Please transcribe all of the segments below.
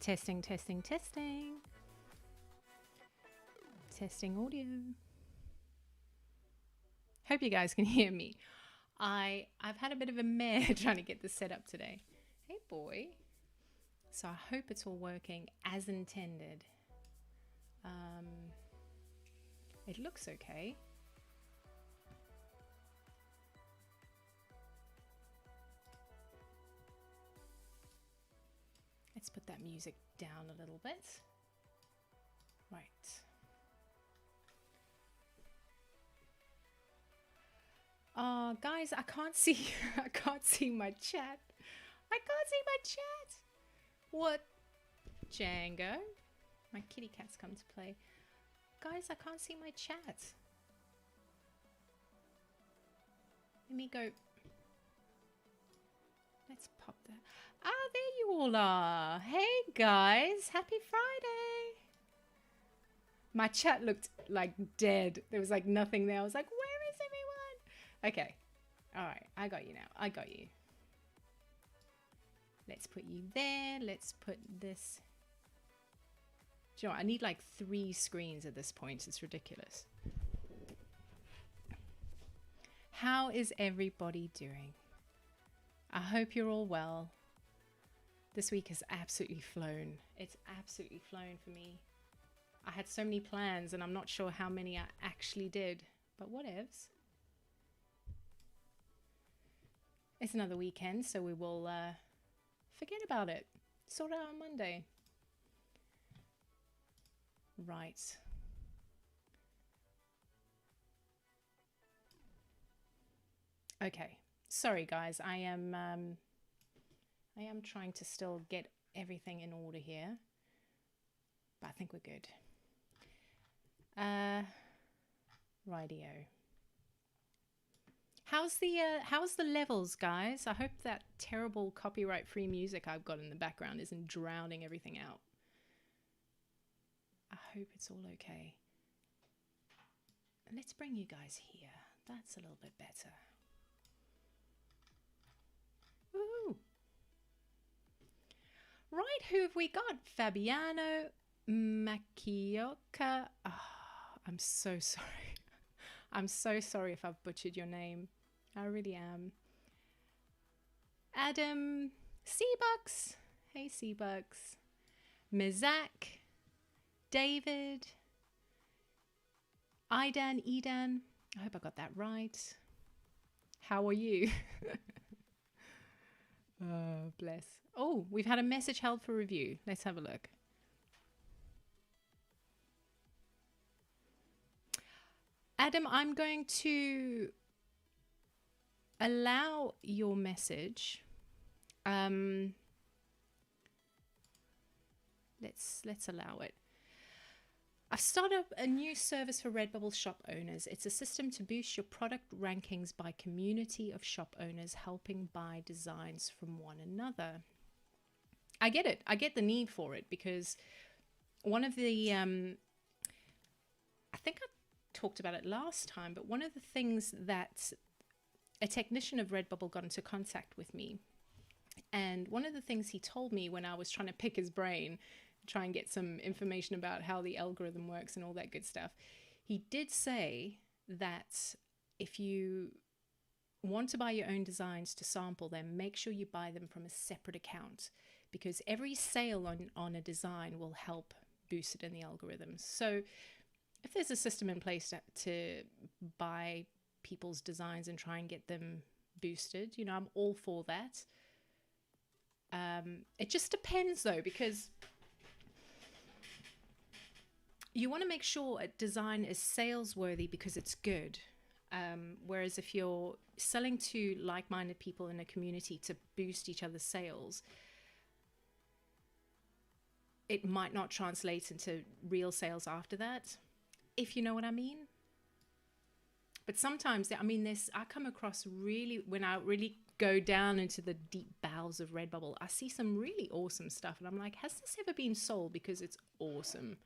Testing, testing, testing. Testing audio. Hope you guys can hear me. I've had a bit of a mare trying to get this set up today. Hey boy. So I hope it's all working as intended. It looks okay. Let's put that music down a little bit. Right. Guys, I can't see I can't see my chat. I can't see my chat. What? Django? My kitty cat's come to play. Guys, I can't see my chat. Let me go. Let's pop that. Ah, there you all are. Hey guys, happy Friday. My chat looked like dead. There was like nothing there. I was like, where is everyone? Okay. All right, I got you now. I got you. Let's put you there. Let's put this. Do you know what? I need like 3 screens at this point. It's ridiculous. How is everybody doing? I hope you're all well. This week has absolutely flown. It's absolutely flown for me. I had so many plans and I'm not sure how many I actually did, but whatevs. It's another weekend, so we will forget about it. Sort it out on Monday. Right. Okay. Sorry guys, I am trying to still get everything in order here, but I think we're good. Rightio. How's the levels, guys? I hope that terrible copyright-free music I've got in the background isn't drowning everything out. I hope it's all okay. Let's bring you guys here. That's a little bit better. Woohoo! Right, who have we got? Fabiano Macchioca. Oh, I'm so sorry. I'm so sorry if I've butchered your name. I really am. Adam Seabucks. Hey Seabucks. Mizak. David. Edan. I hope I got that right. How are you? Oh, bless. Oh, we've had a message held for review. Let's have a look. Adam, I'm going to allow your message. Let's allow it. I've started up a new service for Redbubble shop owners. It's a system to boost your product rankings by community of shop owners helping buy designs from one another. I get it. I get the need for it because one of the, I think I talked about it last time, but one of the things that a technician of Redbubble got into contact with me, and one of the things he told me when I was trying to pick his brain, try and get some information about how the algorithm works and all that good stuff, he did say that if you want to buy your own designs to sample them, make sure you buy them from a separate account, because every sale on a design will help boost it in the algorithms. So if there's a system in place to buy people's designs and try and get them boosted, you know, I'm all for that. It just depends though, because you want to make sure a design is sales worthy because it's good. Whereas if you're selling to like-minded people in a community to boost each other's sales, it might not translate into real sales after that, if you know what I mean. But sometimes, I mean, I come across really, when I really go down into the deep bowels of Redbubble, I see some really awesome stuff. And I'm like, has this ever been sold? Because it's awesome.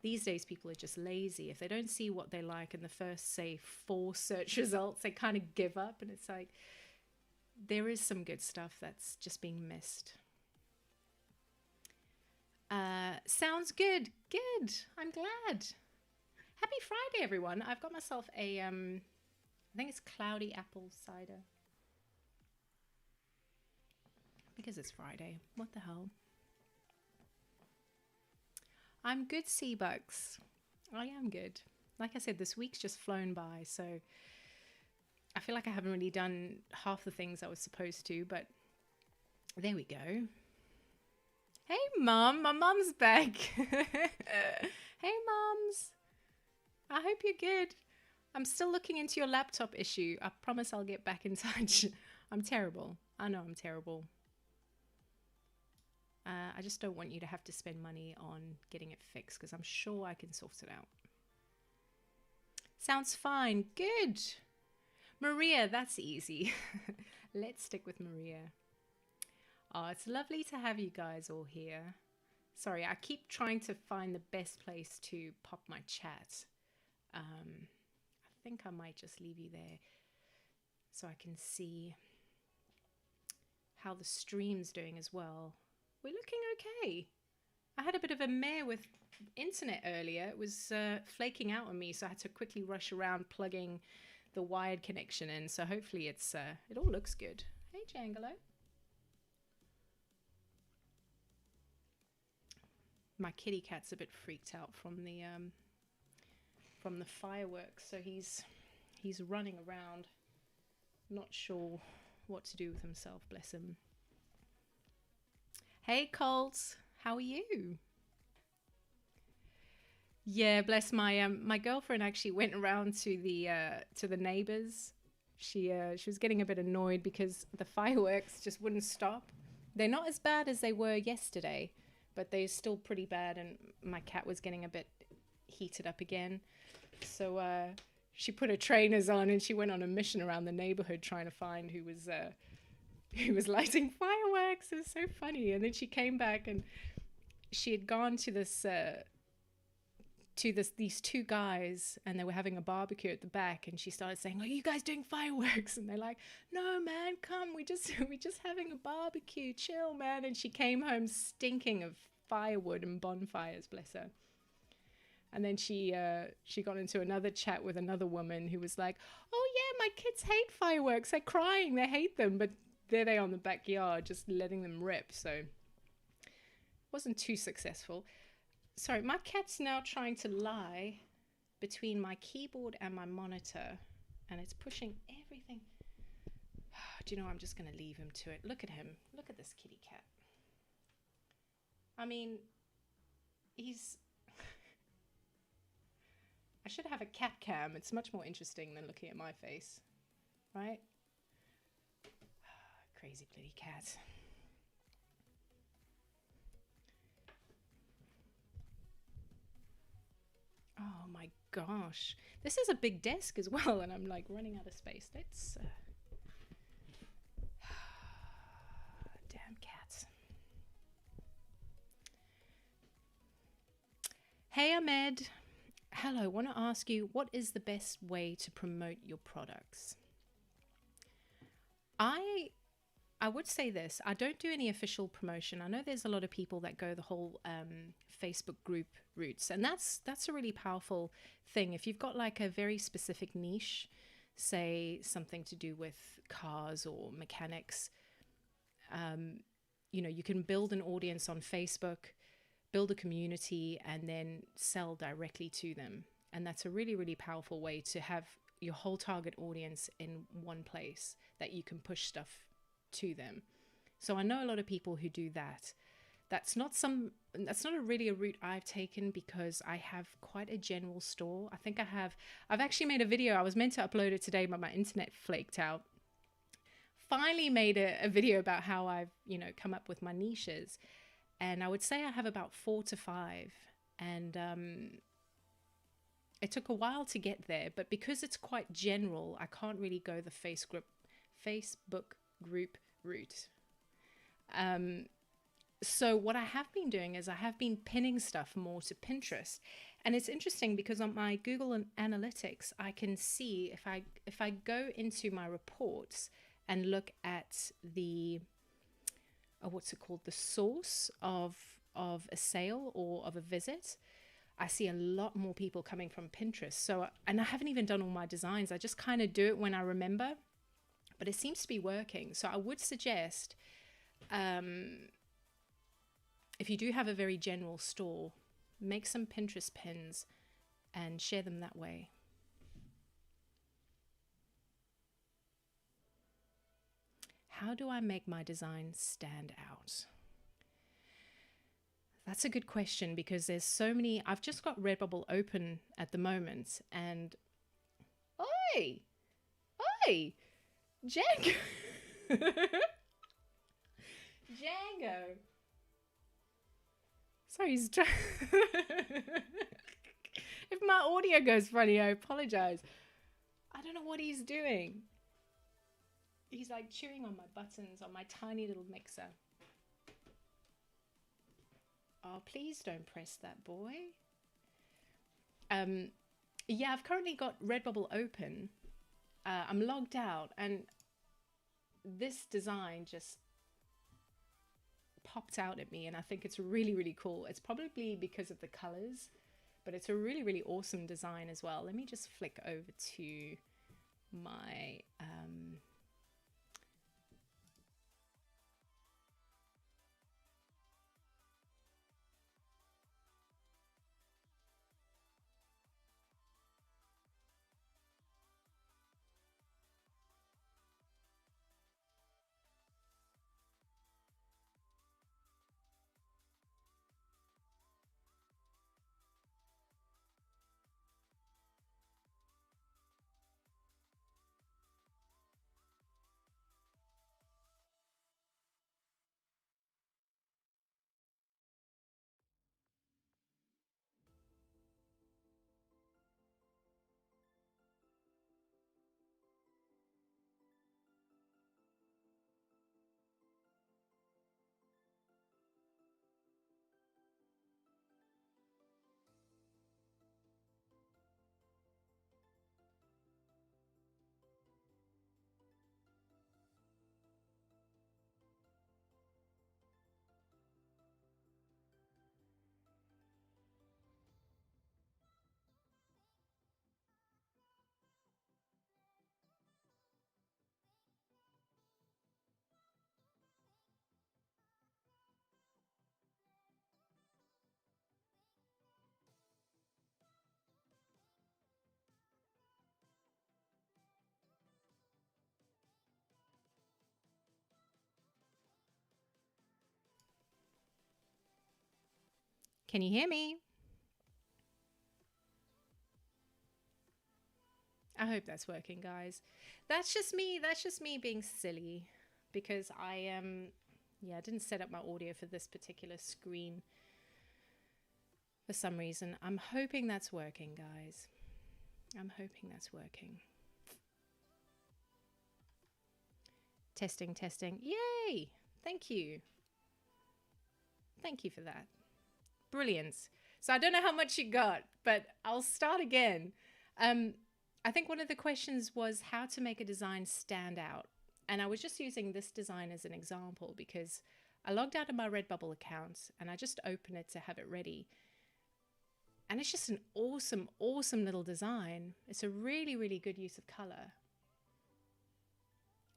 These days, people are just lazy. If they don't see what they like in the first, say, 4 search results, they kind of give up. And it's like, there is some good stuff that's just being missed. Sounds good. Good. I'm glad. Happy Friday, everyone. I've got myself a, I think it's cloudy apple cider. Because it's Friday. What the hell? I'm good, Seabucks. I am good. Like I said, this week's just flown by, so I feel like I haven't really done half the things I was supposed to, but there we go. Hey, Mum. My mum's back. Hey, mums. I hope you're good. I'm still looking into your laptop issue. I promise I'll get back in touch. I'm terrible. I know I'm terrible. I just don't want you to have to spend money on getting it fixed because I'm sure I can sort it out. Sounds fine. Good. Maria, that's easy. Let's stick with Maria. Oh, it's lovely to have you guys all here. Sorry, I keep trying to find the best place to pop my chat. I think I might just leave you there so I can see how the stream's doing as well. We're looking okay. I had a bit of a mare with internet earlier. It was flaking out on me, so I had to quickly rush around plugging the wired connection in. So hopefully it all looks good. Hey, Jangelo. My kitty cat's a bit freaked out from the fireworks, so he's running around, not sure what to do with himself. Bless him. Hey, Colt, how are you? Yeah, bless my girlfriend actually went around to the neighbors. She was getting a bit annoyed because the fireworks just wouldn't stop. They're not as bad as they were yesterday, but they're still pretty bad, and my cat was getting a bit heated up again. So she put her trainers on and she went on a mission around the neighborhood trying to find who was lighting fireworks. It was so funny. And then she came back and she had gone to these two guys, and they were having a barbecue at the back, and she started saying, "Are you guys doing fireworks?" And they're like, "No, man, come, we're just having a barbecue, chill, man." And she came home stinking of firewood and bonfires, bless her. And then she got into another chat with another woman who was like, "Oh yeah, my kids hate fireworks. They're crying, they hate them." But there they are in the backyard just letting them rip. So it wasn't too successful. Sorry, my cat's now trying to lie between my keyboard and my monitor, and it's pushing everything. Do you know, I'm just going to leave him to it. Look at him. Look at this kitty cat. I mean, I should have a cat cam. It's much more interesting than looking at my face, right? Crazy bloody cat. Oh my gosh. This is a big desk as well, and I'm like running out of space. Let's... Damn cats. Hey, Ahmed. Hello, I want to ask you, what is the best way to promote your products? I would say this. I don't do any official promotion. I know there's a lot of people that go the whole Facebook group routes, and that's a really powerful thing. If you've got like a very specific niche, say something to do with cars or mechanics, you know, you can build an audience on Facebook, build a community, and then sell directly to them. And that's a really, really powerful way to have your whole target audience in one place that you can push stuff to them. So I know a lot of people who do that. That's not really a route I've taken because I have quite a general store. I think I've actually made a video. I was meant to upload it today, but my internet flaked out. Finally made a video about how I've, you know, come up with my niches. And I would say I have about 4 to 5. And it took a while to get there, but because it's quite general, I can't really go the Facebook group route. So what I have been doing is I have been pinning stuff more to Pinterest. And it's interesting because on my Google Analytics, I can see if I go into my reports and look at the what's it called, the source of of a sale or of a visit, I see a lot more people coming from Pinterest. So, and I haven't even done all my designs. I just kind of do it when I remember, but it seems to be working. So I would suggest, if you do have a very general store, make some Pinterest pins and share them that way. How do I make my design stand out? That's a good question, because there's so many. I've just got Redbubble open at the moment, and oi, Django, Django. Sorry, he's trying. If my audio goes funny, I apologize. I don't know what he's doing. He's like chewing on my buttons on my tiny little mixer. Oh, please don't press that, boy. Yeah, I've currently got Redbubble open. I'm logged out, and this design just popped out at me, and I think it's really, really cool. It's probably because of the colors, but it's a really, really awesome design as well. Let me just flick over to my Can you hear me? I hope that's working, guys. That's just me being silly, because I didn't set up my audio for this particular screen for some reason. I'm hoping that's working, guys. I'm hoping that's working. Testing, testing. Yay! Thank you. Thank you for that. Brilliant. So I don't know how much you got, but I'll start again. I think one of the questions was how to make a design stand out. And I was just using this design as an example because I logged out of my Redbubble account and I just opened it to have it ready. And it's just an awesome, awesome little design. It's a really, really good use of color.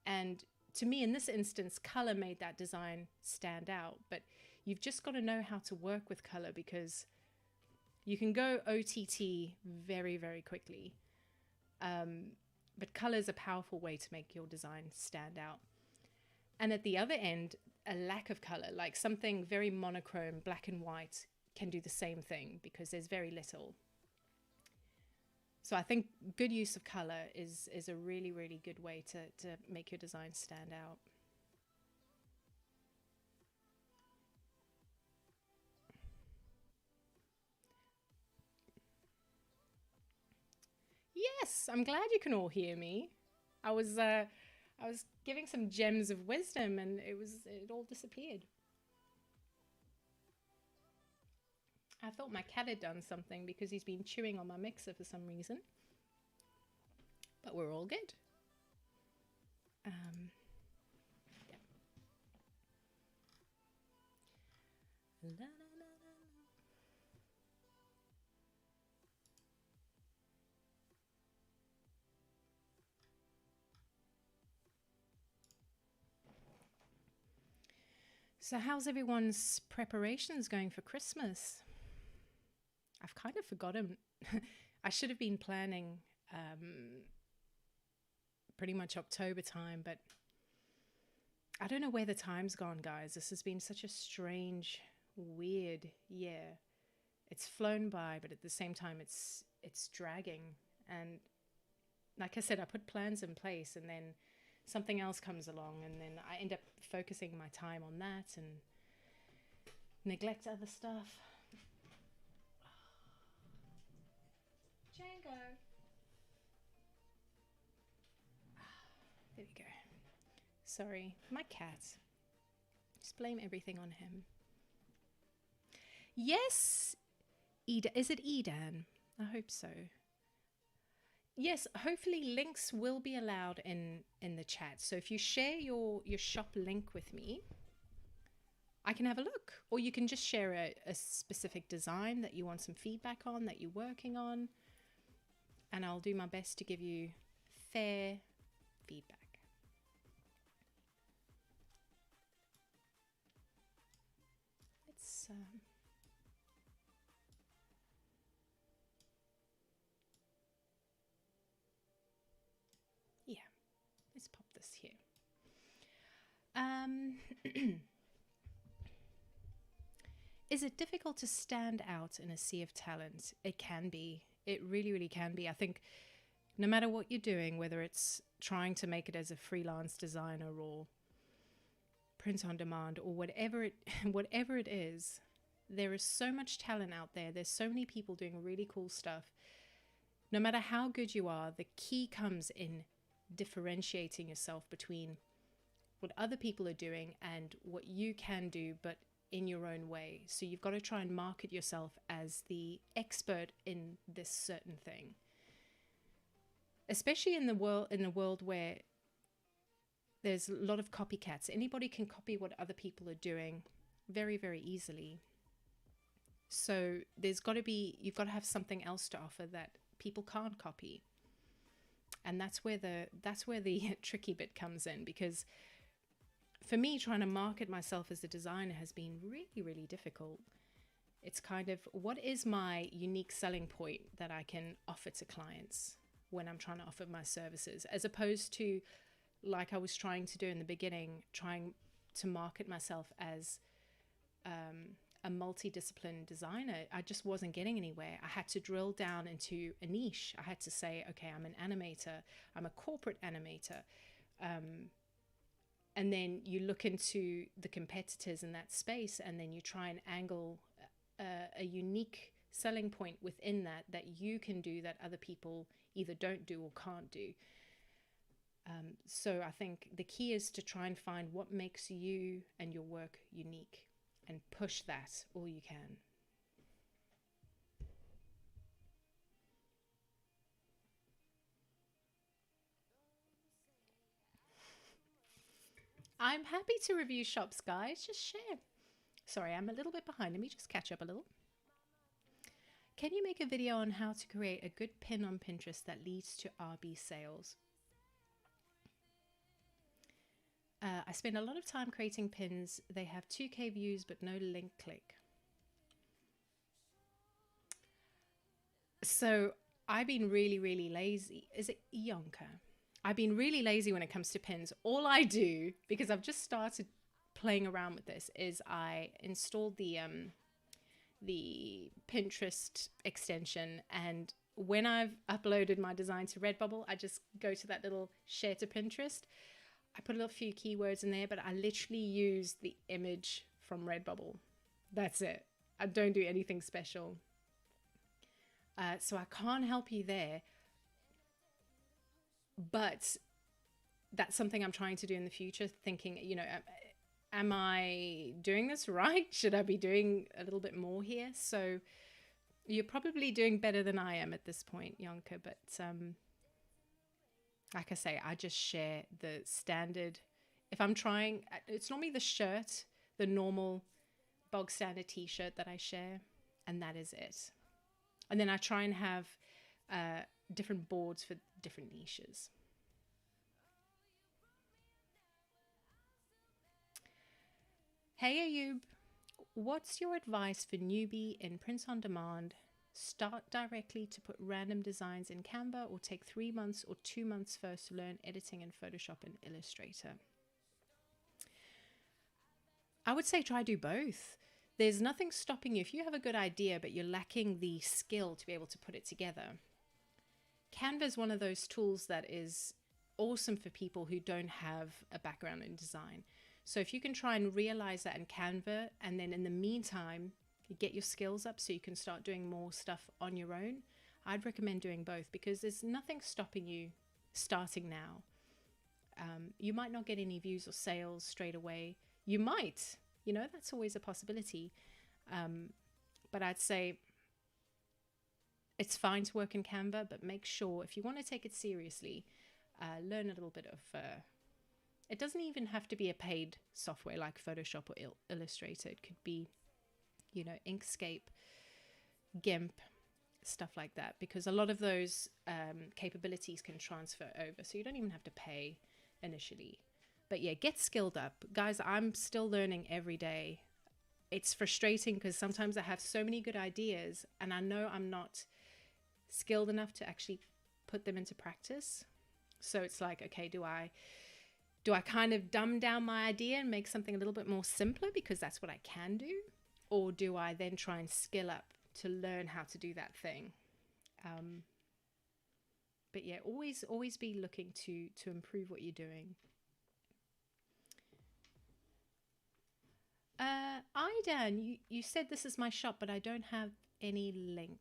And to me, in this instance, color made that design stand out. But you've just got to know how to work with color, because you can go OTT very, very quickly. But color is a powerful way to make your design stand out. And at the other end, a lack of color, like something very monochrome, black and white, can do the same thing because there's very little. So I think good use of color is a really, really good way to make your design stand out. Yes, I'm glad you can all hear me. I was giving some gems of wisdom and it all disappeared. I thought my cat had done something because he's been chewing on my mixer for some reason. But we're all good. Yeah. La, la. So how's everyone's preparations going for Christmas? I've kind of forgotten. I should have been planning pretty much October time, but I don't know where the time's gone, guys. This has been such a strange, weird year. It's flown by, but at the same time it's dragging. And like I said, I put plans in place and then something else comes along and then I end up focusing my time on that and neglect other stuff. Django. There we go. Sorry, my cat. Just blame everything on him. Yes, is it Edan? I hope so. Yes, hopefully links will be allowed in the chat. So if you share your shop link with me, I can have a look. Or you can just share a specific design that you want some feedback on, that you're working on. And I'll do my best to give you fair feedback. Let's yeah, let's pop this here. Is it difficult to stand out in a sea of talent? It can be. It really, really can be. I think no matter what you're doing, whether it's trying to make it as a freelance designer or print on demand or whatever it is, there is so much talent out there. There's so many people doing really cool stuff. No matter how good you are, the key comes in differentiating yourself between what other people are doing and what you can do, but in your own way. So you've got to try and market yourself as the expert in this certain thing. Especially in the world where there's a lot of copycats. Anybody can copy what other people are doing very, very easily. So you've got to have something else to offer that people can't copy. And that's where the tricky bit comes in, because for me, trying to market myself as a designer has been really, really difficult. It's kind of, what is my unique selling point that I can offer to clients when I'm trying to offer my services, as opposed to, like I was trying to do in the beginning, trying to market myself as a multidiscipline designer. I just wasn't getting anywhere. I had to drill down into a niche. I had to say, okay, I'm an animator, I'm a corporate animator. And then you look into the competitors in that space, and then you try and angle a unique selling point within that you can do that other people either don't do or can't do. So I think the key is to try and find what makes you and your work unique and push that all you can. I'm happy to review shops, guys. Just share. Sorry, I'm a little bit behind. Let me just catch up a little. Can you make a video on how to create a good pin on Pinterest that leads to RB sales? I spend a lot of time creating pins. They have 2K views, but no link click. So I've been really, really lazy. Is it Yonka? I've been really lazy when it comes to pins. All I do, because I've just started playing around with this, is I installed the Pinterest extension, and when I've uploaded my design to Redbubble, I just go to that little share to Pinterest. I put a few keywords in there, but I literally use the image from Redbubble. That's it. I don't do anything special. So I can't help you there. But that's something I'm trying to do in the future, thinking, you know, am I doing this right? Should I be doing a little bit more here? So you're probably doing better than I am at this point, Yonka. But like I say, I just share the standard. If I'm trying, it's normally the shirt, the normal bog standard t-shirt that I share, and that is it. And then I try and have different boards for different niches. Hey Ayub, what's your advice for newbie in print on demand? Start directly to put random designs in Canva or take 3 months or 2 months first to learn editing in Photoshop and Illustrator? I would say try do both. There's nothing stopping you. If you have a good idea but you're lacking the skill to be able to put it together, Canva is one of those tools that is awesome for people who don't have a background in design. So if you can try and realize that in Canva, and then in the meantime, you get your skills up so you can start doing more stuff on your own, I'd recommend doing both, because there's nothing stopping you starting now. You might not get any views or sales straight away. You might, that's always a possibility. But I'd say it's fine to work in Canva, but make sure if you want to take it seriously, learn a little bit of, it doesn't even have to be a paid software like Photoshop or Illustrator. It could be, Inkscape, GIMP, stuff like that, because a lot of those capabilities can transfer over. So you don't even have to pay initially. But yeah, get skilled up. Guys, I'm still learning every day. It's frustrating because sometimes I have so many good ideas and I know I'm not skilled enough to actually put them into practice. So it's like, okay, do I kind of dumb down my idea and make something a little bit more simpler because that's what I can do? Or do I then try and skill up to learn how to do that thing? But yeah, always be looking to improve what you're doing. Idan, you said this is my shop, but I don't have any link.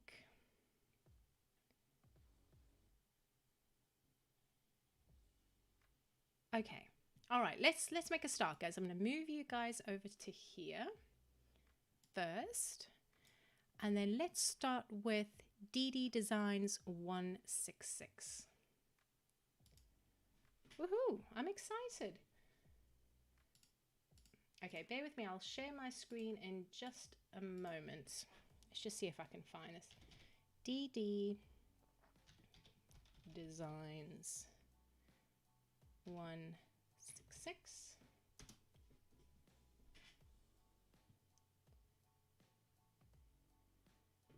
Okay. All right, let's make a start, guys. I'm going to move you guys over to here first. And then let's start with DD Designs 166. Woohoo, I'm excited. Okay, bear with me. I'll share my screen in just a moment. Let's just see if I can find this. DD Designs 166.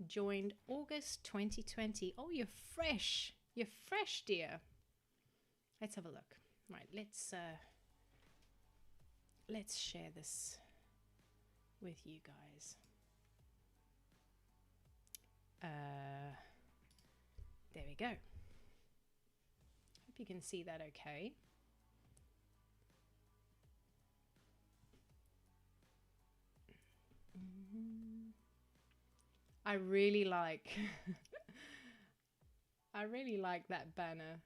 Joined August 2020. Oh, you're fresh. You're fresh, dear. Let's have a look. Right, let's share this with you guys. There we go. Hope you can see that okay. I really like that banner.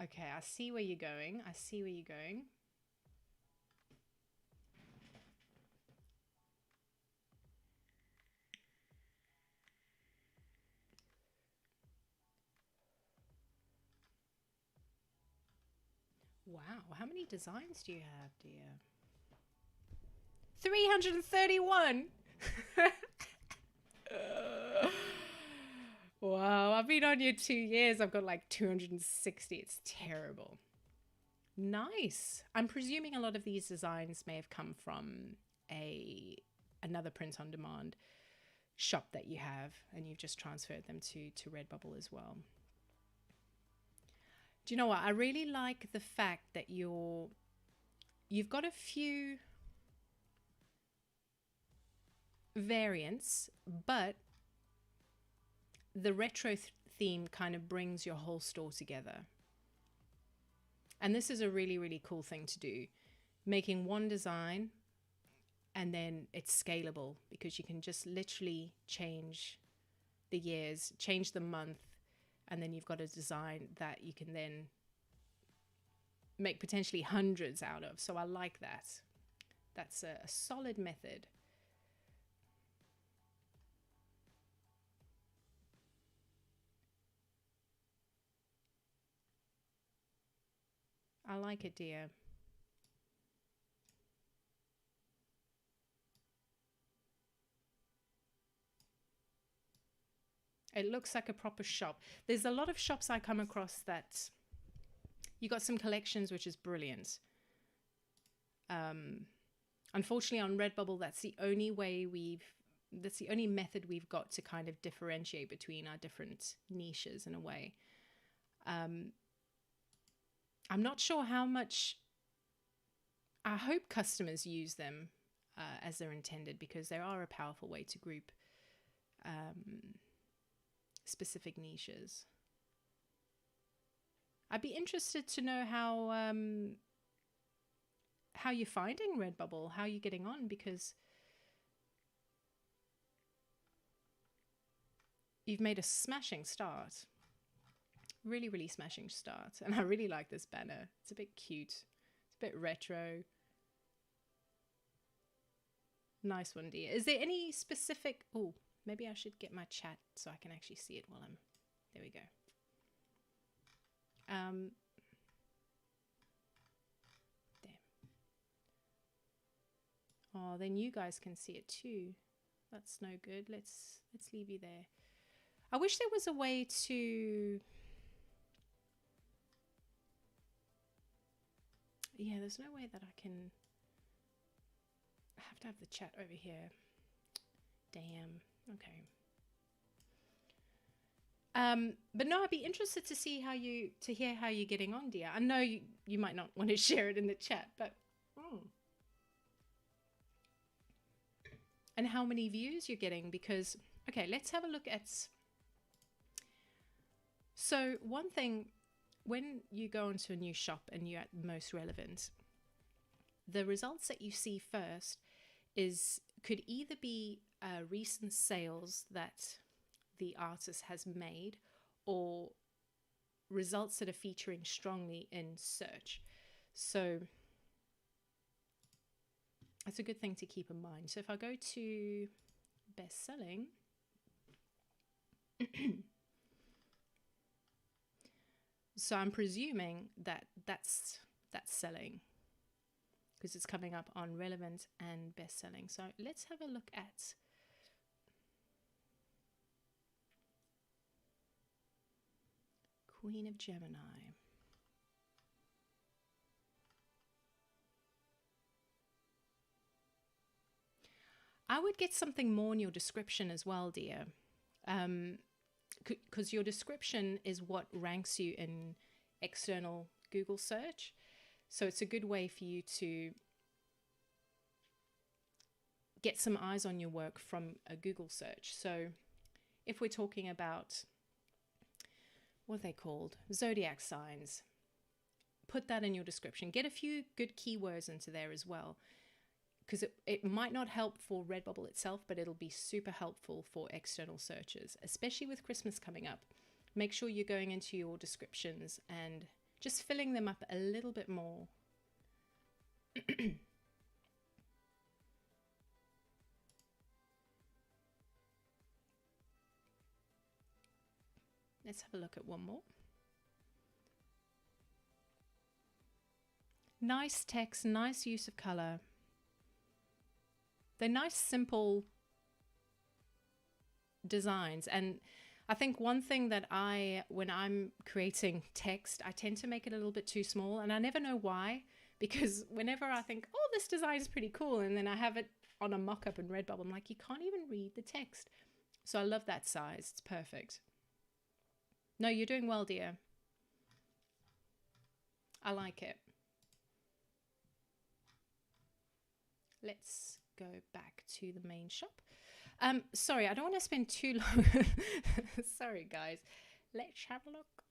Okay, I see where you're going. Wow, how many designs do you have, dear? 331. Wow, I've been on here 2 years. I've got like 260. It's terrible. Nice. I'm presuming a lot of these designs may have come from another print on demand shop that you have, and you've just transferred them to Redbubble as well. Do you know what? I really like the fact that you've got a few variants, but the retro theme kind of brings your whole store together. And this is a really, really cool thing to do. Making one design and then it's scalable because you can just literally change the years, change the month, and then you've got a design that you can then make potentially hundreds out of. So I like that. That's a solid method. I like it, dear. It looks like a proper shop. There's a lot of shops I come across that you got some collections, which is brilliant. Unfortunately, on Redbubble, that's the only method we've got to kind of differentiate between our different niches in a way. I'm not sure how much. I hope customers use them as they're intended, because they are a powerful way to group specific niches. I'd be interested to know how you're finding Redbubble, how you're getting on, because you've made a smashing start. Really, really smashing start. And I really like this banner. It's a bit cute. It's a bit retro. Nice one, dear. Is there any specific... Oh, maybe I should get my chat so I can actually see it while I'm... There we go. There. Oh, then you guys can see it too. That's no good. Let's leave you there. I wish there was a way to... Yeah, there's no way that I can... I have to have the chat over here. Damn. Okay. But no, I'd be interested to see hear how you're getting on, dear. I know you might not want to share it in the chat, but and how many views you're getting, because okay, let's have a look at. So one thing, when you go into a new shop and you're at most relevant, the results that you see first could either be recent sales that the artist has made, or results that are featuring strongly in search. So that's a good thing to keep in mind. So if I go to best selling, so I'm presuming that that's selling, because it's coming up on relevant and best selling. So let's have a look at Queen of Gemini. I would get something more in your description as well, dear. Because your description is what ranks you in external Google search. So it's a good way for you to get some eyes on your work from a Google search. So if we're talking about, what are they called? Zodiac signs. Put that in your description. Get a few good keywords into there as well, because it might not help for Redbubble itself, but it'll be super helpful for external searches, especially with Christmas coming up. Make sure you're going into your descriptions and just filling them up a little bit more. Let's have a look at one more. Nice text, nice use of color. They're nice, simple designs. And I think one thing that when I'm creating text, I tend to make it a little bit too small, and I never know why, because whenever I think, oh, this design is pretty cool, and then I have it on a mock-up in Redbubble, I'm like, you can't even read the text. So I love that size. It's perfect. No, you're doing well, dear. I like it. Let's go back to the main shop. Sorry, I don't want to spend too long. Sorry, guys. Let's have a look.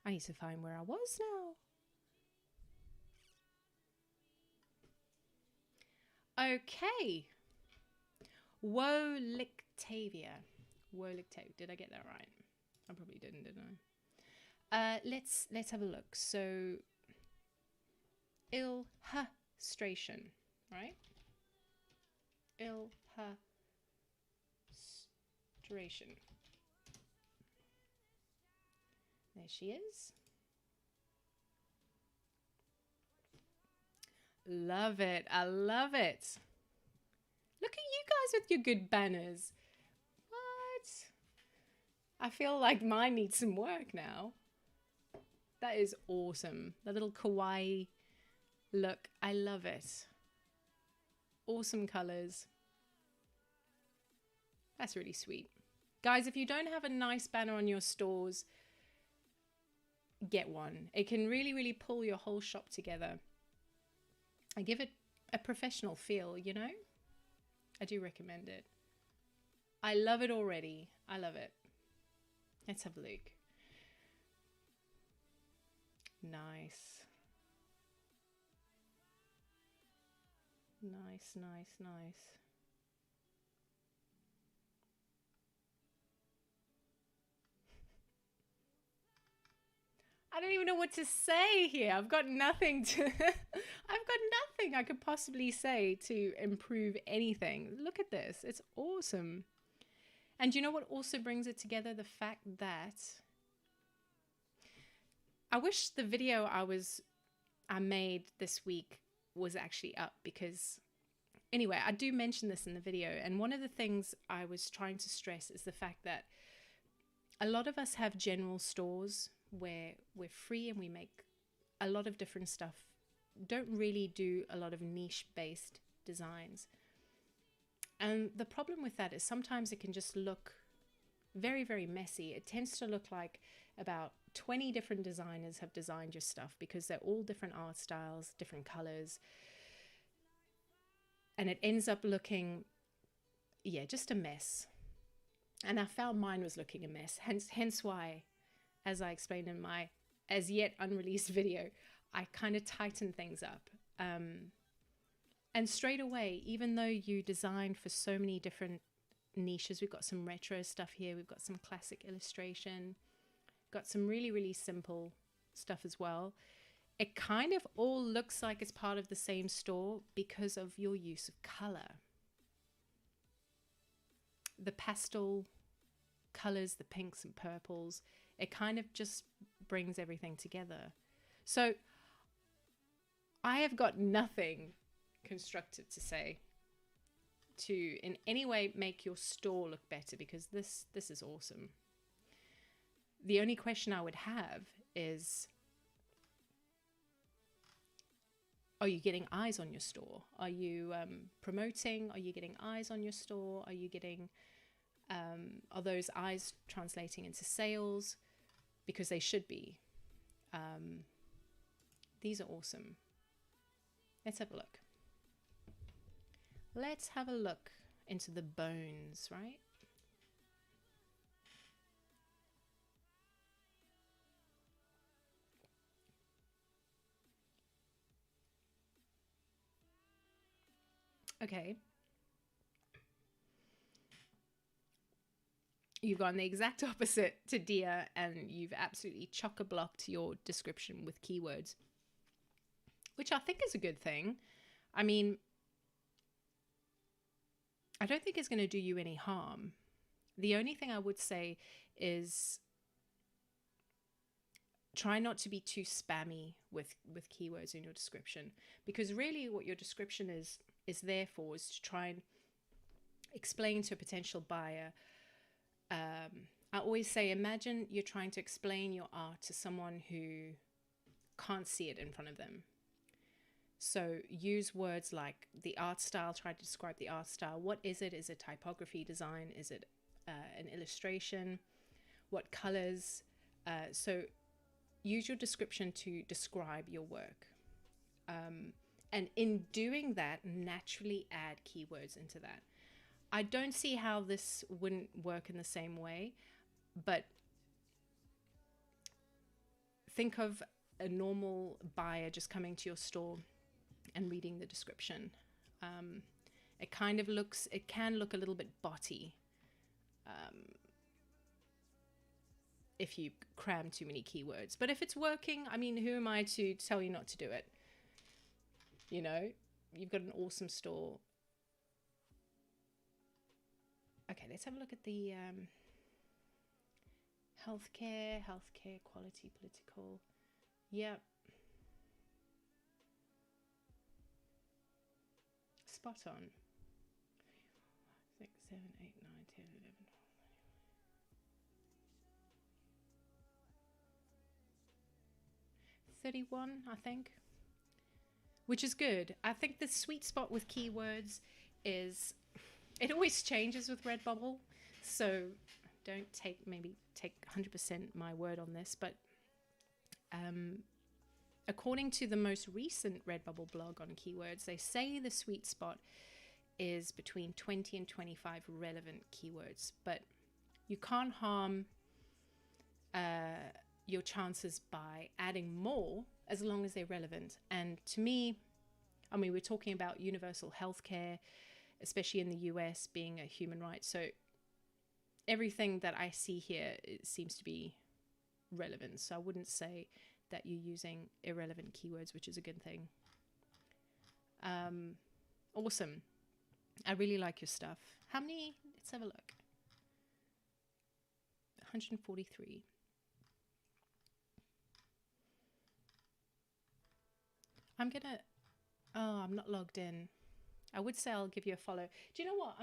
I need to find where I was now. Okay. Wolictavia. Wolictavia. Did I get that right? I probably didn't I? Let's have a look. So illustration, right? Illustration. There she is. Love it. I love it. Look at you guys with your good banners. What? I feel like mine needs some work now. That is awesome. The little kawaii look. I love it. Awesome colors. That's really sweet. Guys, if you don't have a nice banner on your stores, get one. It can really, really pull your whole shop together. I give it a professional feel, you know? I do recommend it. I love it already. I love it. Let's have a look. Nice. Nice, nice, nice. I don't even know what to say here. I've got nothing to... I've got nothing I could possibly say to improve anything. Look at this. It's awesome. And you know what also brings it together? The fact that... I wish the video I made this week was actually up, because... Anyway, I do mention this in the video. And one of the things I was trying to stress is the fact that a lot of us have general stores where we're free and we make a lot of different stuff, don't really do a lot of niche based designs. And the problem with that is sometimes it can just look very, very messy. It tends to look like about 20 different designers have designed your stuff, because they're all different art styles, different colors. And it ends up looking, yeah, just a mess. And I found mine was looking a mess. Hence why, as I explained in my as yet unreleased video, I kind of tighten things up. And straight away, even though you design for so many different niches, we've got some retro stuff here, we've got some classic illustration, got some really, really simple stuff as well. It kind of all looks like it's part of the same store because of your use of color. The pastel colors, the pinks and purples, it kind of just brings everything together. So I have got nothing constructive to say to in any way make your store look better, because this is awesome. The only question I would have is, are you getting eyes on your store? Are you promoting? Are you getting eyes on your store? Are you getting, are those eyes translating into sales? Because they should be. These are awesome. Let's have a look. Let's have a look into the bones, right? Okay. You've gone the exact opposite to Dia, and you've absolutely chock-a-blocked your description with keywords, which I think is a good thing. I mean, I don't think it's going to do you any harm. The only thing I would say is try not to be too spammy with keywords in your description, because really what your description is there for is to try and explain to a potential buyer. I always say, imagine you're trying to explain your art to someone who can't see it in front of them. So use words like the art style, try to describe the art style. What is it? Is it typography, design? Is it an illustration? What colors? So use your description to describe your work. And in doing that, naturally add keywords into that. I don't see how this wouldn't work in the same way, but think of a normal buyer just coming to your store and reading the description. It kind of looks, it can look a little bit botty if you cram too many keywords. But if it's working, I mean, who am I to tell you not to do it? You know, you've got an awesome store. Okay, let's have a look at the healthcare, quality, political. Yep. Spot on. 6, 7, 8, 9, 10, 11. 31, I think, which is good. I think the sweet spot with keywords is it always changes with Redbubble. So don't take 100% my word on this, but according to the most recent Redbubble blog on keywords, they say the sweet spot is between 20 and 25 relevant keywords, but you can't harm your chances by adding more as long as they're relevant. And to me, I mean, we're talking about universal healthcare, especially in the US being a human right. So everything that I see here, it seems to be relevant. So I wouldn't say that you're using irrelevant keywords, which is a good thing. Awesome. I really like your stuff. How many? Let's have a look. 143. I'm not logged in. I would say I'll give you a follow. Do you know what?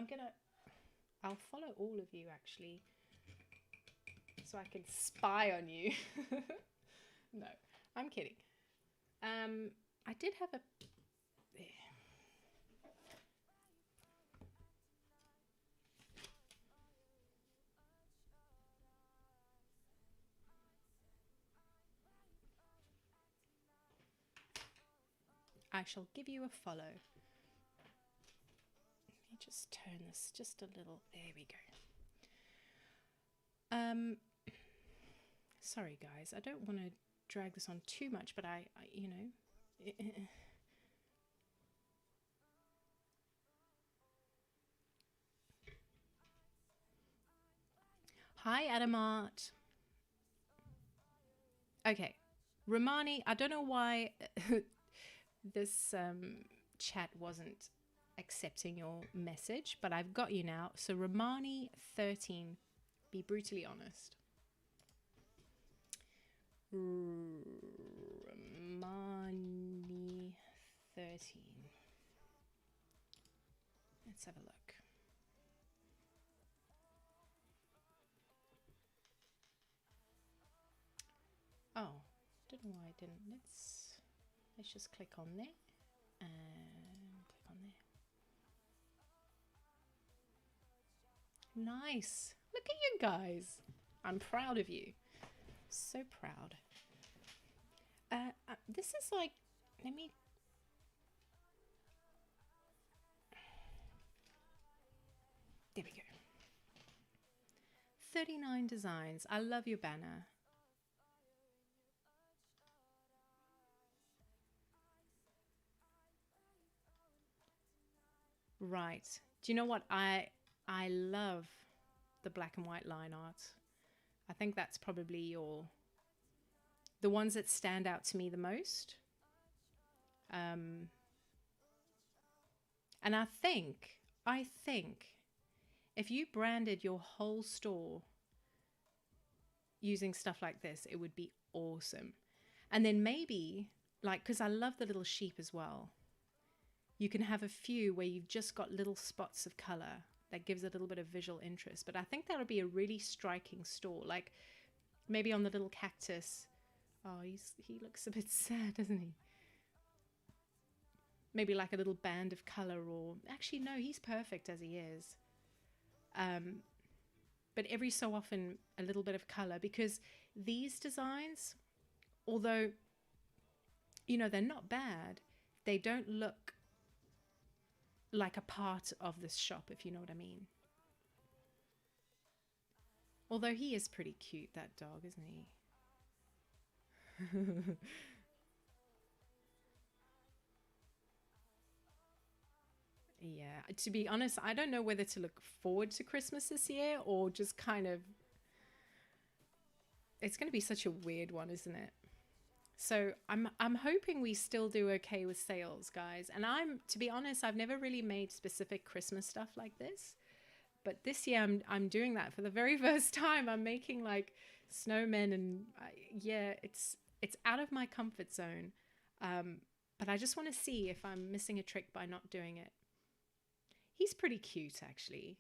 I'll follow all of you actually, so I can spy on you. No, I'm kidding. I did have a... I shall give you a follow. Let me just turn this just a little. There we go. Sorry guys, I don't want to drag this on too much, but I you know. Hi Adamart. Okay, Romani, I don't know why this chat wasn't accepting your message, but I've got you now. So Romani 13, be brutally honest. Romani 13. Let's have a look. Oh, don't know why I didn't. Let's just click on there and click on there. Nice. Look at you guys. I'm proud of you. So proud. This is like, let me... There we go. 39 designs. I love your banner. Right. Do you know what? I love the black and white line art. I think that's probably the ones that stand out to me the most. And I think if you branded your whole store using stuff like this, it would be awesome. And then maybe, like, because I love the little sheep as well, you can have a few where you've just got little spots of color that gives a little bit of visual interest. But I think that would be a really striking store. Like maybe on the little cactus. Oh, he looks a bit sad, doesn't he? Maybe like a little band of color, or actually no, he's perfect as he is. But every so often a little bit of color, because these designs, although, you know, they're not bad, they don't look like a part of this shop, if you know what I mean. Although he is pretty cute, that dog, isn't he? Yeah, to be honest, I don't know whether to look forward to Christmas this year or just kind of... It's going to be such a weird one, isn't it? So I'm hoping we still do okay with sales, guys. And to be honest, I've never really made specific Christmas stuff like this. But this year I'm doing that for the very first time. I'm making like snowmen, and yeah, it's out of my comfort zone. But I just want to see if I'm missing a trick by not doing it. He's pretty cute, actually.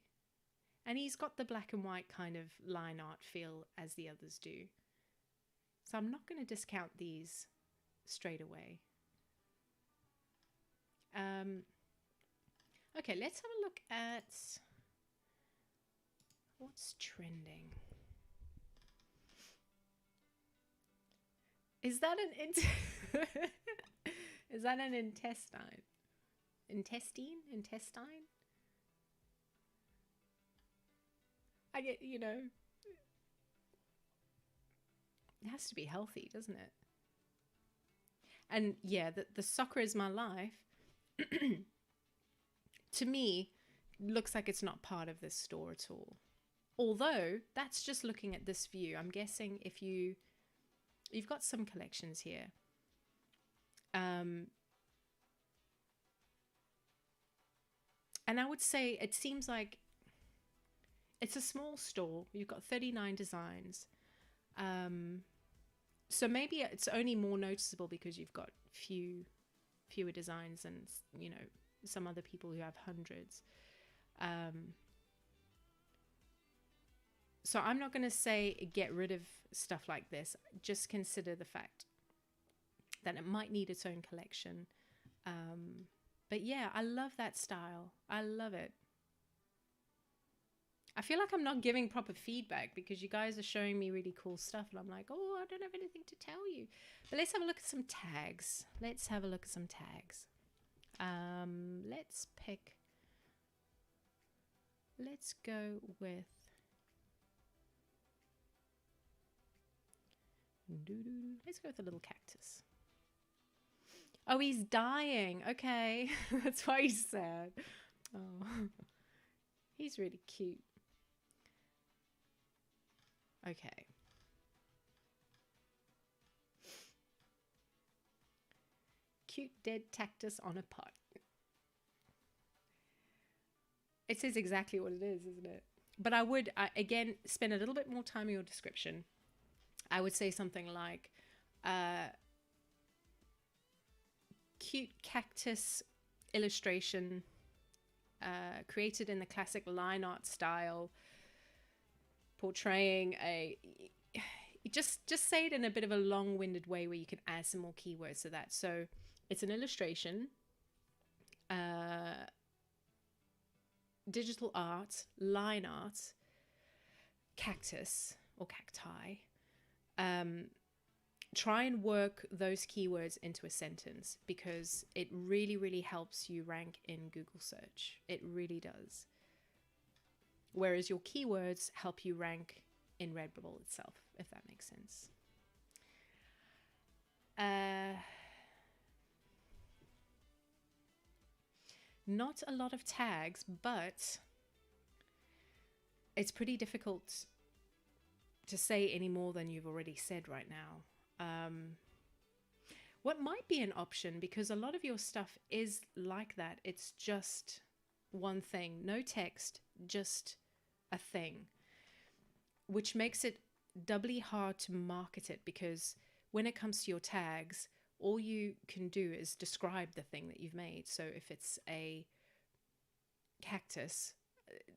And he's got the black and white kind of line art feel as the others do. So I'm not going to discount these straight away. Okay, let's have a look at what's trending. Is that an is that an intestine? Intestine? I get, you know, it has to be healthy, doesn't it? And yeah, the soccer is my life. To me, looks like it's not part of this store at all. Although that's just looking at this view. I'm guessing if you've got some collections here. And I would say it seems like it's a small store. You've got 39 designs. So maybe it's only more noticeable because you've got fewer designs and, you know, some other people who have hundreds. So I'm not going to say get rid of stuff like this. Just consider the fact that it might need its own collection. But yeah, I love that style. I love it. I feel like I'm not giving proper feedback because you guys are showing me really cool stuff. And I'm like, oh, I don't have anything to tell you. But let's have a look at some tags. Let's go with... Let's go with a little cactus. Oh, he's dying. Okay. That's why he's sad. Oh, he's really cute. Okay. Cute dead cactus on a pot. It says exactly what it is, isn't it? But I would, again, spend a little bit more time in your description. I would say something like, cute cactus illustration, created in the classic line art style, portraying a... Just say it in a bit of a long-winded way where you can add some more keywords to that. So it's an illustration, digital art, line art, cactus or cacti. Try and work those keywords into a sentence because it really, really helps you rank in Google search. It really does. Whereas your keywords help you rank in Redbubble itself, if that makes sense. Not a lot of tags, but it's pretty difficult to say any more than you've already said right now. What might be an option, because a lot of your stuff is like that, it's just one thing, no text, just a thing, which makes it doubly hard to market it, because when it comes to your tags, all you can do is describe the thing that you've made. So if it's a cactus,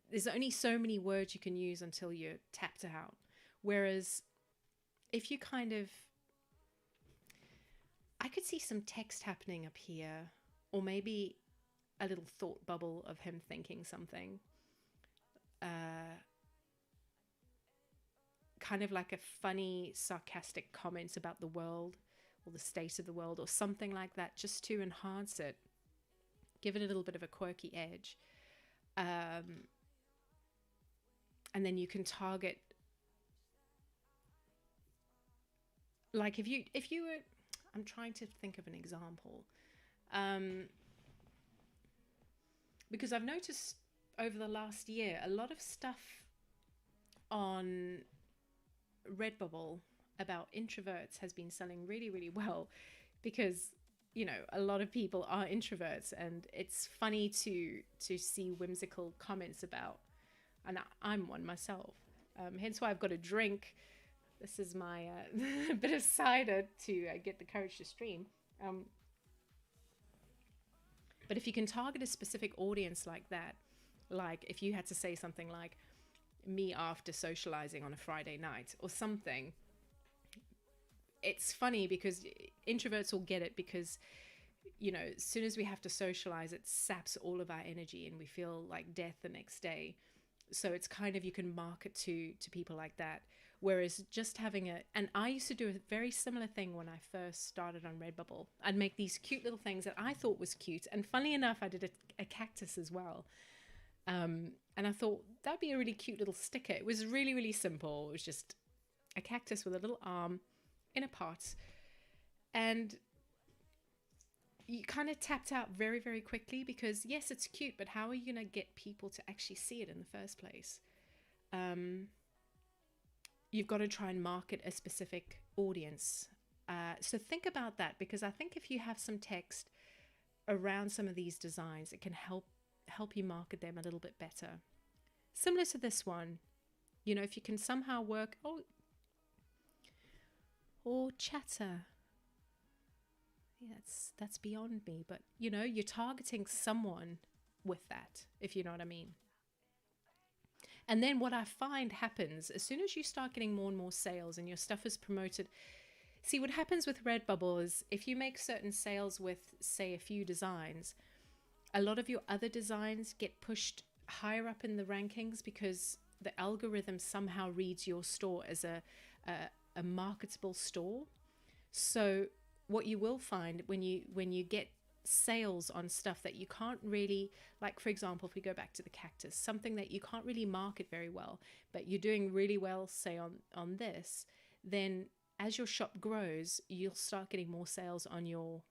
there's only so many words you can use until you're tapped out. Whereas if you kind of, I could see some text happening up here, or maybe a little thought bubble of him thinking something. Kind of like a funny, sarcastic comments about the world or the state of the world or something like that, just to enhance it, give it a little bit of a quirky edge. And then you can target, like if you were, I'm trying to think of an example, because I've noticed over the last year, a lot of stuff on Redbubble about introverts has been selling really, really well, because, you know, a lot of people are introverts, and it's funny to see whimsical comments about, and I'm one myself, hence why I've got a drink. This is my bit of cider to get the courage to stream. But if you can target a specific audience like that, like if you had to say something like, me after socializing on a Friday night or something, it's funny because introverts will get it, because you know, as soon as we have to socialize, it saps all of our energy and we feel like death the next day. So it's kind of, you can market to people like that. Whereas just having and I used to do a very similar thing when I first started on Redbubble. I'd make these cute little things that I thought was cute. And funny enough, I did a cactus as well. And I thought that'd be a really cute little sticker. It was really, really simple. It was just a cactus with a little arm in a pot. And you kind of tapped out very, very quickly, because yes, it's cute, but how are you going to get people to actually see it in the first place? You've got to try and market a specific audience. So think about that, because I think if you have some text around some of these designs, it can help you market them a little bit better. Similar to this one, you know, if you can somehow work, or chatter. Yeah, that's beyond me, but you know, you're targeting someone with that, if you know what I mean. And then what I find happens as soon as you start getting more and more sales and your stuff is promoted. See, what happens with Redbubble is if you make certain sales with, say, a few designs, a lot of your other designs get pushed higher up in the rankings, because the algorithm somehow reads your store as a marketable store. So what you will find when you get sales on stuff that you can't really, like for example, if we go back to the cactus, something that you can't really market very well, but you're doing really well, say on this, then as your shop grows, you'll start getting more sales on your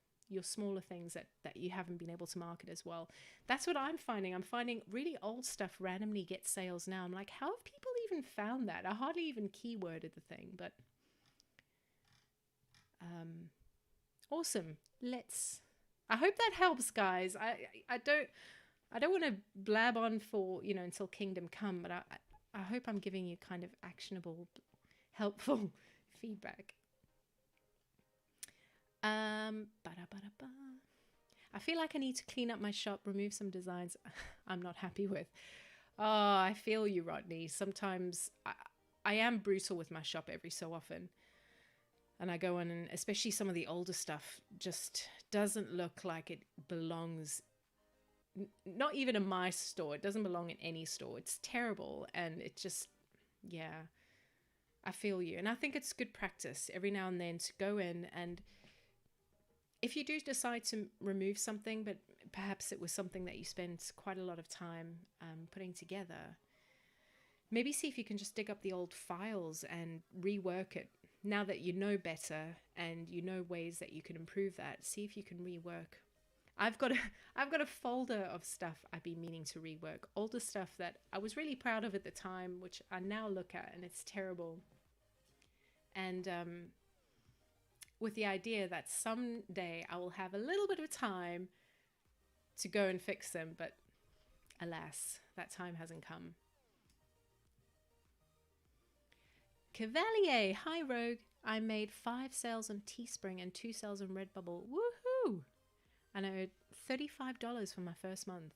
smaller things that you haven't been able to market as well. That's what I'm finding. I'm finding really old stuff randomly get sales now. I'm like, how have people even found that? I hardly even keyworded the thing, but awesome. I hope that helps, guys. I don't want to blab on for, you know, until Kingdom Come, but I hope I'm giving you kind of actionable, helpful feedback. Ba-da-ba-da-ba. I feel like I need to clean up my shop, remove some designs I'm not happy with. Oh, I feel you, Rodney. Sometimes I am brutal with my shop every so often. And I go on, and especially some of the older stuff just doesn't look like it belongs, not even in my store. It doesn't belong in any store. It's terrible. And it just, yeah, I feel you. And I think it's good practice every now and then to go in, and if you do decide to remove something, but perhaps it was something that you spent quite a lot of time putting together, maybe see if you can just dig up the old files and rework it. Now that you know better and you know ways that you can improve that, see if you can rework. I've got a folder of stuff I've been meaning to rework. Older stuff that I was really proud of at the time, which I now look at and it's terrible. And with the idea that someday I will have a little bit of time to go and fix them, but alas, that time hasn't come. Cavalier, hi Rogue. I made 5 sales on Teespring and 2 sales on Redbubble. Woohoo! And I owed $35 for my first month.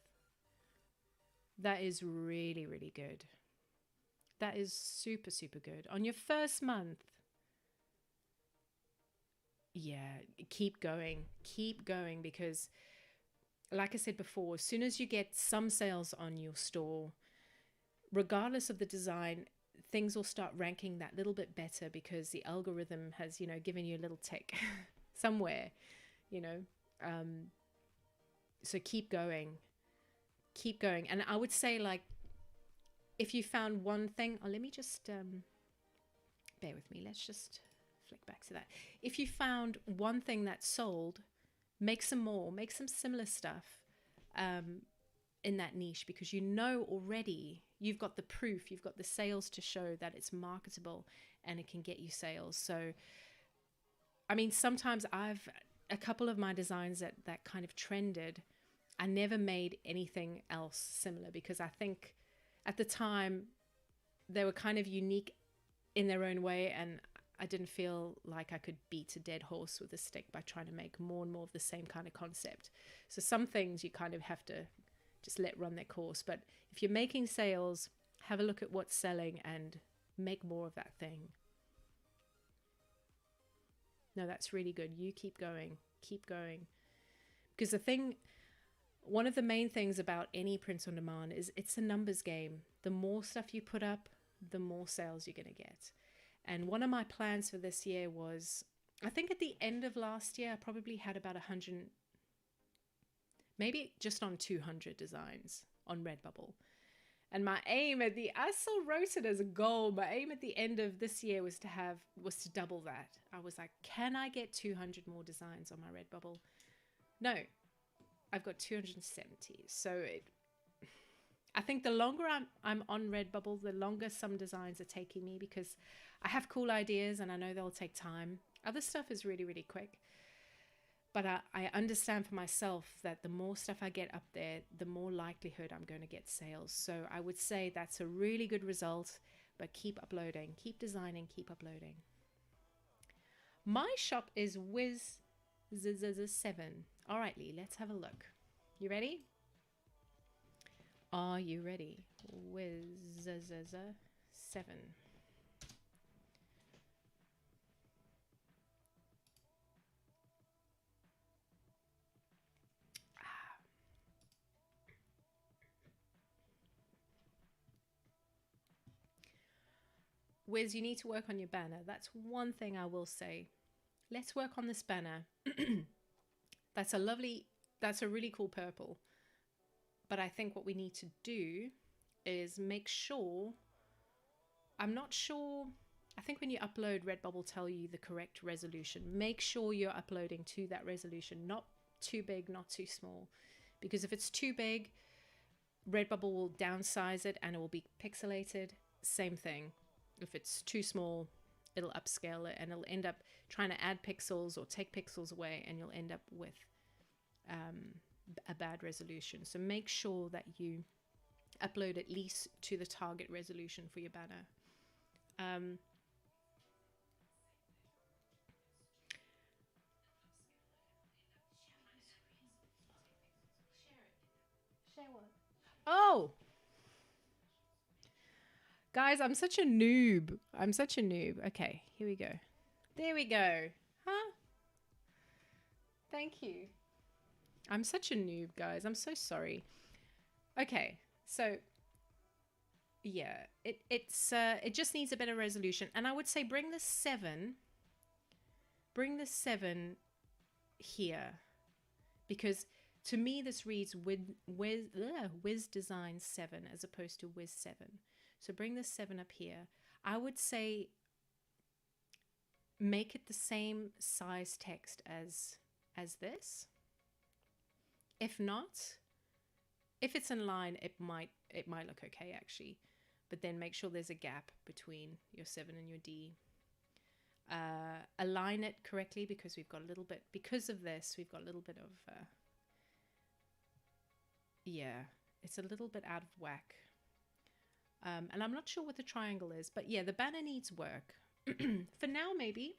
That is really, really good. That is super, super good. On your first month, yeah, keep going, because like I said before, as soon as you get some sales on your store, regardless of the design, things will start ranking that little bit better, because the algorithm has, you know, given you a little tick somewhere, you know. So keep going. And I would say, like, if you found one thing, let me just bear with me. Let's just flick back to that. If you found one thing that sold, make some more, make some similar stuff in that niche, because you know already you've got the proof, you've got the sales to show that it's marketable and it can get you sales. So, I mean, sometimes a couple of my designs that kind of trended, I never made anything else similar, because I think at the time they were kind of unique in their own way, and I didn't feel like I could beat a dead horse with a stick by trying to make more and more of the same kind of concept. So some things you kind of have to just let run their course. But if you're making sales, have a look at what's selling and make more of that thing. No, that's really good. You keep going. Keep going. Because one of the main things about any print on demand is it's a numbers game. The more stuff you put up, the more sales you're going to get. And one of my plans for this year was, I think at the end of last year, I probably had about 100, maybe just on 200 designs on Redbubble. And my aim I still wrote it as a goal. My aim at the end of this year was to double that. I was like, can I get 200 more designs on my Redbubble? No, I've got 270. So I think the longer I'm on Redbubble, the longer some designs are taking me, because I have cool ideas and I know they'll take time. Other stuff is really, really quick. But I understand for myself that the more stuff I get up there, the more likelihood I'm going to get sales. So I would say that's a really good result, but keep uploading, keep designing, keep uploading. My shop is Wiz7. All right, Lee, let's have a look. You ready? Are you ready? Wiz7. Wiz, you need to work on your banner. That's one thing I will say. Let's work on this banner. That's a really cool purple. But I think what we need to do is make sure, I'm not sure, I think when you upload, Redbubble tell you the correct resolution. Make sure you're uploading to that resolution, not too big, not too small. Because if it's too big, Redbubble will downsize it and it will be pixelated. Same thing. If it's too small, it'll upscale it and it'll end up trying to add pixels or take pixels away, and you'll end up with a bad resolution. So make sure that you upload at least to the target resolution for your banner. Share what? Oh! Guys, I'm such a noob. Okay, here we go. There we go. Huh? Thank you. I'm such a noob, guys. I'm so sorry. Okay, so yeah, it just needs a better resolution. And I would say bring the 7 here, because to me this reads Wiz Design 7 as opposed to Wiz 7. So bring the 7 up here. I would say make it the same size text as this. If not, if it's in line, it might look okay actually. But then make sure there's a gap between your 7 and your D. Align it correctly, because we've got a little bit, because of this, we've got a little bit of, yeah, it's a little bit out of whack. And I'm not sure what the triangle is, but yeah, the banner needs work. For now, maybe,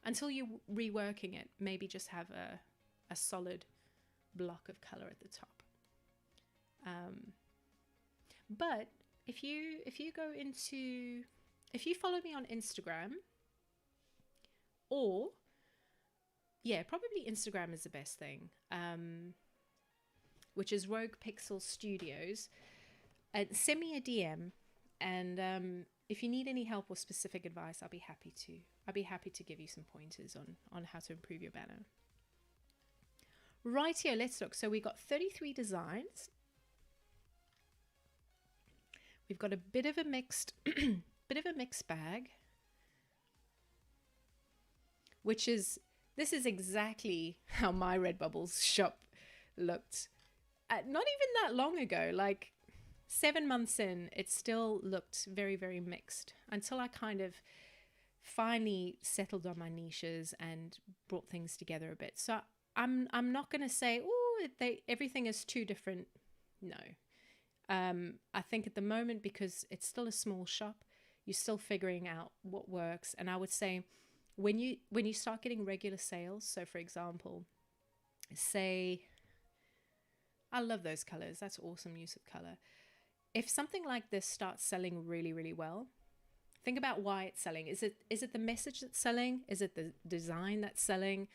until you're reworking it, maybe just have a solid block of color at the top. But if you follow me on Instagram, or yeah, probably Instagram is the best thing, which is Rogue Pixel Studios. Send me a DM, and if you need any help or specific advice, I'll be happy to give you some pointers on how to improve your banner. Right here, let's look. So we got 33 designs. We've got a bit of a mixed bag, this is exactly how my Redbubble's shop looked. Not even that long ago, like 7 months in, it still looked very, very mixed, until I kind of finally settled on my niches and brought things together a bit. So I'm not going to say, oh, everything is too different. No. I think at the moment, because it's still a small shop, you're still figuring out what works. And I would say when you start getting regular sales, so for example, say, I love those colors. That's awesome use of color. If something like this starts selling really, really well, Think about why it's selling. Is it the message that's selling? Is it the design that's selling?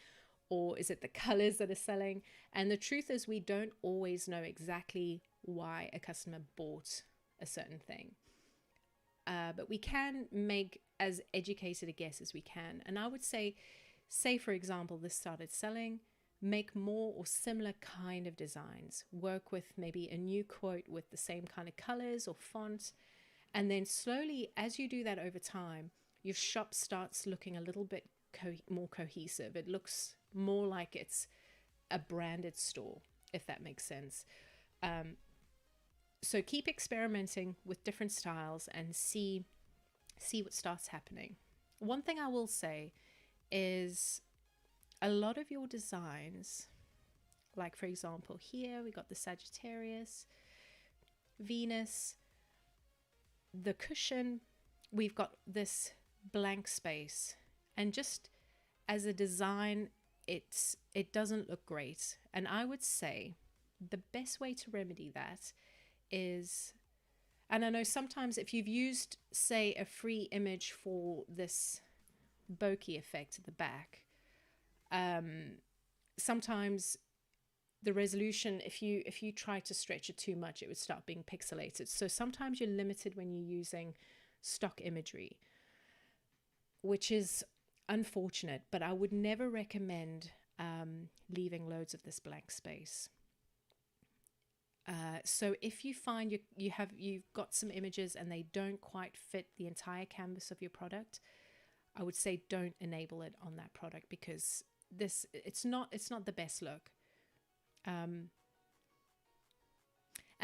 Or is it the colors that are selling? And the truth is, we don't always know exactly why a customer bought a certain thing. But we can make as educated a guess as we can. And I would say for example, this started selling, make more or similar kind of designs. Work with maybe a new quote with the same kind of colors or font. And then slowly, as you do that over time, your shop starts looking a little bit more cohesive. It looks more like it's a branded store, if that makes sense. So keep experimenting with different styles and see what starts happening. One thing I will say is a lot of your designs, like for example here we got the Sagittarius, Venus, the cushion, we've got this blank space, and just as a design it doesn't look great. And I would say the best way to remedy that is, and I know sometimes if you've used say a free image for this bokeh effect at the back, sometimes the resolution, if you try to stretch it too much, it would start being pixelated. So sometimes you're limited when you're using stock imagery, which is unfortunate, but I would never recommend leaving loads of this blank space. So if you find you've got some images and they don't quite fit the entire canvas of your product, I would say don't enable it on that product, because it's not the best look. And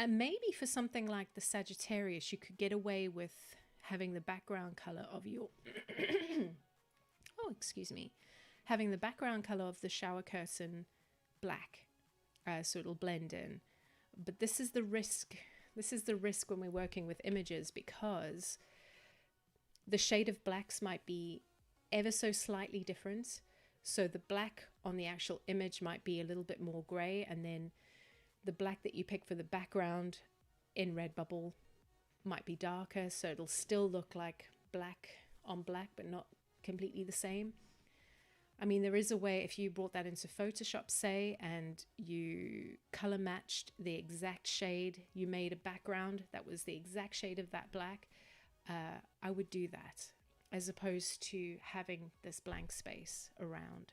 maybe for something like the Sagittarius, you could get away with having the background color of your having the background color of the shower curtain black, so it'll blend in. But this is the risk when we're working with images, because the shade of blacks might be ever so slightly different. So the black on the actual image might be a little bit more gray, and then the black that you pick for the background in Redbubble might be darker, so it'll still look like black on black, but not completely the same. I mean, there is a way, if you brought that into Photoshop, say, and you color matched the exact shade, you made a background that was the exact shade of that black, I would do that, as opposed to having this blank space around.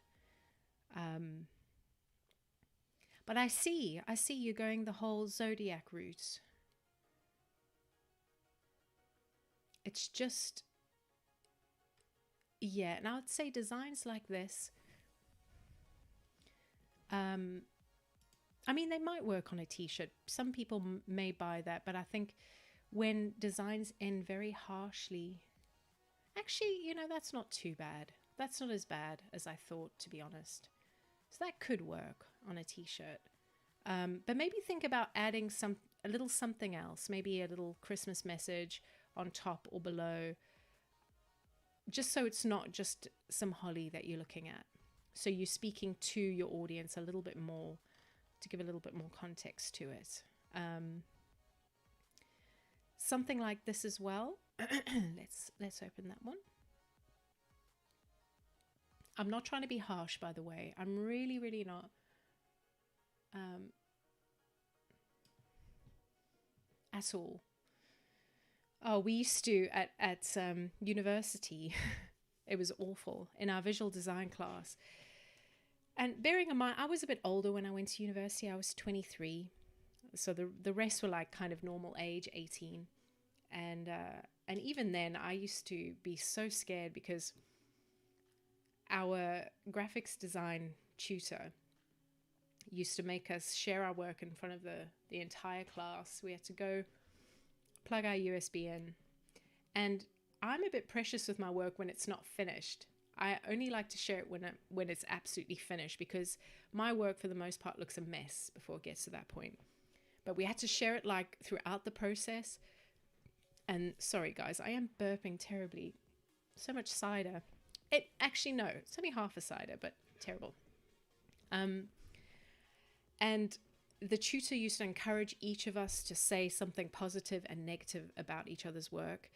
But I see you going the whole zodiac route. It's just, yeah, and I would say designs like this, I mean, they might work on a t-shirt. Some people may buy that, but I think when designs end very harshly, actually, that's not too bad. That's not as bad as I thought, to be honest. So that could work on a t-shirt. But maybe think about adding a little something else, maybe a little Christmas message on top or below, just so it's not just some holly that you're looking at. So you're speaking to your audience a little bit more, to give a little bit more context to it. Something like this as well. Let's open that one. I'm not trying to be harsh, by the way. I'm really, really not. At all. Oh, we used to at university. It was awful in our visual design class. And bearing in mind, I was a bit older when I went to university. I was 23. So the rest were like kind of normal age, 18. And even then I used to be so scared, because our graphics design tutor used to make us share our work in front of the entire class. We had to go plug our USB in. And I'm a bit precious with my work when it's not finished. I only like to share it when it's absolutely finished, because my work for the most part looks a mess before it gets to that point. But we had to share it like throughout the process. And sorry guys, I am burping terribly. So much cider. No, it's only half a cider, but terrible. And the tutor used to encourage each of us to say something positive and negative about each other's work.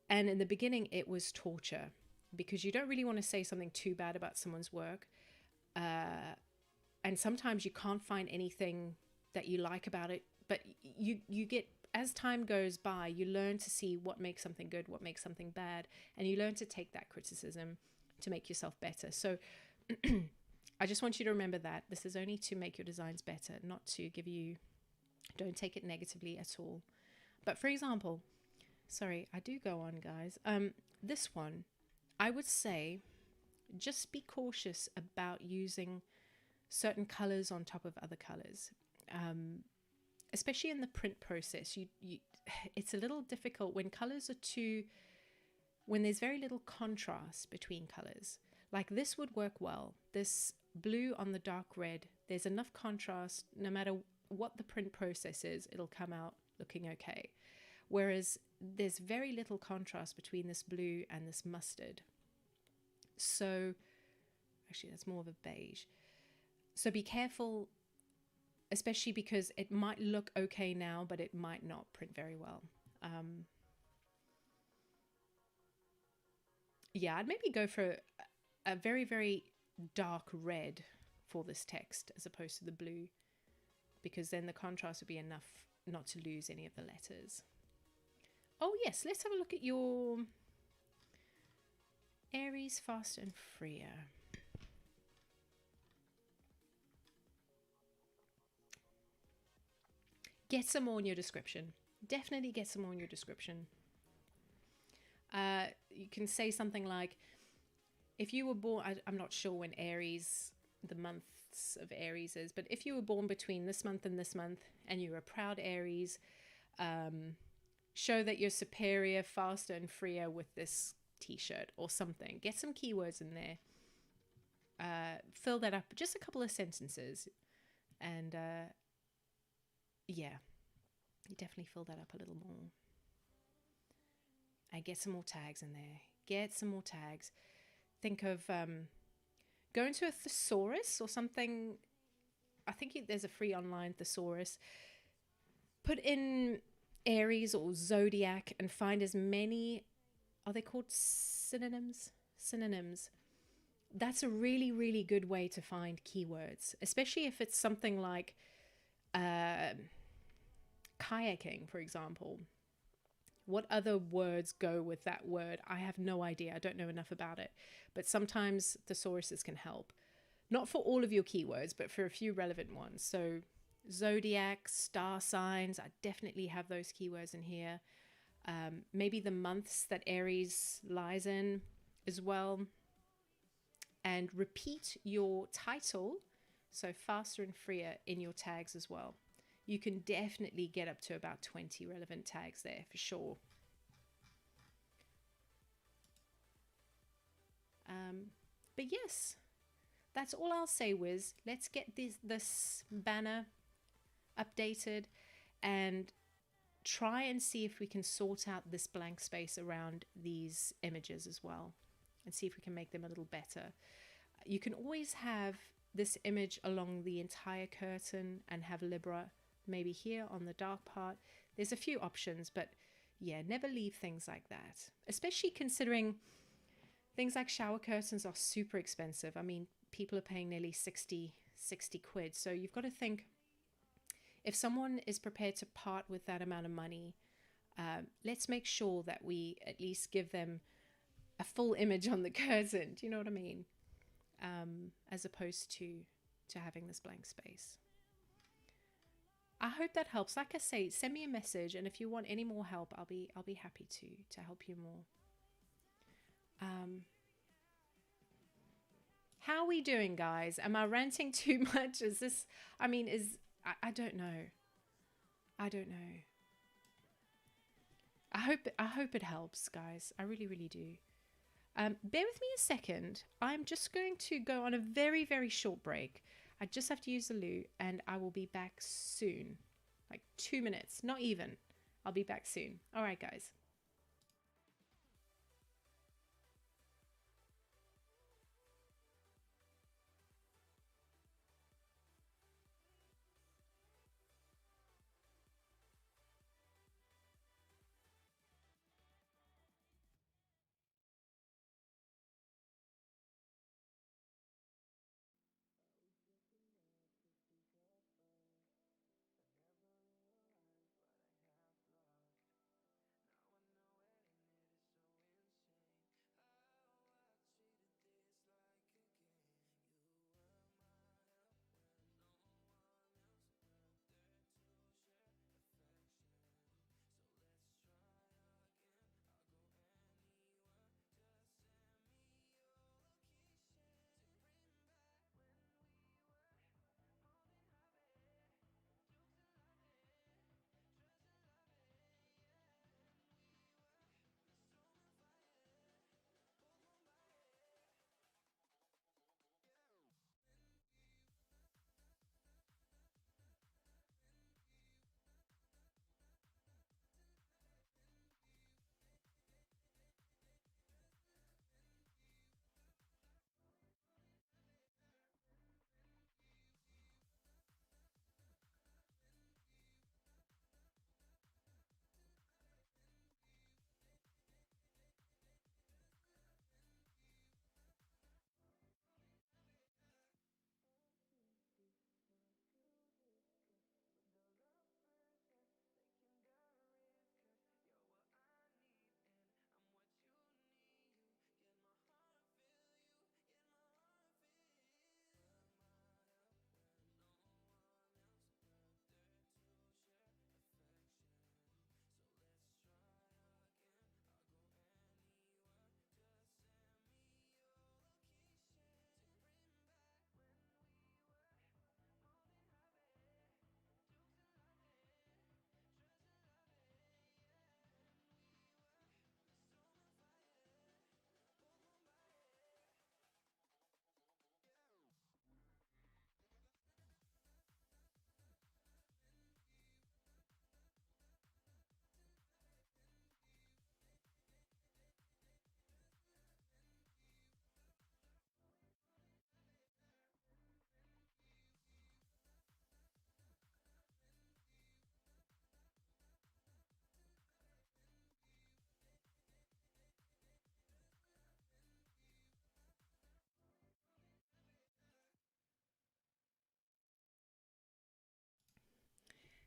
And in the beginning, it was torture because you don't really want to say something too bad about someone's work. And sometimes you can't find anything that you like about it. But you get, as time goes by, you learn to see what makes something good, what makes something bad. And you learn to take that criticism to make yourself better. So I just want you to remember that this is only to make your designs better, not to give you, don't take it negatively at all. But for example, sorry, I do go on, guys. This one, I would say just be cautious about using certain colors on top of other colors. Especially in the print process, it's a little difficult when colors are too, when there's very little contrast between colors. Like this would work well. This blue on the dark red, there's enough contrast, no matter what the print process is, it'll come out looking okay. Whereas there's very little contrast between this blue and this mustard. So actually that's more of a beige. So be careful, especially because it might look okay now, but it might not print very well. Yeah, I'd maybe go for a very, very dark red for this text as opposed to the blue, because then the contrast would be enough not to lose any of the letters. Oh yes, let's have a look at your Aries, faster and freer. Get some more in your description. Definitely get some more in your description. You can say something like, if you were born, I'm not sure when Aries, the months of Aries is, but if you were born between this month and you're a proud Aries, show that you're superior, faster and freer with this t-shirt or something. Get some keywords in there. Fill that up, just a couple of sentences. And yeah, you definitely fill that up a little more. And get some more tags in there. Get some more tags. Think of go into a thesaurus or something. I think there's a free online thesaurus. Put in Aries or zodiac and find as many, are they called synonyms? Synonyms. That's a really, really good way to find keywords, especially if it's something like kayaking, for example. What other words go with that word? I have no idea. I don't know enough about it. But sometimes thesauruses can help. Not for all of your keywords, but for a few relevant ones. So zodiac, star signs, I definitely have those keywords in here. Maybe the months that Aries lies in as well. And repeat your title, so faster and freer, in your tags as well. You can definitely get up to about 20 relevant tags there for sure. But yes, that's all I'll say, Wiz. Let's get this banner updated and try and see if we can sort out this blank space around these images as well, and see if we can make them a little better. You can always have this image along the entire curtain and have Libra maybe here on the dark part. There's a few options, but yeah, never leave things like that, especially considering things like shower curtains are super expensive. I mean, people are paying nearly 60 quid. So you've got to think, if someone is prepared to part with that amount of money, let's make sure that we at least give them a full image on the curtain. Do you know what I mean? As opposed to having this blank space. I hope that helps. Like I say, send me a message, and if you want any more help, I'll be happy to help you more. How are we doing, guys? Am I ranting too much? Is this, I mean, I don't know. I don't know. I hope it helps, guys. I really, really do. Bear with me a second. I'm just going to go on a very, very short break. I just have to use the loo, and I will be back soon. Like 2 minutes, not even. I'll be back soon. All right, guys.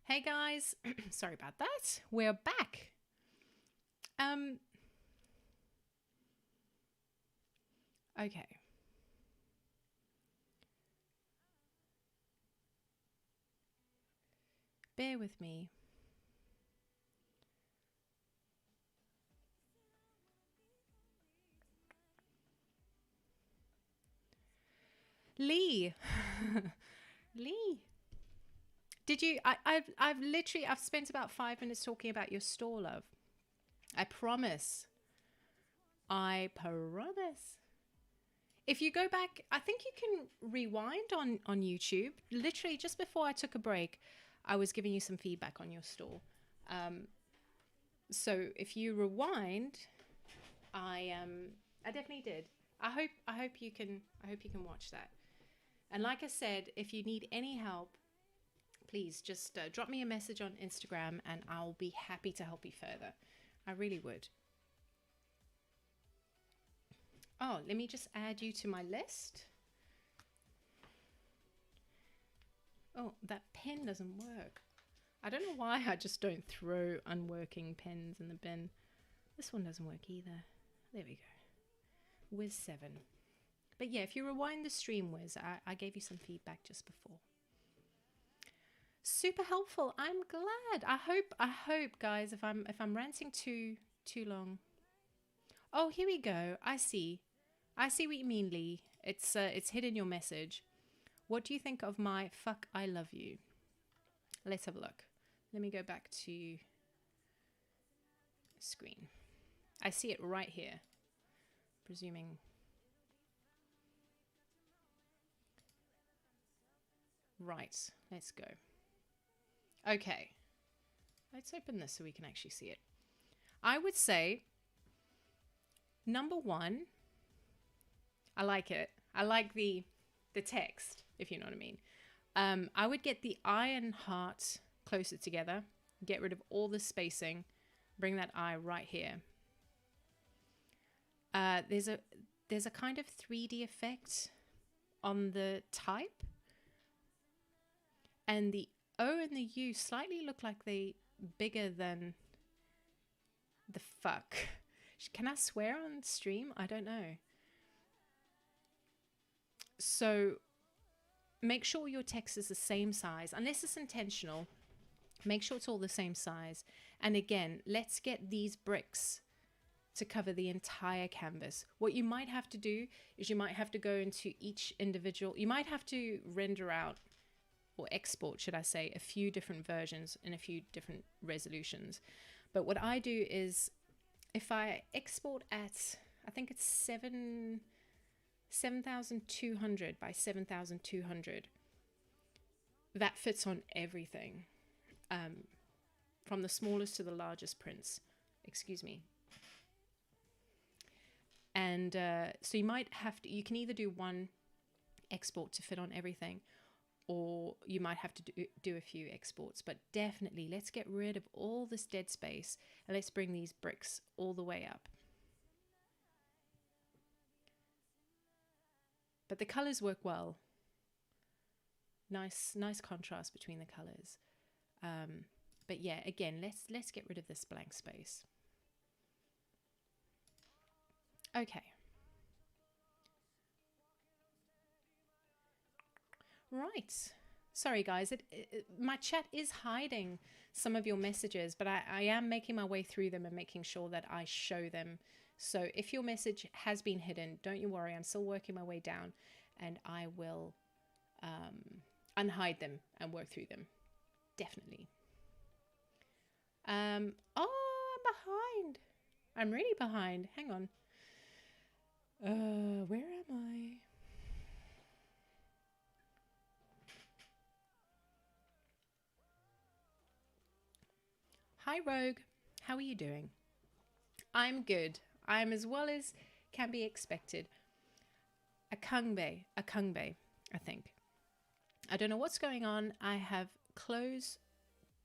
Hey guys, sorry about that. We're back. Okay. Bear with me. Lee. Lee. Did you I've spent about 5 minutes talking about your store, love. I promise. I promise. If you go back, I think you can rewind on YouTube. Literally just before I took a break, I was giving you some feedback on your store. So if you rewind, I definitely did. I hope you can watch that. And like I said, if you need any help, please just drop me a message on Instagram and I'll be happy to help you further. I really would. Oh, let me just add you to my list. Oh, that pen doesn't work. I don't know why I just don't throw unworking pens in the bin. This one doesn't work either. There we go. Wiz 7. But yeah, if you rewind the stream, Wiz, I gave you some feedback just before. Super helpful. I'm glad. I hope, guys, if I'm ranting too long. Oh, here we go. I see what you mean, Lee. It's hidden your message. What do you think of my fuck I love you? Let's have a look. Let me go back to screen. I see it right here. Presuming. Right, let's go. Okay. Let's open this so we can actually see it. I would say number 1, I like it. I like the text, if you know what I mean. I would get the eye and heart closer together, get rid of all the spacing, bring that eye right here. There's a kind of 3D effect on the type, and the O and the U slightly look like they bigger than the fuck. Can I swear on stream? I don't know. So make sure your text is the same size, unless it's intentional. Make sure it's all the same size. And again, let's get these bricks to cover the entire canvas. What you might have to do is you might have to go into each individual, you might have to render out or export, should I say, a few different versions in a few different resolutions. But what I do is if I export at, I think it's 7,200 by 7,200, that fits on everything, from the smallest to the largest prints, excuse me. And so you might have to, you can either do one export to fit on everything, or you might have to do a few exports. But definitely let's get rid of all this dead space and let's bring these bricks all the way up. But the colors work well. Nice contrast between the colors. But yeah, again, let's get rid of this blank space. Okay. Right. Sorry, guys. My chat is hiding some of your messages, but I am making my way through them and making sure that I show them. So if your message has been hidden, don't you worry. I'm still working my way down, and I will unhide them and work through them. Definitely. Oh, I'm behind. I'm really behind. Hang on. Where am I? Hi, Rogue. How are you doing? I'm good. I'm as well as can be expected. A Kungbe, I think. I don't know what's going on. I have close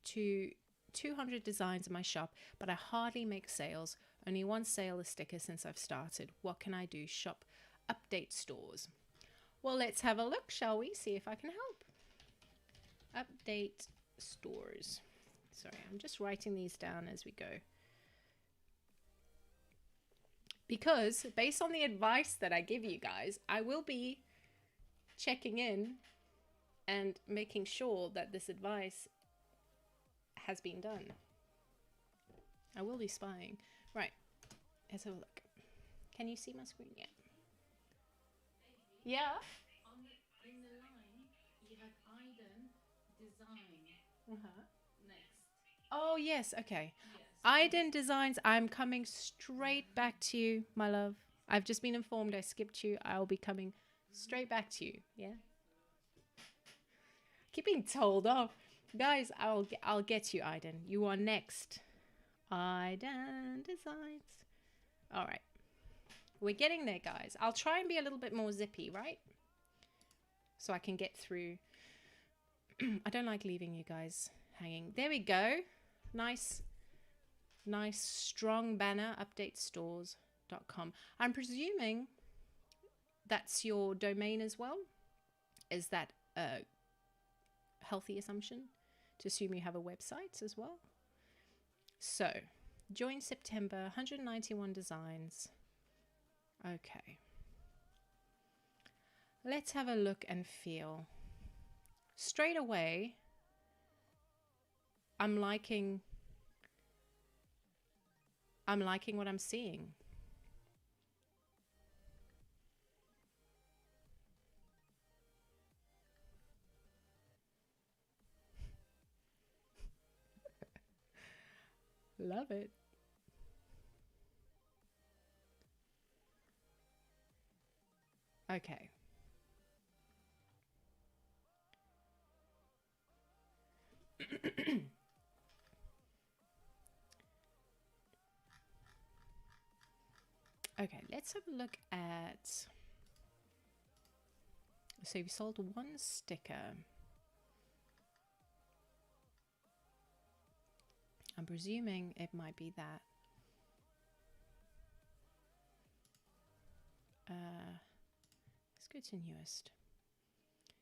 to 200 designs in my shop, but I hardly make sales. Only one sale a sticker since I've started. What can I do? Shop update stores. Well, let's have a look, shall we? See if I can help. Update stores. Sorry, I'm just writing these down as we go. Because based on the advice that I give you guys, I will be checking in and making sure that this advice has been done. I will be spying. Right, let's have a look. Can you see my screen yet? Yeah? In the line, you have Iden Design. Next. Oh, yes, okay. Iden Designs, I'm coming straight back to you, my love. I've just been informed I skipped you. I'll be coming straight back to you, yeah? Keep being told off. Guys, I'll get you, Iden. You are next. Iden Designs. All right. We're getting there, guys. I'll try and be a little bit more zippy, right? So I can get through. I don't like leaving you guys hanging. There we go. Nice strong banner. updatestores.com. I'm presuming that's your domain as well. Is that a healthy assumption to assume you have a website as well? So join September, 191 designs. Okay, let's have a look and feel. Straight away, I'm liking what I'm seeing. Love it. Okay. Okay, let's have a look at. So you've sold one sticker. I'm presuming it might be that. Let's go to newest.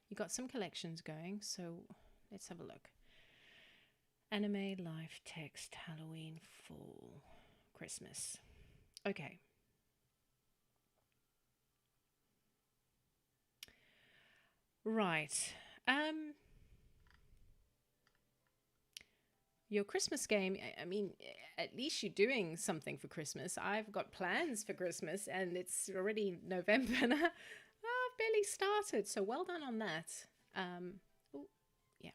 You got some collections going, so let's have a look. Anime, life, text, Halloween, fall, Christmas. Okay. Right. Your Christmas game, I mean, at least you're doing something for Christmas. I've got plans for Christmas and it's already November and I've barely started. So well done on that. Oh, yeah.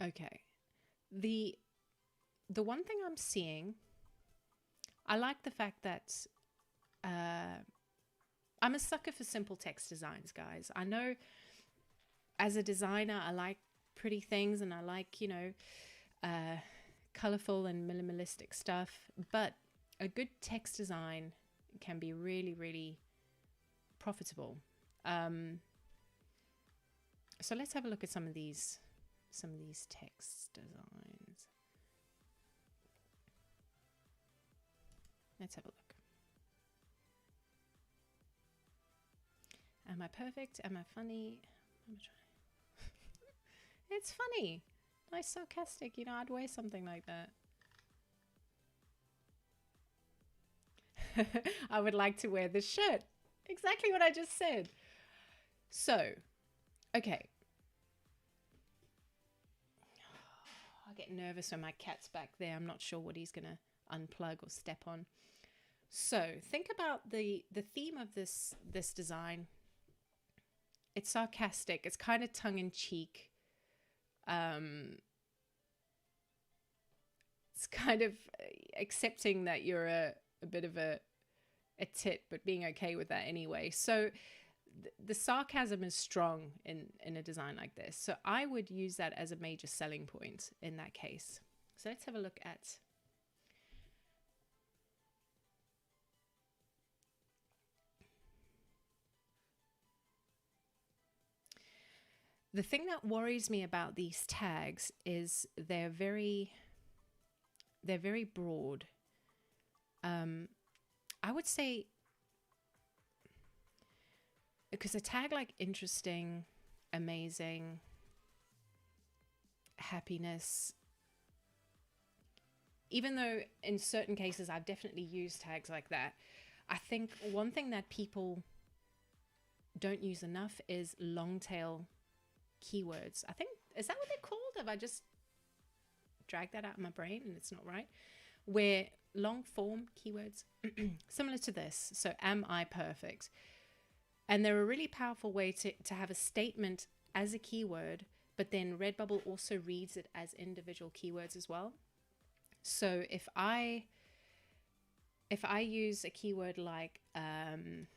Okay. The one thing I'm seeing, I like the fact that I'm a sucker for simple text designs, guys. I know as a designer, I like pretty things and I like, you know, colorful and minimalistic stuff. But a good text design can be really, really profitable. So let's have a look at some of these text designs. Let's have a look. Am I perfect? Am I funny? I'm trying. It's funny. Nice sarcastic. You know, I'd wear something like that. I would like to wear this shirt. Exactly what I just said. So, okay. I get nervous when my cat's back there. I'm not sure what he's going to unplug or step on. So, think about the theme of this design. It's sarcastic. It's kind of tongue-in-cheek. It's kind of accepting that you're a bit of a tit, but being okay with that anyway. So the sarcasm is strong in a design like this. So I would use that as a major selling point in that case. So let's have a look at the thing that worries me about these tags is they're very broad. I would say, because a tag like interesting, amazing, happiness. Even though in certain cases I've definitely used tags like that, I think one thing that people don't use enough is long tail keywords. I think, is that what they're called? Have I just dragged that out of my brain and it's not right? Where long form keywords, similar to this. So am I perfect? And they're a really powerful way to have a statement as a keyword, but then Redbubble also reads it as individual keywords as well. So if I use a keyword like, I'm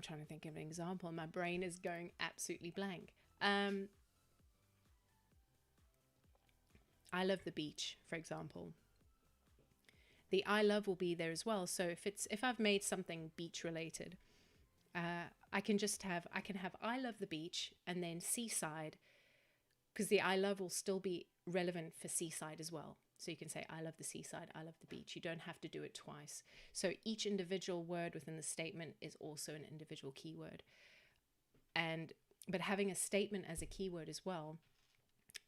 trying to think of an example. My brain is going absolutely blank. I love the beach, for example. The I love will be there as well. So if I've made something beach related, I can have I love the beach and then seaside, because the I love will still be relevant for seaside as well. So you can say, I love the seaside, I love the beach. You don't have to do it twice. So each individual word within the statement is also an individual keyword. But having a statement as a keyword as well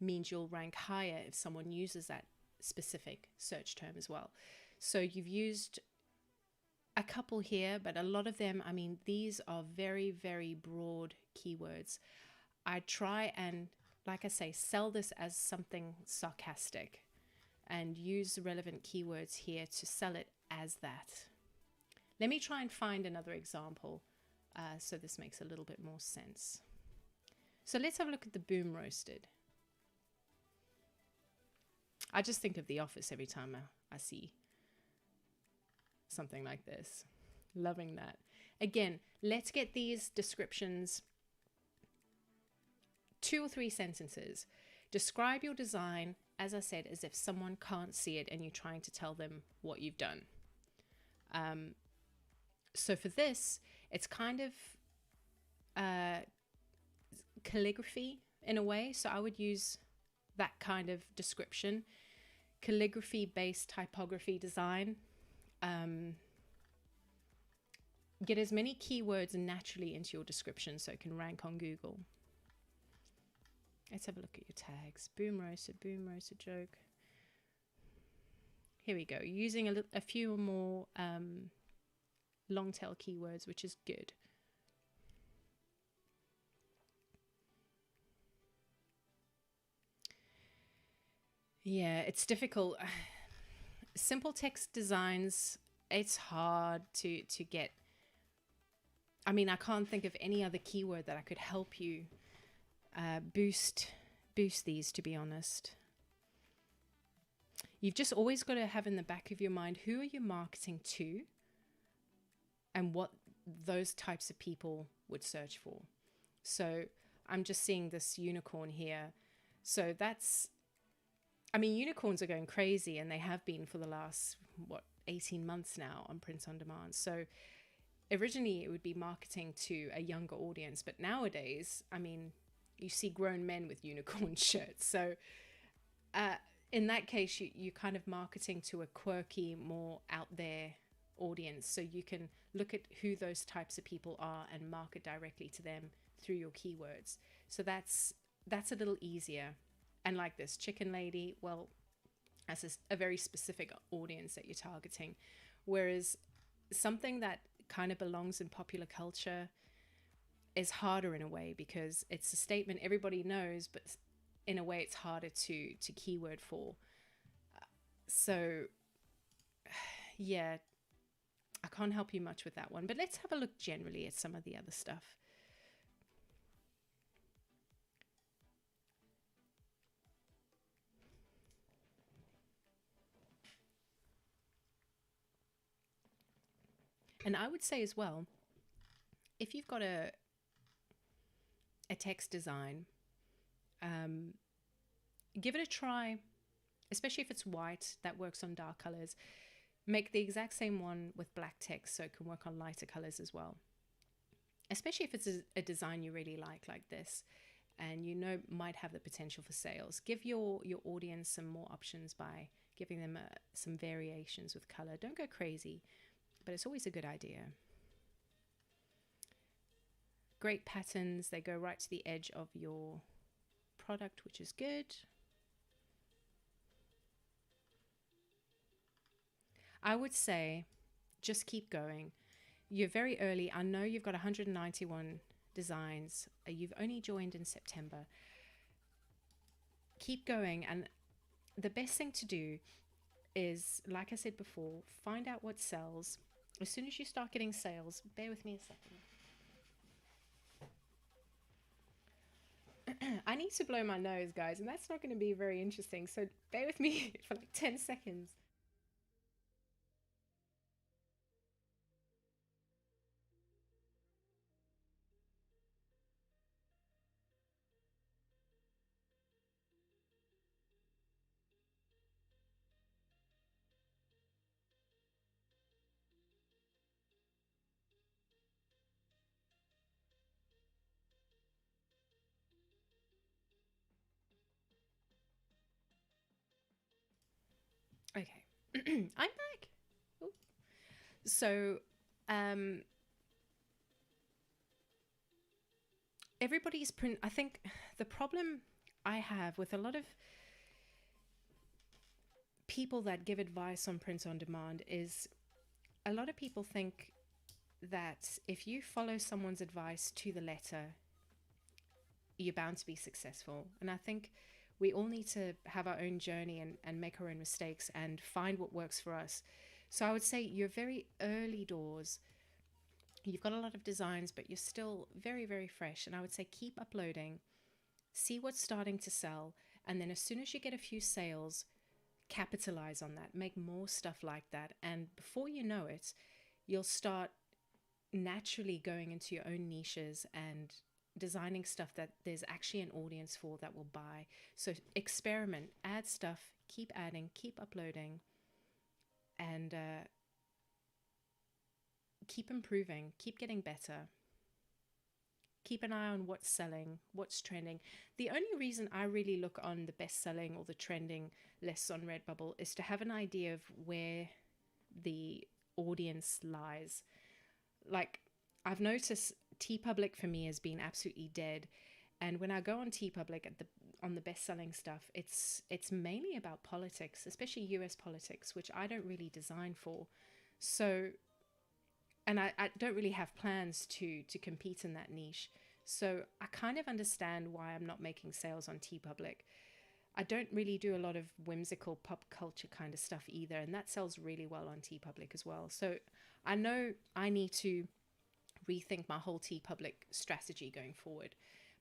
means you'll rank higher if someone uses that specific search term as well. So you've used a couple here, but a lot of them, I mean, these are very, very broad keywords. I try and, like I say, sell this as something sarcastic and use relevant keywords here to sell it as that. Let me try and find another example so this makes a little bit more sense. So let's have a look at the boom roasted. I just think of The Office every time I see something like this. Loving that. Again, let's get these descriptions 2 or 3 sentences. Describe your design, as I said, as if someone can't see it and you're trying to tell them what you've done. So for this, it's kind of calligraphy in a way. So I would use that kind of description. Calligraphy-based typography design. Get as many keywords naturally into your description so it can rank on Google. Let's have a look at your tags. Boom roasted joke. Here we go. Using a few more long tail keywords, which is good. Yeah, it's difficult. Simple text designs, it's hard to get. I mean, I can't think of any other keyword that I could help you boost these, to be honest. You've just always got to have in the back of your mind, who are you marketing to and what those types of people would search for. So I'm just seeing this unicorn here. So that's, I mean, unicorns are going crazy, and they have been for the last, 18 months now on print on demand. So originally it would be marketing to a younger audience, but nowadays, I mean, you see grown men with unicorn shirts. So in that case, you're kind of marketing to a quirky, more out there audience. So you can look at who those types of people are and market directly to them through your keywords. So that's a little easier. And like this chicken lady, well, that's a very specific audience that you're targeting. Whereas something that kind of belongs in popular culture is harder in a way, because it's a statement everybody knows, but in a way it's harder to keyword for. So yeah, I can't help you much with that one, but let's have a look generally at some of the other stuff. And I would say as well, if you've got a text design, give it a try, especially if it's white, that works on dark colors. Make the exact same one with black text so it can work on lighter colors as well. Especially if it's a design you really like this, and you know might have the potential for sales. Give your audience some more options by giving them some variations with color. Don't go crazy, but it's always a good idea. great patterns. They go right to the edge of your product, which is good. I would say just keep going. You're very early. I know you've got 191 designs. You've only joined in September. Keep going. And the best thing to do is, like I said before, find out what sells. As soon as you start getting sales, bear with me a second. I need to blow my nose, guys, and that's not going to be very interesting. So bear with me for like 10 seconds. Okay. I'm back. Ooh. So, everybody's print. I think the problem I have with a lot of people that give advice on print on demand is a lot of people think that if you follow someone's advice to the letter, you're bound to be successful. And I think we all need to have our own journey and make our own mistakes and find what works for us. So I would say you're very early doors. You've got a lot of designs, but you're still very, very fresh. And I would say keep uploading, see what's starting to sell. And then as soon as you get a few sales, capitalize on that, make more stuff like that. And before you know it, you'll start naturally going into your own niches and designing stuff that there's actually an audience for that will buy. So experiment, add stuff, keep adding, keep uploading, and keep improving, keep getting better. Keep an eye on what's selling, what's trending. The only reason I really look on the best selling or the trending lists on Redbubble is to have an idea of where the audience lies. Like, I've noticed TeePublic for me has been absolutely dead. And when I go on TeePublic on the best-selling stuff, it's mainly about politics, especially US politics, which I don't really design for. So, and I don't really have plans to compete in that niche. So I kind of understand why I'm not making sales on TeePublic. I don't really do a lot of whimsical pop culture kind of stuff either, and that sells really well on TeePublic as well. So I know I need to rethink my whole TeePublic strategy going forward.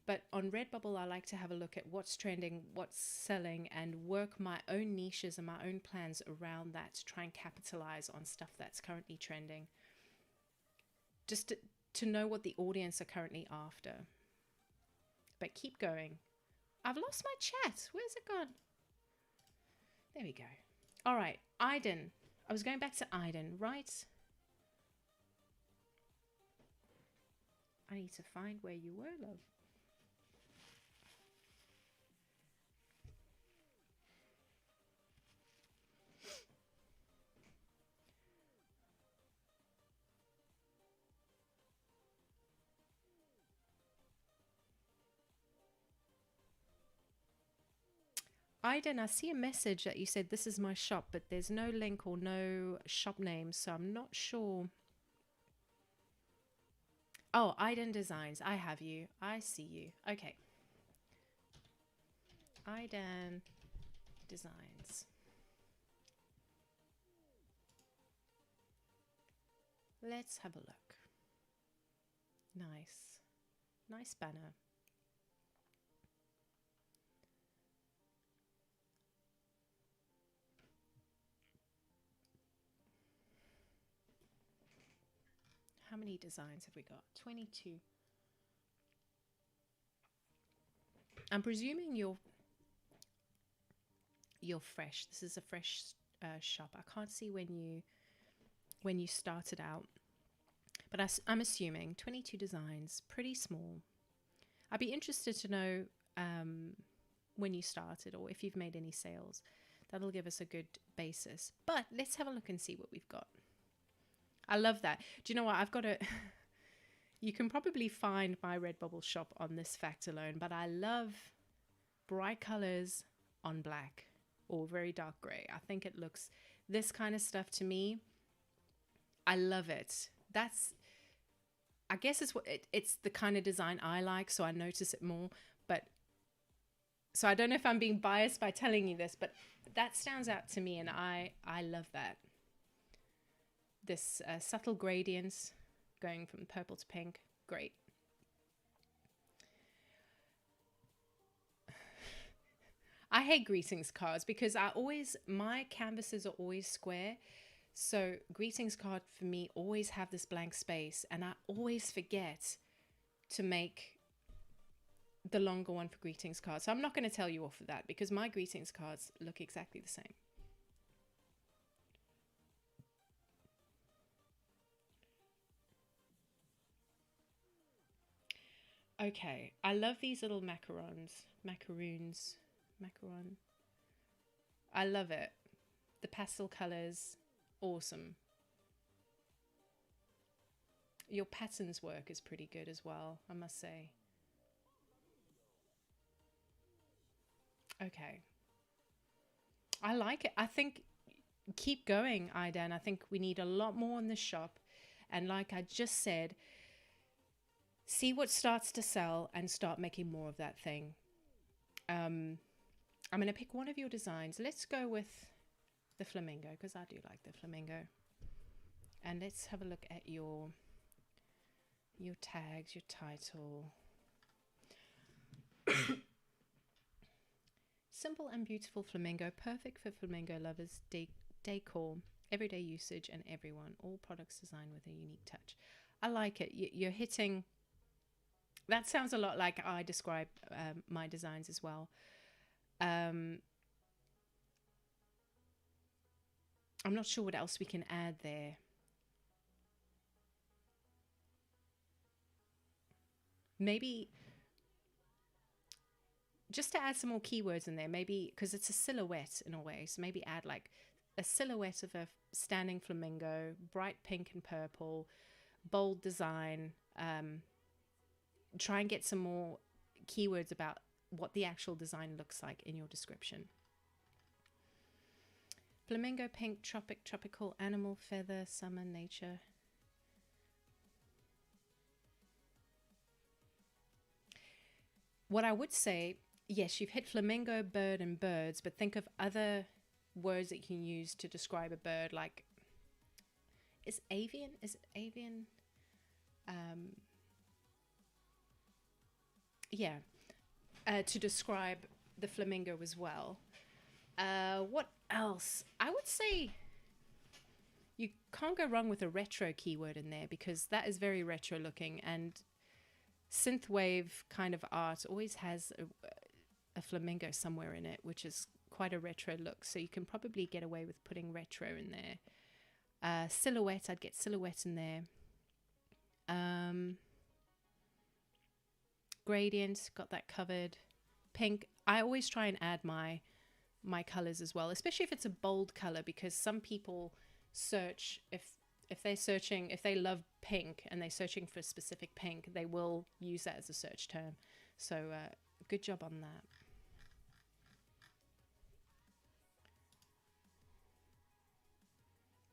But on Redbubble, I like to have a look at what's trending, what's selling, and work my own niches and my own plans around that to try and capitalize on stuff that's currently trending. Just to know what the audience are currently after. But keep going. I've lost my chat. Where's it gone? There we go. All right, Aiden. I was going back to Aiden, right? I need to find where you were, love. Aiden, I see a message that you said this is my shop, but there's no link or no shop name, so I'm not sure. Oh, Aiden Designs. I have you. I see you. Okay. Aiden Designs. Let's have a look. Nice. Nice banner. How many designs have we got? 22. I'm presuming you're fresh. This is a fresh shop. I can't see when you started out, but I'm assuming 22 designs, pretty small. I'd be interested to know when you started or if you've made any sales. That'll give us a good basis. But let's have a look and see what we've got. I love that. Do you know what? I've got to... You can probably find my Redbubble shop on this fact alone, but I love bright colors on black or very dark gray. I think it looks, this kind of stuff to me, I love it. That's, I guess it's the kind of design I like, so I notice it more. But so I don't know if I'm being biased by telling you this, but that stands out to me, and I love that. This subtle gradients going from purple to pink, great. I hate greetings cards because my canvases are always square. So greetings card for me always have this blank space, and I always forget to make the longer one for greetings cards. So I'm not going to tell you off of that because my greetings cards look exactly the same. Okay, I love these little macaroons. Macaron. I love it. The pastel colors, awesome. Your patterns work is pretty good as well, I must say. Okay. I like it. I think keep going, Aidan. I think we need a lot more in the shop. And like I just said, see what starts to sell and start making more of that thing. I'm going to pick one of your designs. Let's go with the flamingo because I do like the flamingo. And let's have a look at your tags, your title. Simple and beautiful flamingo, perfect for flamingo lovers, decor, everyday usage, and everyone. All products designed with a unique touch. I like it. You're hitting. That sounds a lot like I describe my designs as well. I'm not sure what else we can add there. Maybe just to add some more keywords in there, maybe because it's a silhouette in a way. So maybe add like a silhouette of a standing flamingo, bright pink and purple, bold design. Try and get some more keywords about what the actual design looks like in your description. Flamingo, pink, tropical, animal, feather, summer, nature. What I would say, yes, you've hit flamingo, bird, and birds, but think of other words that you can use to describe a bird, like, is avian? Yeah, to describe the flamingo as well. What else? I would say you can't go wrong with a retro keyword in there because that is very retro looking, and synthwave kind of art always has a flamingo somewhere in it, which is quite a retro look. So you can probably get away with putting retro in there. Silhouette, I'd get silhouette in there. Gradient, got that covered. Pink, I always try and add my colors as well, especially if it's a bold color, because some people search, if they love pink and they're searching for a specific pink, they will use that as a search term. So good job on that.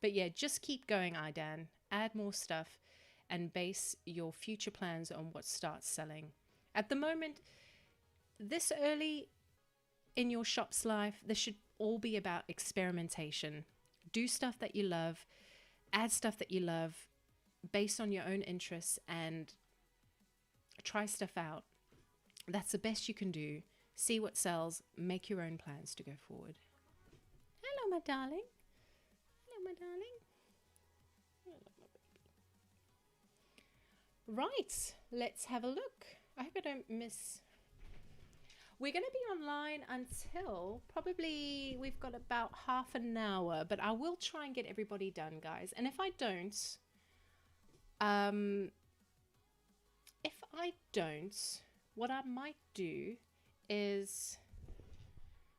But yeah, just keep going, Aidan. Add more stuff and base your future plans on what starts selling. At the moment, this early in your shop's life, this should all be about experimentation. Do stuff that you love, add stuff that you love based on your own interests, and try stuff out. That's the best you can do. See what sells, make your own plans to go forward. Hello, my darling. Hello, my darling. Hello, my baby. Right, let's have a look. I hope I don't miss. We're going to be online until probably we've got about half an hour, but I will try and get everybody done, guys. And if I don't, what I might do is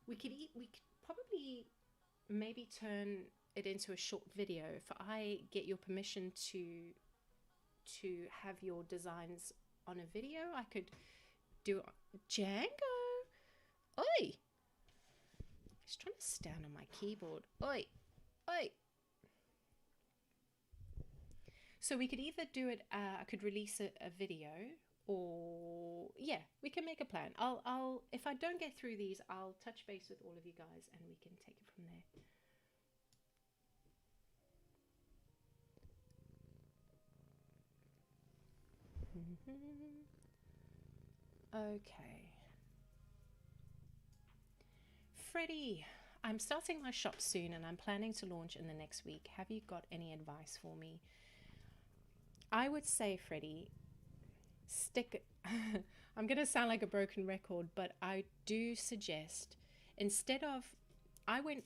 we could probably maybe turn it into a short video if I get your permission to to have your designs on a video. I could do Django. Oi! He's trying to stand on my keyboard. Oi! Oi! So we could either do it, I could release a video, or yeah, we can make a plan. I'll if I don't get through these, I'll touch base with all of you guys and we can take it from there. Okay. Freddie, I'm starting my shop soon and I'm planning to launch in the next week. Have you got any advice for me? I would say, Freddie, stick. I'm going to sound like a broken record, but I do suggest, instead of, I went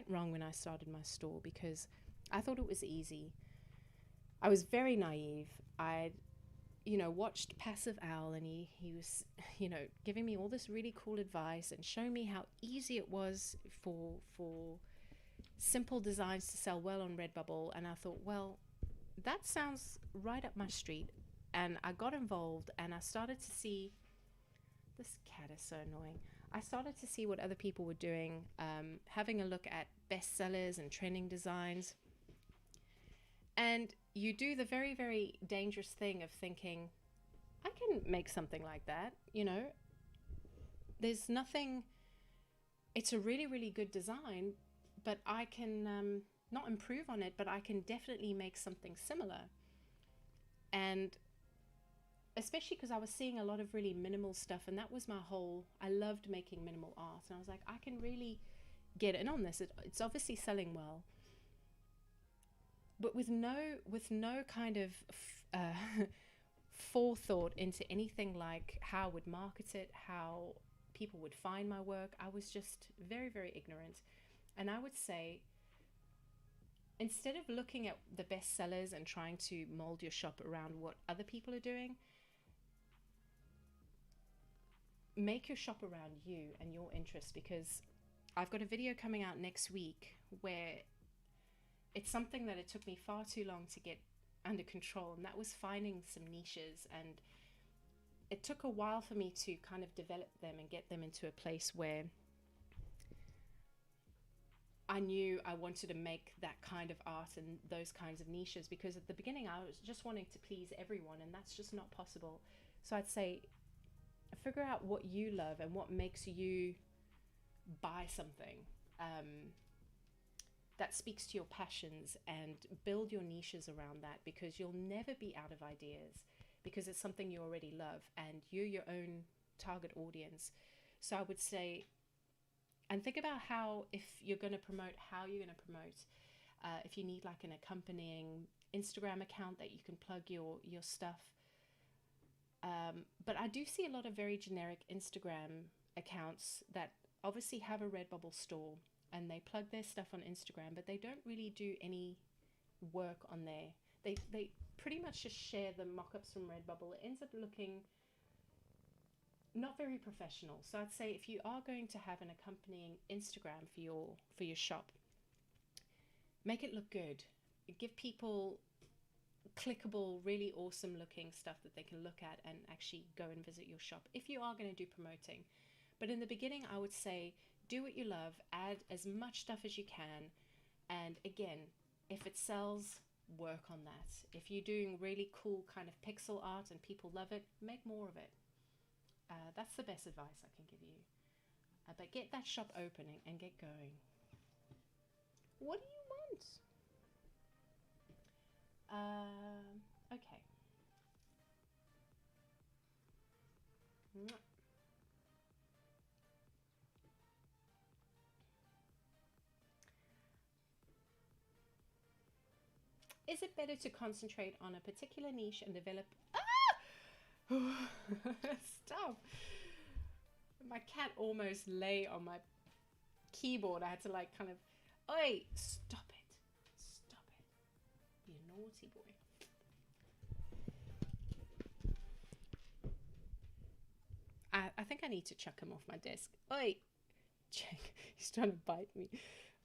wrong when I started my store because I thought it was easy. I was very naive. I'd, watched Passive Owl, and he was, giving me all this really cool advice and showing me how easy it was for simple designs to sell well on Redbubble. And I thought, well, that sounds right up my street. And I got involved and I started to see, this cat is so annoying. I started to see what other people were doing, having a look at bestsellers and trending designs. And you do the very, very dangerous thing of thinking, I can make something like that, There's nothing, it's a really, really good design, but I can not improve on it, but I can definitely make something similar. And especially because I was seeing a lot of really minimal stuff, and that was my whole, I loved making minimal art, and I was like, I can really get in on this. It's obviously selling well, but with no kind of forethought into anything like how I would market it, how people would find my work. I was just very, very ignorant. And I would say, instead of looking at the bestsellers and trying to mold your shop around what other people are doing, make your shop around you and your interests, because I've got a video coming out next week where it's something that it took me far too long to get under control, and that was finding some niches. And it took a while for me to kind of develop them and get them into a place where I knew I wanted to make that kind of art and those kinds of niches, because at the beginning I was just wanting to please everyone, and that's just not possible. So I'd say, figure out what you love and what makes you buy something that speaks to your passions, and build your niches around that, because you'll never be out of ideas, because it's something you already love and you're your own target audience. So I would say, and think about how, if you're going to promote, how you're going to promote. If you need like an accompanying Instagram account that you can plug your stuff. But I do see a lot of very generic Instagram accounts that obviously have a Redbubble store and they plug their stuff on Instagram, but they don't really do any work on there. They pretty much just share the mock-ups from Redbubble. It ends up looking not very professional. So I'd say, if you are going to have an accompanying Instagram for your shop, make it look good. Give people clickable, really awesome looking stuff that they can look at and actually go and visit your shop if you are going to do promoting. But in the beginning, I would say, do what you love, add as much stuff as you can, and again, if it sells, work on that. If you're doing really cool kind of pixel art and people love it, make more of it. That's the best advice I can give you. But get that shop opening and get going. What do you want? Okay. Is it better to concentrate on a particular niche and develop... Stop! My cat almost lay on my keyboard. I had to like kind of... Oi! Stop it! Stop it! You naughty boy. I think I need to chuck him off my desk. Oi! Jake, he's trying to bite me.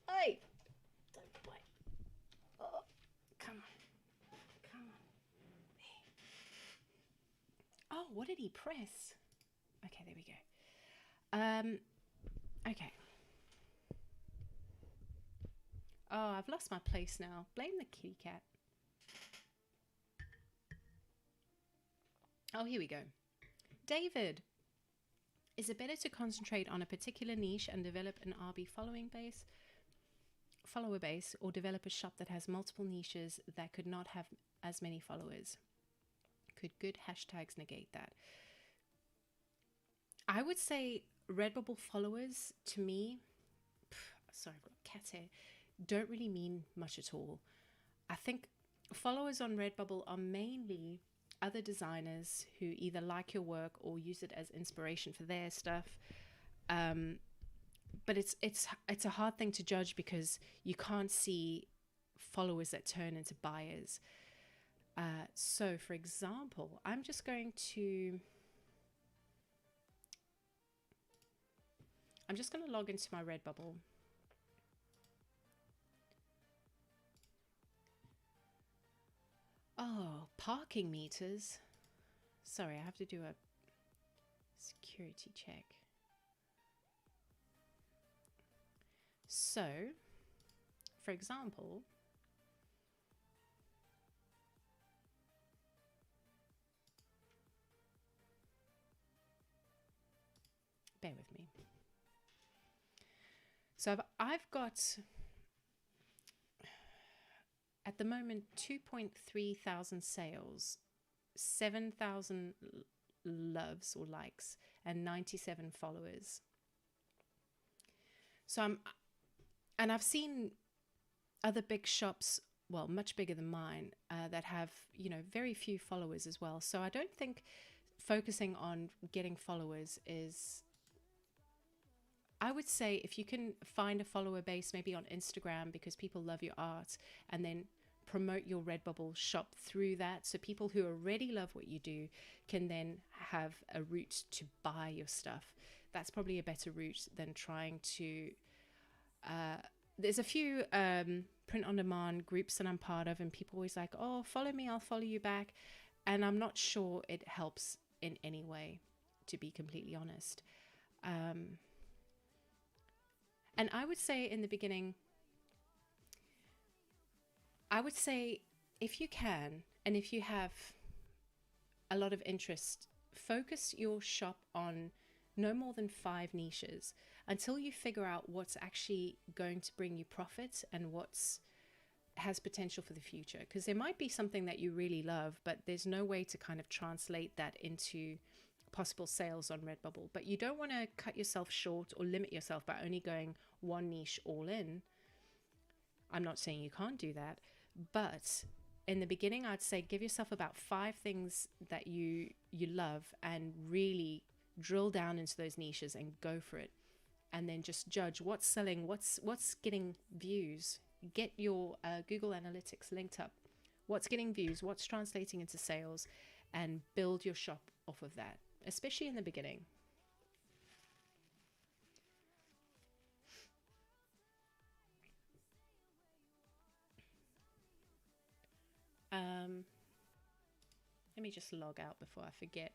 Oi! Don't bite. Oh, come on. Come on. There. what did he press? Okay, there we go. Okay. Oh, I've lost my place now. Blame the kitty cat. Oh, here we go. David, is it better to concentrate on a particular niche and develop an RB follower base, or develop a shop that has multiple niches that could not have as many followers? Could good hashtags negate that? I would say Redbubble followers, to me, sorry, I've got cat hair, don't really mean much at all. I think followers on Redbubble are mainly other designers who either like your work or use it as inspiration for their stuff. But it's a hard thing to judge because you can't see followers that turn into buyers. So for example, I'm just going to log into my Redbubble. Oh, parking meters. Sorry, I have to do a security check. So, for example, bear with me. So I've got, at the moment, 2.3 thousand sales, 7,000 loves or likes, and 97 followers. So I've seen other big shops, well, much bigger than mine, that have, very few followers as well. So I don't think focusing on getting followers is, I would say if you can find a follower base, maybe on Instagram, because people love your art, and then promote your Redbubble shop through that. So people who already love what you do can then have a route to buy your stuff. That's probably a better route than trying to, there's a few print on demand groups that I'm part of, and people always like, oh, follow me, I'll follow you back. And I'm not sure it helps in any way, to be completely honest. And I would say in the beginning, I would say if you can, and if you have a lot of interest, focus your shop on no more than 5 niches until you figure out what's actually going to bring you profit and what's has potential for the future. Because there might be something that you really love, but there's no way to kind of translate that into possible sales on Redbubble. But you don't want to cut yourself short or limit yourself by only going one niche all in. I'm not saying you can't do that, but in the beginning, I'd say give yourself about 5 things that you love and really drill down into those niches and go for it. And then just judge what's selling, what's getting views. Get your Google Analytics linked up. What's getting views, what's translating into sales, and build your shop off of that, especially in the beginning. Let me just log out before I forget.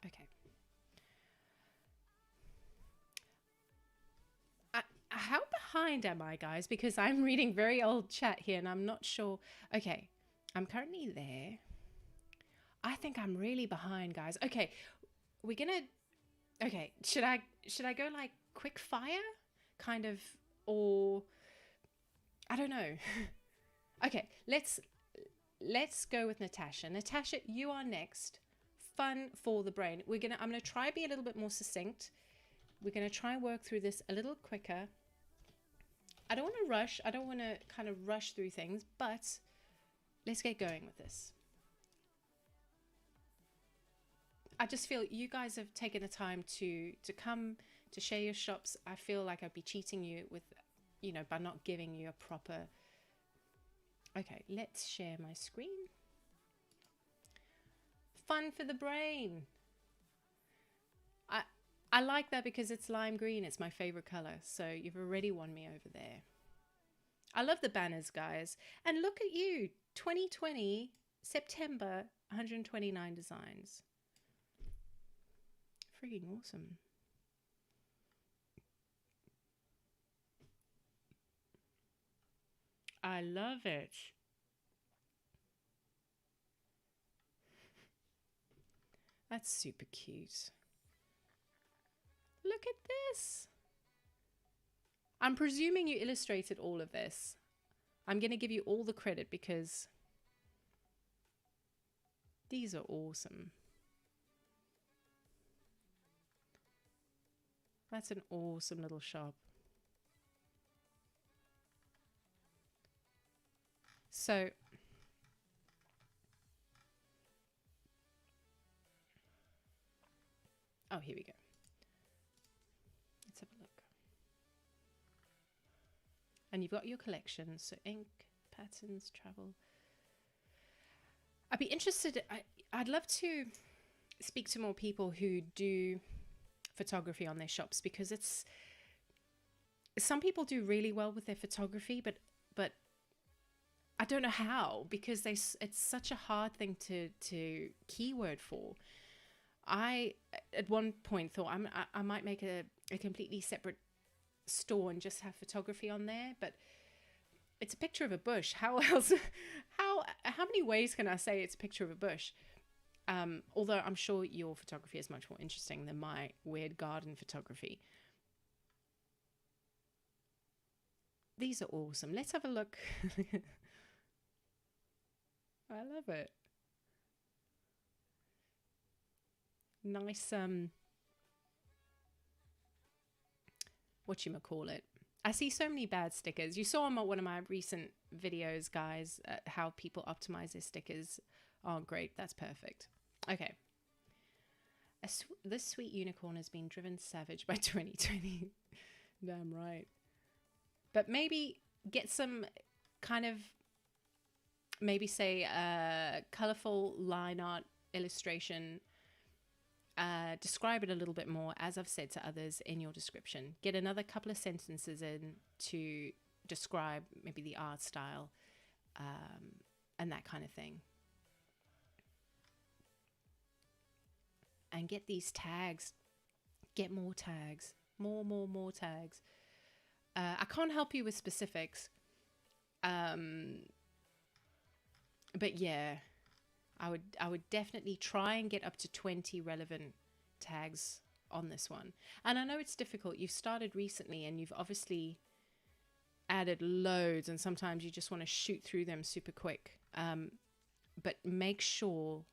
Okay. How behind am I, guys? Because I'm reading very old chat here and I'm not sure. Okay, I'm currently there. I think I'm really behind, guys. Okay, we're gonna. Okay, should I go like quick fire, kind of, or I don't know. Okay, let's go with Natasha. Natasha, you are next. Fun for the brain. I'm gonna try be a little bit more succinct. We're gonna try and work through this a little quicker. I don't want to rush. I don't want to kind of rush through things, but let's get going with this. I just feel you guys have taken the time to come to share your shops. I feel like I'd be cheating you with, by not giving you a proper. Okay, let's share my screen. Fun for the brain. I like that because it's lime green. It's my favorite color. So you've already won me over there. I love the banners, guys. And look at you, 2020, September, 129 designs. Freaking awesome. I love it. That's super cute. Look at this. I'm presuming you illustrated all of this. I'm going to give you all the credit because these are awesome. That's an awesome little shop. So, oh, here we go. Let's have a look. And you've got your collections, so ink, patterns, travel. I'd be interested, I'd love to speak to more people who do photography on their shops, because it's, some people do really well with their photography, but I don't know how, because it's such a hard thing to keyword for. I at one point thought I might make a completely separate store and just have photography on there, but it's a picture of a bush. How else? How many ways can I say it's a picture of a bush? Although I'm sure your photography is much more interesting than my weird garden photography. These are awesome. Let's have a look. I love it. Nice, whatchamacallit. I see so many bad stickers. You saw on one of my recent videos, guys, how people optimize their stickers. Oh, great. That's perfect. Okay. This sweet unicorn has been driven savage by 2020. Damn right. But maybe get some kind of, maybe say a colorful line art illustration. Describe it a little bit more, as I've said to others in your description. Get another couple of sentences in to describe maybe the art style and that kind of thing. And get these tags. Get more tags. More tags. I can't help you with specifics. But yeah, I would definitely try and get up to 20 relevant tags on this one. And I know it's difficult. You've started recently and you've obviously added loads, and sometimes you just want to shoot through them super quick. But make sure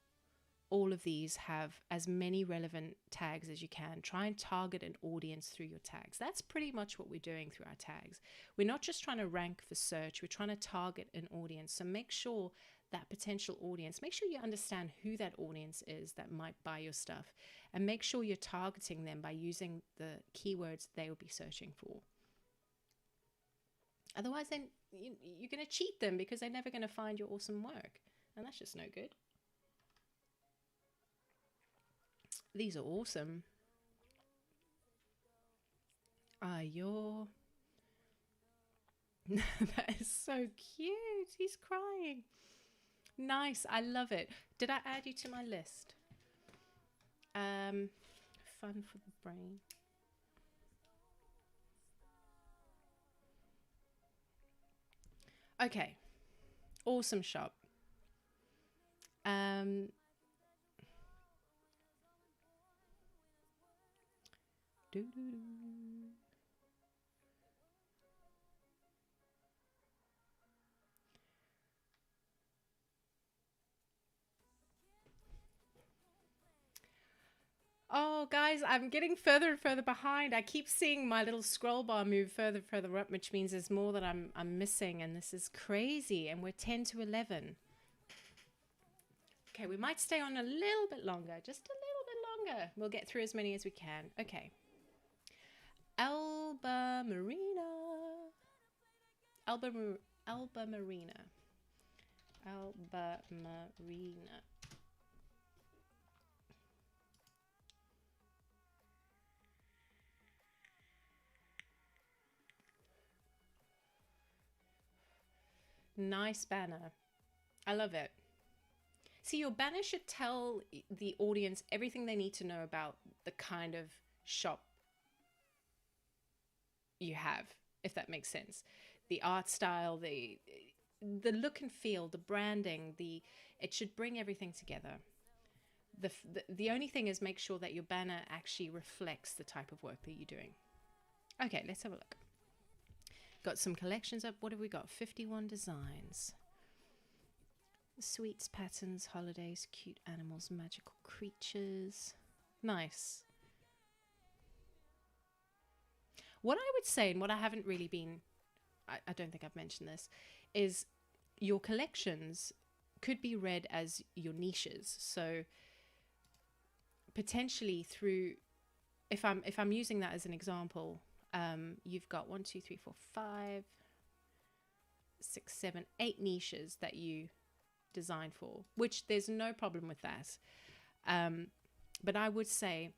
all of these have as many relevant tags as you can. Try and target an audience through your tags. That's pretty much what we're doing through our tags. We're not just trying to rank for search. We're trying to target an audience. So make sure that potential audience, make sure you understand who that audience is that might buy your stuff, and make sure you're targeting them by using the keywords they will be searching for. Otherwise, then you're going to cheat them, because they're never going to find your awesome work, and that's just no good. These are awesome. You're... That is so cute. He's crying. Nice. I love it. Did I add you to my list? Fun for the brain. Okay. Awesome shop. Oh, guys, I'm getting further and further behind. I keep seeing my little scroll bar move further and further up, which means there's more that I'm missing, and this is crazy. And we're 10 to 11. Okay, we might stay on a little bit longer, just a little bit longer. We'll get through as many as we can. Okay. Alba Marina. Alba Marina. Alba Marina. Nice banner. I love it. See, your banner should tell the audience everything they need to know about the kind of shop you have, if that makes sense. The art style, the look and feel, the branding, it should bring everything together. The only thing is make sure that your banner actually reflects the type of work that you're doing. Okay, let's have a look. Got some collections up. What have we got? 51 designs. Sweets, patterns, holidays, cute animals, magical creatures. Nice. What I would say, and what I haven't really been, I don't think I've mentioned this, is your collections could be read as your niches. So potentially through, if I'm using that as an example, you've got 1, 2, 3, 4, 5, 6, 7, 8 niches that you design for, which there's no problem with that. But I would say,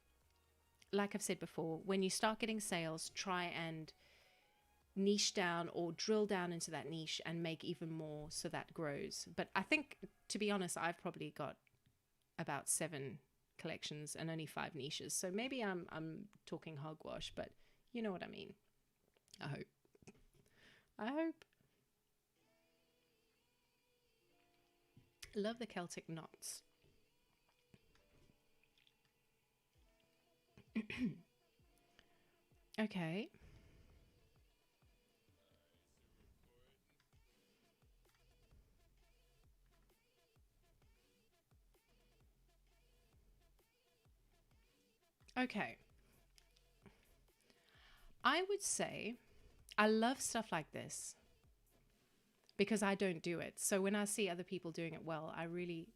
like I've said before, when you start getting sales, try and niche down or drill down into that niche and make even more so that grows. But I think, to be honest, I've probably got about 7 collections and only 5 niches. So maybe I'm talking hogwash, but you know what I mean. I hope. Love the Celtic knots. Okay. Okay. I would say I love stuff like this because I don't do it. So when I see other people doing it well, I really,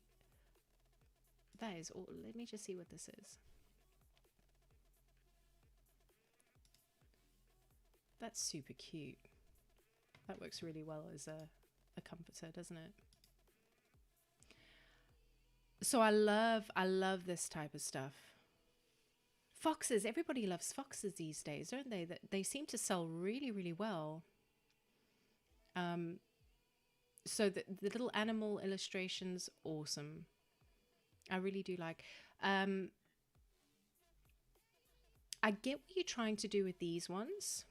that is all. Let me just see what this is. That's super cute. That works really well as a comforter, doesn't it? So I love this type of stuff. Foxes, everybody loves foxes these days, don't they? That they seem to sell really, really well. So the little animal illustrations, awesome. I really do like. I get what you're trying to do with these ones.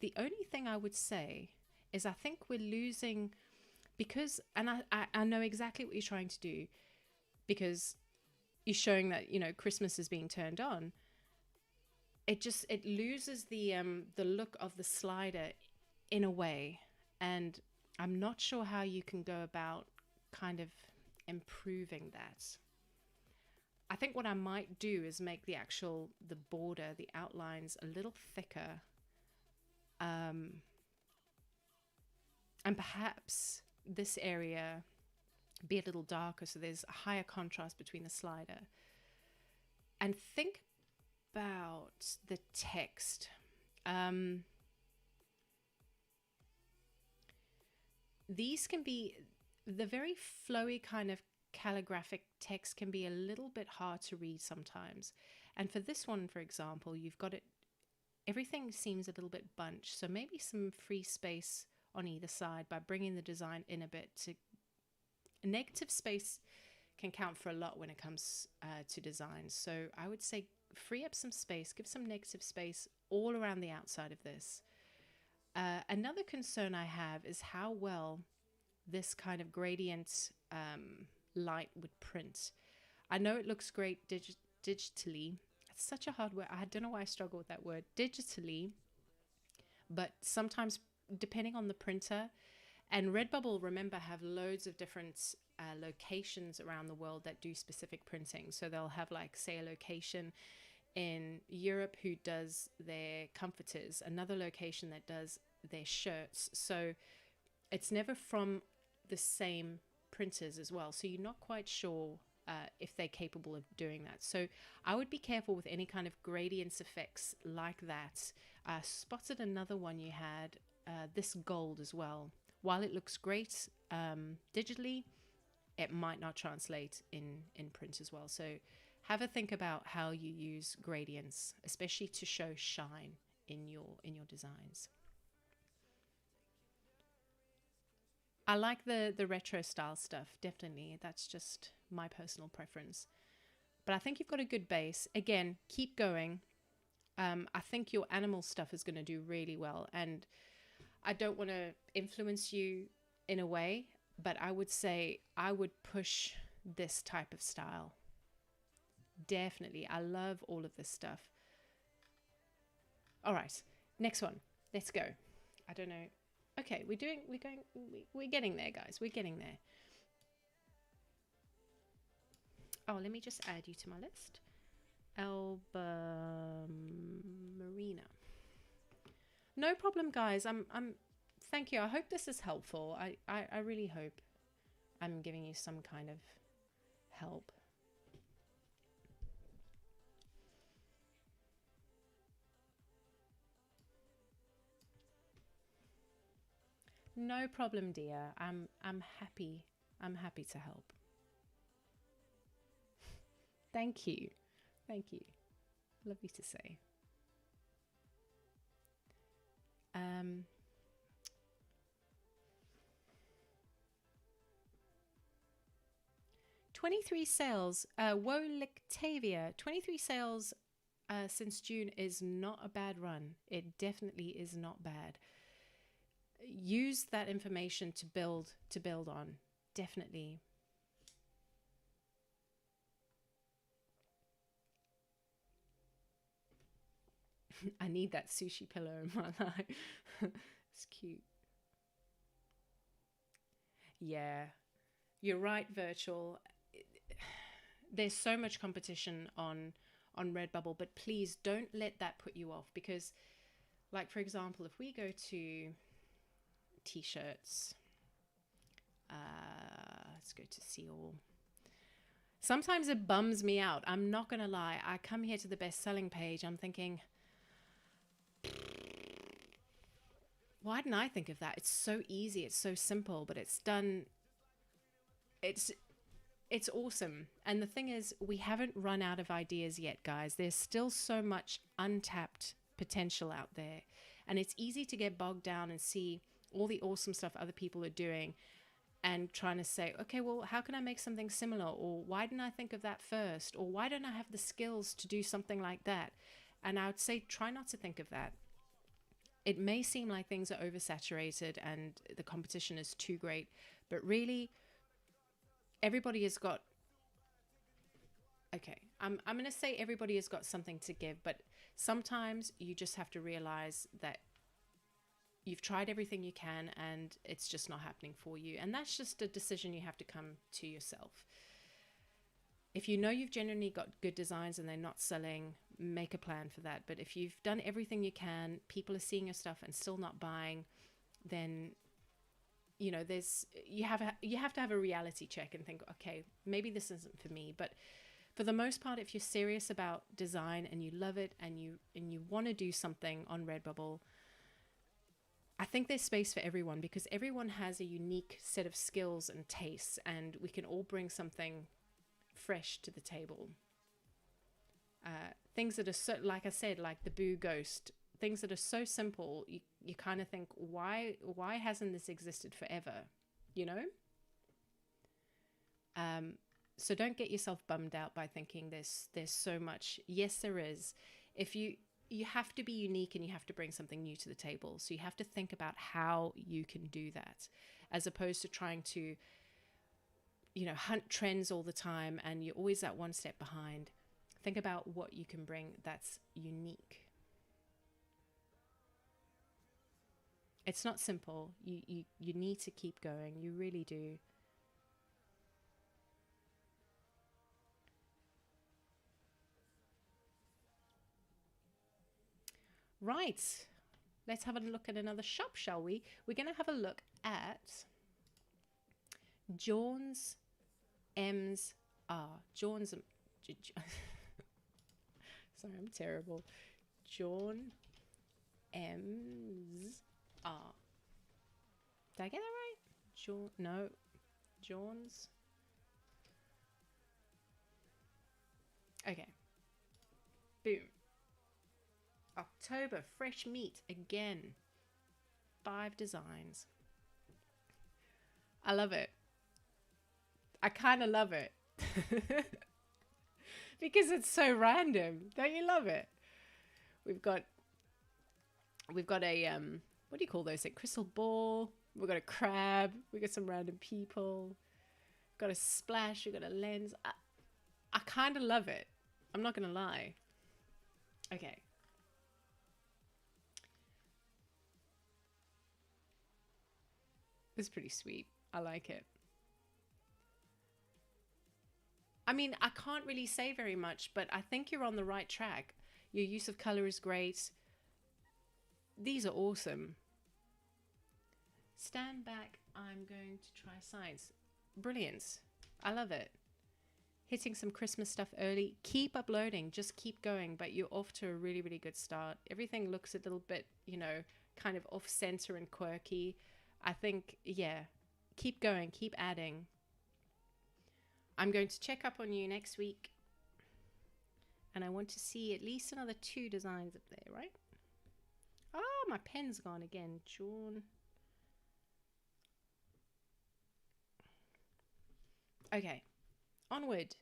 The only thing I would say is I think we're losing because, and I know exactly what you're trying to do because you're showing that, you know, Christmas is being turned on. It loses the look of the slider in a way. And I'm not sure how you can go about kind of improving that. I think what I might do is make the border, the outlines a little thicker. And perhaps this area be a little darker so there's a higher contrast between the slider. And think about the text. These can be, the very flowy kind of calligraphic text can be a little bit hard to read sometimes. And for this one, for example, you've got it, everything seems a little bit bunched. So maybe some free space on either side by bringing the design in a bit. Negative space can count for a lot when it comes to design. So I would say free up some space, give some negative space all around the outside of this. Another concern I have is how well this kind of gradient light would print. I know it looks great digitally. It's such a hard word. I don't know why I struggle with that word, digitally. But sometimes, depending on the printer, and Redbubble, remember, have loads of different locations around the world that do specific printing. So they'll have, like, say, a location in Europe who does their comforters, another location that does their shirts. So it's never from the same printers as well. So you're not quite sure if they're capable of doing that. So I would be careful with any kind of gradients effects like that. Spotted another one you had, this gold as well. While it looks great digitally, it might not translate in print as well. So have a think about how you use gradients, especially to show shine in your designs. I like the retro style stuff, definitely. That's just my personal preference. But I think you've got a good base. Again, keep going. I think your animal stuff is going to do really well. And I don't want to influence you in a way, but I would say I would push this type of style. Definitely. I love all of this stuff. All right, next one. Let's go. I don't know. Okay, we're getting there, guys. We're getting there. Oh, let me just add you to my list. Alba Marina. No problem, guys. Thank you. I hope this is helpful. I really hope I'm giving you some kind of help. No problem, dear. I'm happy. I'm happy to help. Thank you. Thank you. Lovely to say. 23 sales. Wolictavia. 23 sales since June is not a bad run. It definitely is not bad. Use that information to build on. Definitely. I need that sushi pillow in my life. It's cute. Yeah, you're right, virtual. There's so much competition on Redbubble, but please don't let that put you off, because, like, for example, if we go to t-shirts, let's go to see all. Sometimes it bums me out. I'm not gonna lie. I come here to the best selling page. I'm thinking, why didn't I think of that? It's so easy. It's so simple, but it's done. It's awesome. And the thing is, we haven't run out of ideas yet, guys. There's still so much untapped potential out there. And it's easy to get bogged down and see all the awesome stuff other people are doing and trying to say, okay, well, how can I make something similar? Or why didn't I think of that first? Or why don't I have the skills to do something like that? And I would say, try not to think of that. It may seem like things are oversaturated and the competition is too great, but really, everybody has got, okay, I'm going to say everybody has got something to give, but sometimes you just have to realize that you've tried everything you can and it's just not happening for you. And that's just a decision you have to come to yourself. If you know you've genuinely got good designs and they're not selling, make a plan for that. But if you've done everything you can, people are seeing your stuff and still not buying, then you know, you have to have a reality check and think, okay, maybe this isn't for me. But for the most part, if you're serious about design and you love it and you want to do something on Redbubble, I think there's space for everyone, because everyone has a unique set of skills and tastes, and we can all bring something fresh to the table. Things that are so, like I said, like the Boo Ghost, things that are so simple, you kind of think, why hasn't this existed forever, you know? So don't get yourself bummed out by thinking there's so much. Yes, there is. If you have to be unique and you have to bring something new to the table. So you have to think about how you can do that, as opposed to trying to, you know, hunt trends all the time and you're always that one step behind. Think about what you can bring that's unique. It's not simple. You need to keep going. You really do. Right. Let's have a look at another shop, shall we? We're going to have a look at John's M's R. John's. Sorry, I'm terrible. John M's R. Did I get that right? John's. Okay. Boom. October, fresh meat again. 5 designs. I love it. I kind of love it. Because it's so random. Don't you love it? We've got a what do you call those? A crystal ball. We've got a crab. We've got some random people. We've got a splash. We've got a lens. I kind of love it. I'm not gonna lie. Okay. It's pretty sweet. I like it. I mean, I can't really say very much, but I think you're on the right track. Your use of color is great. These are awesome. Stand back. I'm going to try science. Brilliant. I love it. Hitting some Christmas stuff early. Keep uploading. Just keep going. But you're off to a really, really good start. Everything looks a little bit, you know, kind of off center and quirky. I think, yeah, keep going. Keep adding. I'm going to check up on you next week. And I want to see at least another 2 designs up there, right? Oh, my pen's gone again, John. Okay, onward.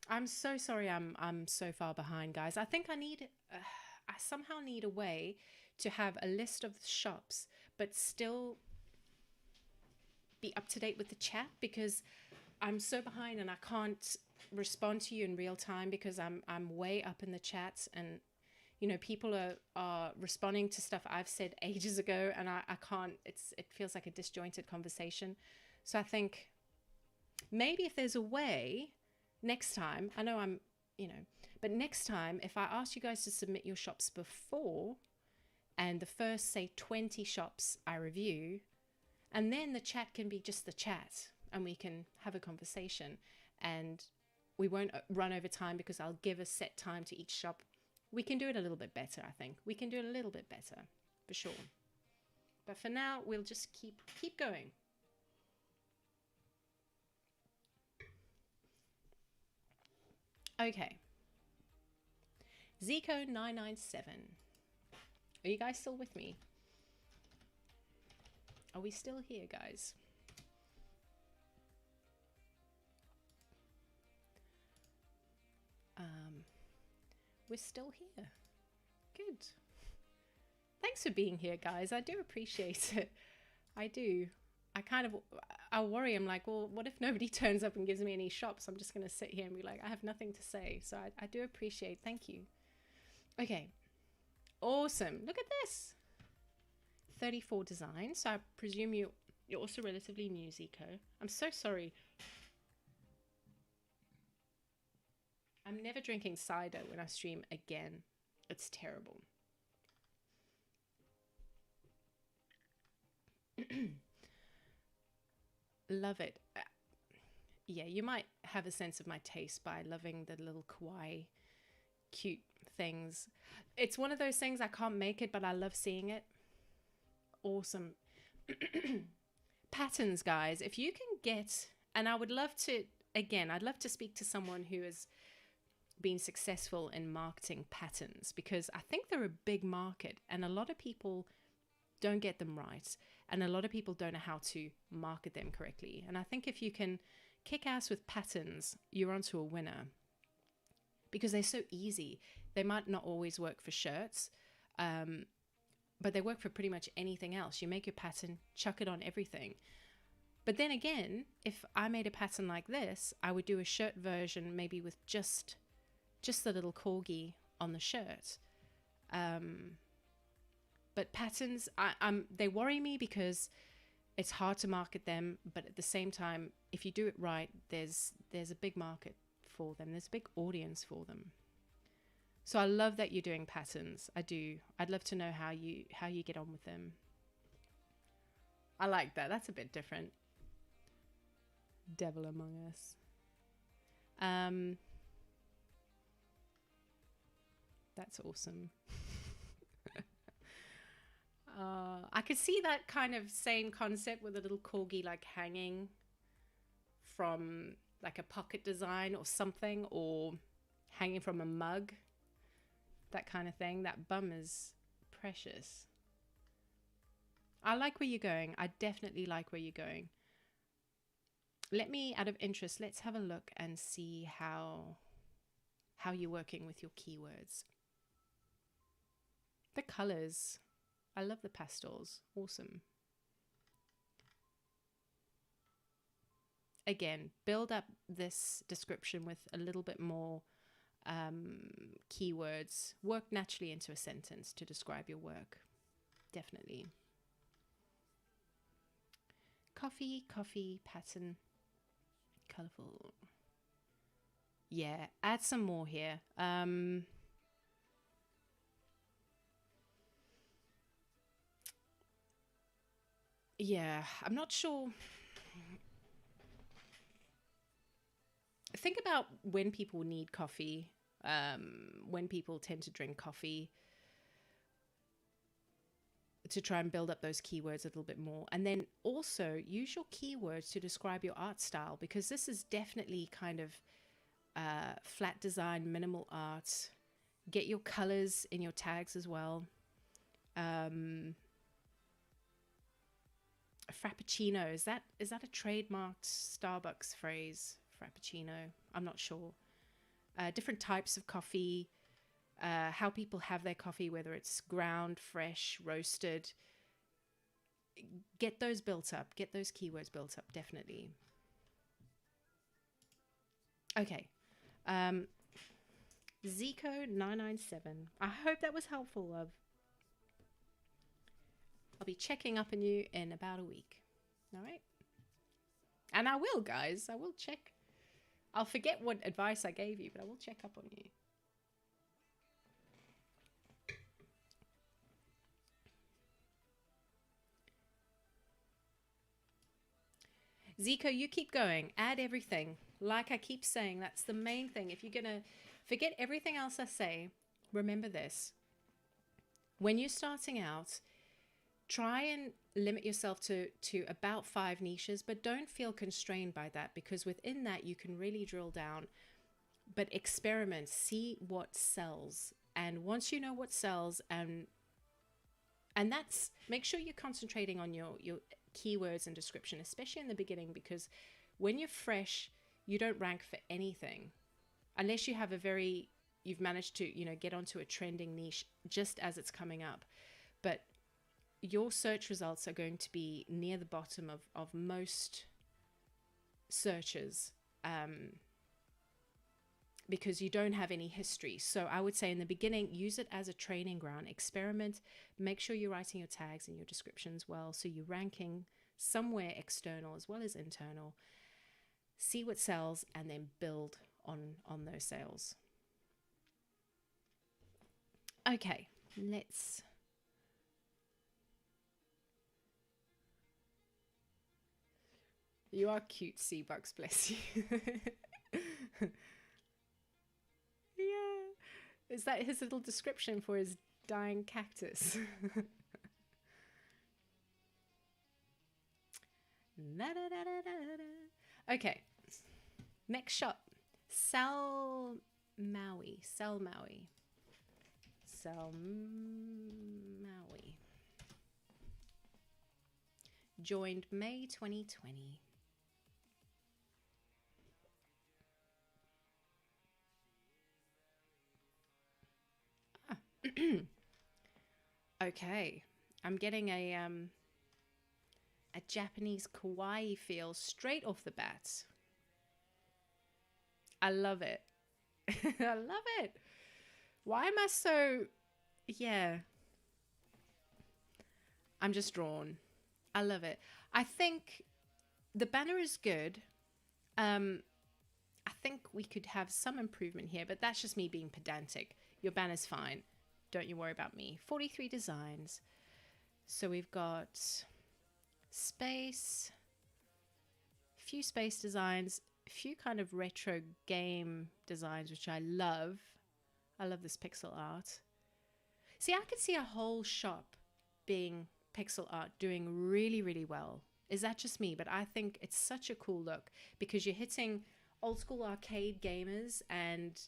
I'm so sorry I'm so far behind, guys. I think I somehow need a way to have a list of shops, but still be up to date with the chat, because I'm so behind and I can't respond to you in real time because I'm way up in the chats, and you know, people are responding to stuff I've said ages ago, and I can't, it feels like a disjointed conversation. So I think maybe if there's a way next time, I know I'm, you know, but next time if I ask you guys to submit your shops before, and the first say 20 shops I review, and then the chat can be just the chat and we can have a conversation, and we won't run over time because I'll give a set time to each shop. We can do it a little bit better. I think we can do it a little bit better for sure. But for now, we'll just keep going. Okay. Zico997. Are you guys still with me? Are we still here, guys? We're still here. Good. Thanks for being here, guys. I do appreciate it. I do. I worry. I'm like, well, what if nobody turns up and gives me any shops? I'm just going to sit here and be like, I have nothing to say. So I do appreciate. Thank you. Okay. Awesome. Look at this. 34 designs. So I presume you're also relatively new, Zico. I'm so sorry. I'm never drinking cider when I stream again. It's terrible. Love it. Yeah, you might have a sense of my taste by loving the little kawaii, cute things. It's one of those things, I can't make it, but I love seeing it. Awesome. Patterns, guys. If you can get, and I would love to, again, I'd love to speak to someone who has been successful in marketing patterns, because I think they're a big market and a lot of people don't get them right, and a lot of people don't know how to market them correctly. And I think if you can kick ass with patterns, you're onto a winner, because they're so easy. They might not always work for shirts, but they work for pretty much anything else. You make your pattern, chuck it on everything. But then again, if I made a pattern like this, I would do a shirt version maybe with just the little corgi on the shirt. But patterns, they worry me because it's hard to market them. But at the same time, if you do it right, there's a big market for them. There's a big audience for them. So I love that you're doing patterns. I do. I'd love to know how you get on with them. I like that. That's a bit different. Devil Among Us. That's awesome. I could see that kind of same concept with a little corgi like hanging from like a pocket design or something, or hanging from a mug. That kind of thing. That bum is precious. I like where you're going. I definitely like where you're going. Let me, out of interest, let's have a look and see how you're working with your keywords. The colors. I love the pastels. Awesome. Again, build up this description with a little bit more keywords. Work naturally into a sentence to describe your work. Definitely. Coffee, coffee, pattern, colorful. Yeah, add some more here. Yeah, I'm not sure. Think about when people need coffee, when people tend to drink coffee, to try and build up those keywords a little bit more. And then also use your keywords to describe your art style, because this is definitely kind of flat design, minimal art. Get your colors in your tags as well. Frappuccino, is that a trademarked Starbucks phrase? Frappuccino, I'm not sure. Different types of coffee, how people have their coffee, whether it's ground, fresh, roasted. Get those built up. Get those keywords built up, definitely. Okay. Zico997. I hope that was helpful, love. I'll be checking up on you in about a week. All right? And I will, guys. I will check. I'll forget what advice I gave you, but I will check up on you. Zico, you keep going. Add everything. Like I keep saying, that's the main thing. If you're going to forget everything else I say, remember this. When you're starting out, try and limit yourself to about 5 niches, but don't feel constrained by that, because within that you can really drill down. But experiment, see what sells. And once you know what sells, and that's, make sure you're concentrating on your keywords and description, especially in the beginning, because when you're fresh, you don't rank for anything unless you have you've managed to, get onto a trending niche just as it's coming up. But your search results are going to be near the bottom of most searches, because you don't have any history. So I would say in the beginning, use it as a training ground. Experiment. Make sure you're writing your tags and your descriptions well, so you're ranking somewhere external as well as internal. See what sells and then build on those sales. Okay, let's... You are cute, Seabucks, bless you. Yeah. Is that his little description for his dying cactus? Okay. Next shop. Sal Maui. Joined May 2020. Okay, I'm getting a Japanese kawaii feel straight off the bat. I love it. I love it. Why am I so... Yeah. I'm just drawn. I love it. I think the banner is good. I think we could have some improvement here, but that's just me being pedantic. Your banner's fine. Don't you worry about me. 43 designs. So we've got space, few space designs, a few kind of retro game designs, which I love. I love this pixel art. See, I could see a whole shop being pixel art doing really, really well. Is that just me? But I think it's such a cool look, because you're hitting old school arcade gamers and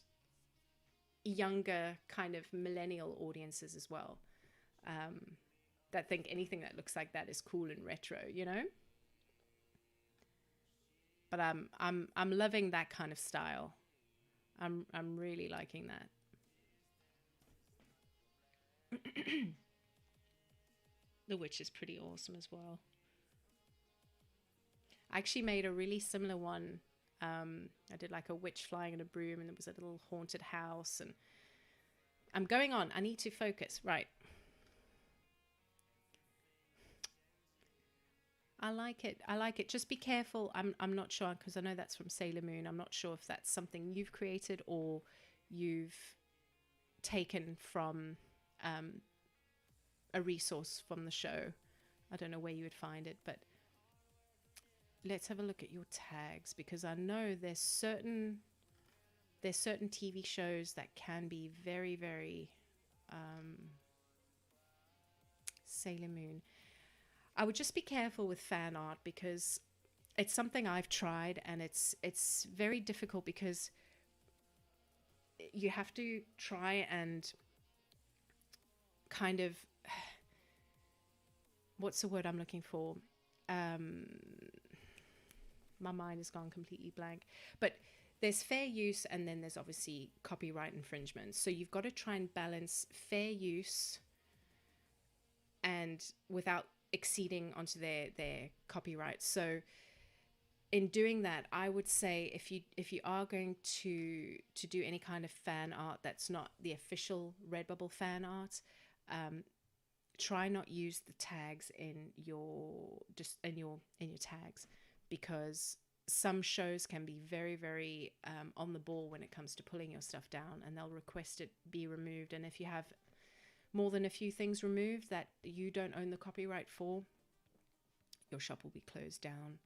younger kind of millennial audiences as well. that think anything that looks like that is cool and retro, you know? But I'm loving that kind of style. I'm really liking that. The witch is pretty awesome as well. I actually made a really similar one. I did like a witch flying in a broom, and there was a little haunted house. And I'm going on. I need to focus. Right. I like it. I like it. Just be careful. I'm not sure, because I know that's from Sailor Moon. I'm not sure if that's something you've created or you've taken from a resource from the show. I don't know where you would find it, but let's have a look at your tags, because I know there's certain TV shows that can be very, very Sailor Moon. I would just be careful with fan art, because it's something I've tried, and it's very difficult, because you have to try and kind of, what's the word I'm looking for? My mind has gone completely blank. But there's fair use, and then there's obviously copyright infringement. So you've got to try and balance fair use and without exceeding onto their copyright. So in doing that, I would say if you are going to do any kind of fan art that's not the official Redbubble fan art, try not use the tags in your tags, because some shows can be very, very on the ball when it comes to pulling your stuff down, and they'll request it be removed. And if you have more than a few things removed that you don't own the copyright for, your shop will be closed down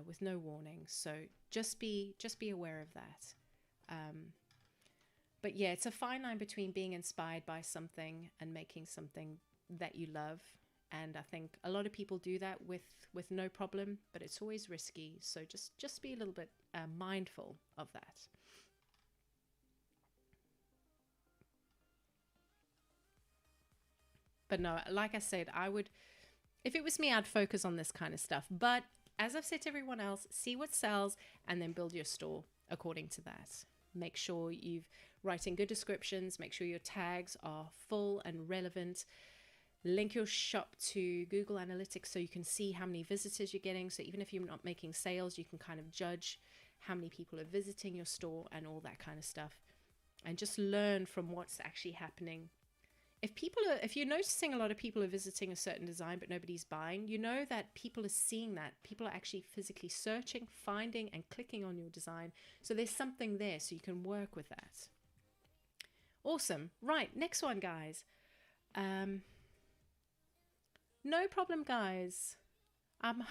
with no warning. So just be aware of that. But yeah, it's a fine line between being inspired by something and making something that you love. And I think a lot of people do that with no problem, but it's always risky. So just be a little bit mindful of that. But no, like I said, I would, if it was me, I'd focus on this kind of stuff. But as I've said to everyone else, see what sells and then build your store according to that. Make sure you've writing good descriptions. Make sure your tags are full and relevant. Link your shop to Google Analytics so you can see how many visitors you're getting. So even if you're not making sales, you can kind of judge how many people are visiting your store and all that kind of stuff. And just learn from what's actually happening. If you're noticing a lot of people are visiting a certain design but nobody's buying, you know that people are seeing that. People are actually physically searching, finding, and clicking on your design. So there's something there, so you can work with that. Awesome. Right, next one, guys. No problem, guys. I'm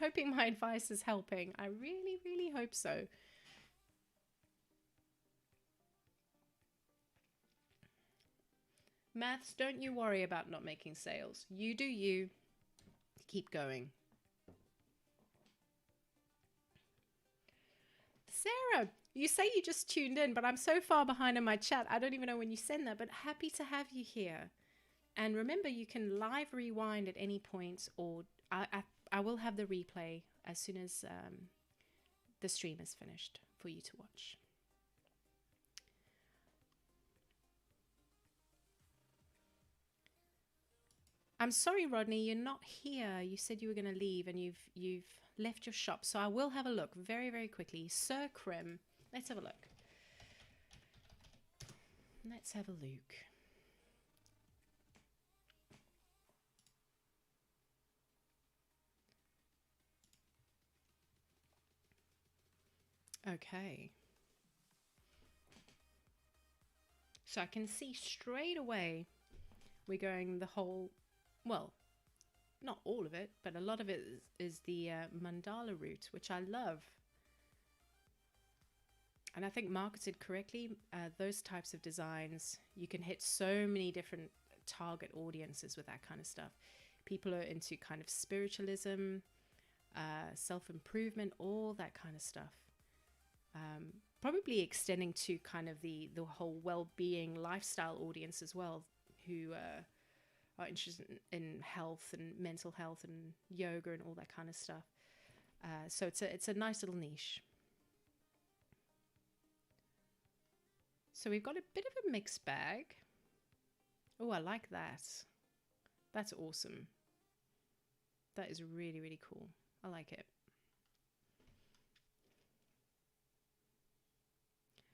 hoping my advice is helping. I really, really hope so. Maths, don't you worry about not making sales. You do you. Keep going. Sarah, you say you just tuned in, but I'm so far behind in my chat. I don't even know when you send that, but happy to have you here. And remember, you can live rewind at any point, or I will have the replay as soon as the stream is finished for you to watch. I'm sorry, Rodney, you're not here. You said you were going to leave, and you've left your shop. So I will have a look very, very quickly. Sir Krim, let's have a look. Let's have a look. Okay. So I can see straight away we're going the whole, well, not all of it, but a lot of it is the mandala route, which I love. And I think marketed correctly, those types of designs, you can hit so many different target audiences with that kind of stuff. People are into kind of spiritualism, self-improvement, all that kind of stuff. Probably extending to kind of the whole well-being lifestyle audience as well, who are interested in health and mental health and yoga and all that kind of stuff. So it's a nice little niche. So we've got a bit of a mixed bag. Oh, I like that. That's awesome. That is really, really cool. I like it.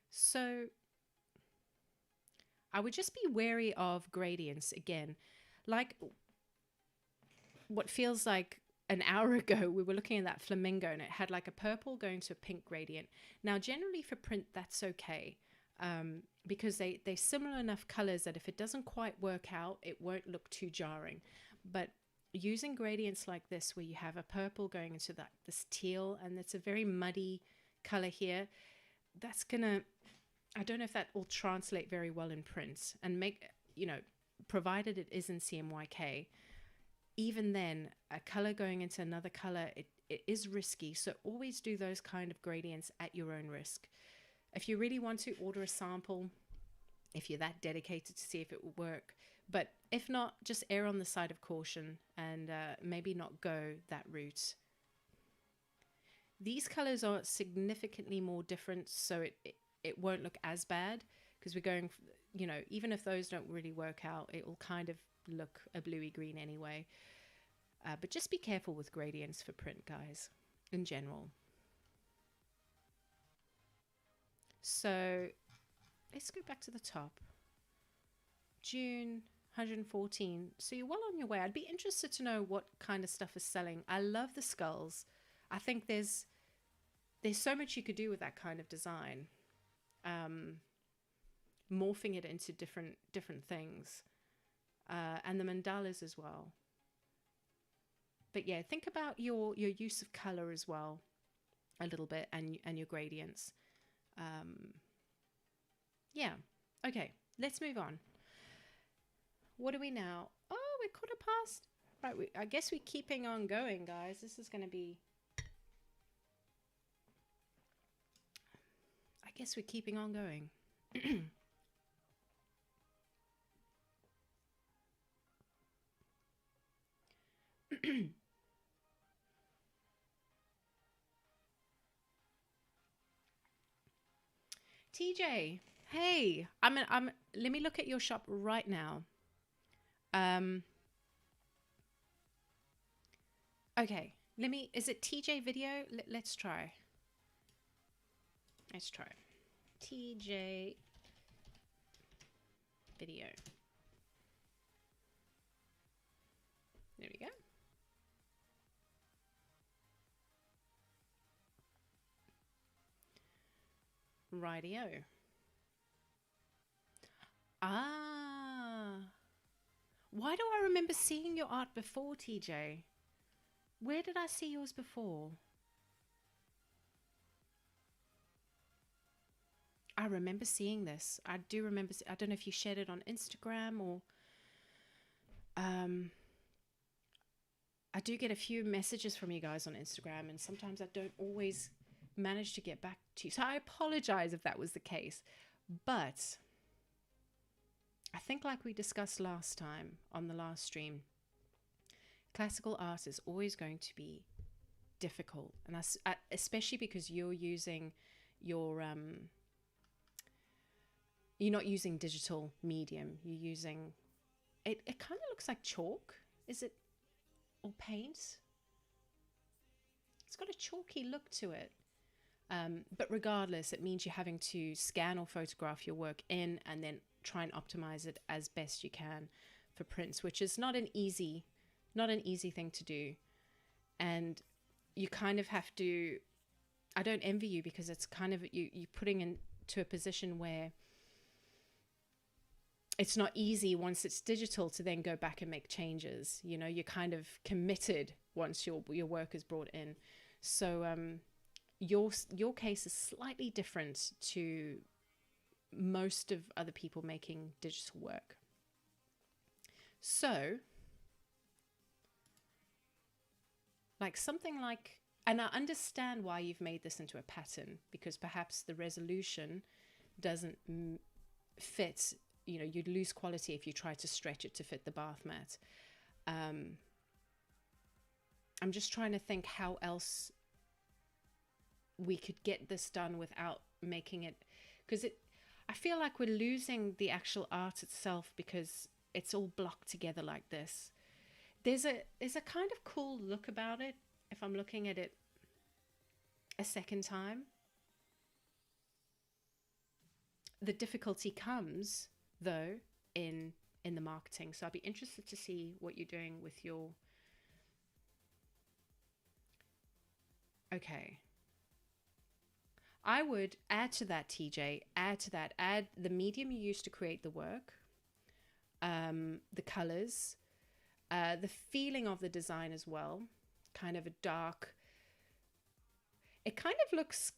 So I would just be wary of gradients again. Like what feels like an hour ago, we were looking at that flamingo and it had like a purple going to a pink gradient. Now, generally for print, that's okay. Because they're similar enough colors that if it doesn't quite work out, it won't look too jarring. But using gradients like this, where you have a purple going into this teal, and it's a very muddy color here, that's gonna, I don't know if that will translate very well in print and make, provided it is in CMYK, even then a color going into another color, it is risky. So always do those kind of gradients at your own risk. If you really want to, order a sample if you're that dedicated to see if it will work. But if not, just err on the side of caution and maybe not go that route. These colors are significantly more different, so it won't look as bad because we're going, even if those don't really work out, it will kind of look a bluey green anyway. But just be careful with gradients for print, guys, in general. So let's go back to the top. June 114. So you're well on your way. I'd be interested to know what kind of stuff is selling. I love the skulls. I think there's so much you could do with that kind of design. Morphing it into different things. And the mandalas as well. But yeah, think about your use of color as well a little bit, and your gradients. Yeah. Okay, let's move on. What are we now? Oh, we're quarter past. Right, I guess we're keeping on going, guys. This is going to be... I guess we're keeping on going. TJ, hey, let me look at your shop right now. Okay, is it TJ video? Let's try. TJ video. There we go. Rightio. Ah. Why do I remember seeing your art before, TJ? Where did I see yours before? I remember seeing this. I do remember. I don't know if you shared it on Instagram or... I do get a few messages from you guys on Instagram, and sometimes I don't always manage to get back to you. So I apologize if that was the case. But I think, like we discussed last time on the last stream, classical art is always going to be difficult. And especially because you're using your... you're not using digital medium. You're using... It kind of looks like chalk. Is it? Or paint? It's got a chalky look to it. But regardless, it means you're having to scan or photograph your work in and then try and optimize it as best you can for prints, which is not an easy thing to do. And you kind of have to... I don't envy you, because it's kind of you're putting into a position where it's not easy once it's digital to then go back and make changes. You're kind of committed once your work is brought in. So your case is slightly different to most of other people making digital work. So and I understand why you've made this into a pattern, because perhaps the resolution doesn't fit you know, you'd lose quality if you try to stretch it to fit the bath mat. I'm just trying to think how else we could get this done without making it, because I feel like we're losing the actual art itself because it's all blocked together like this. There's a kind of cool look about it if I'm looking at it a second time. The difficulty comes though in the marketing. So I'd be interested to see what you're doing with your. Okay. I would add to that, TJ, add the medium you use to create the work, the colors, the feeling of the design as well, kind of a dark, it kind of looks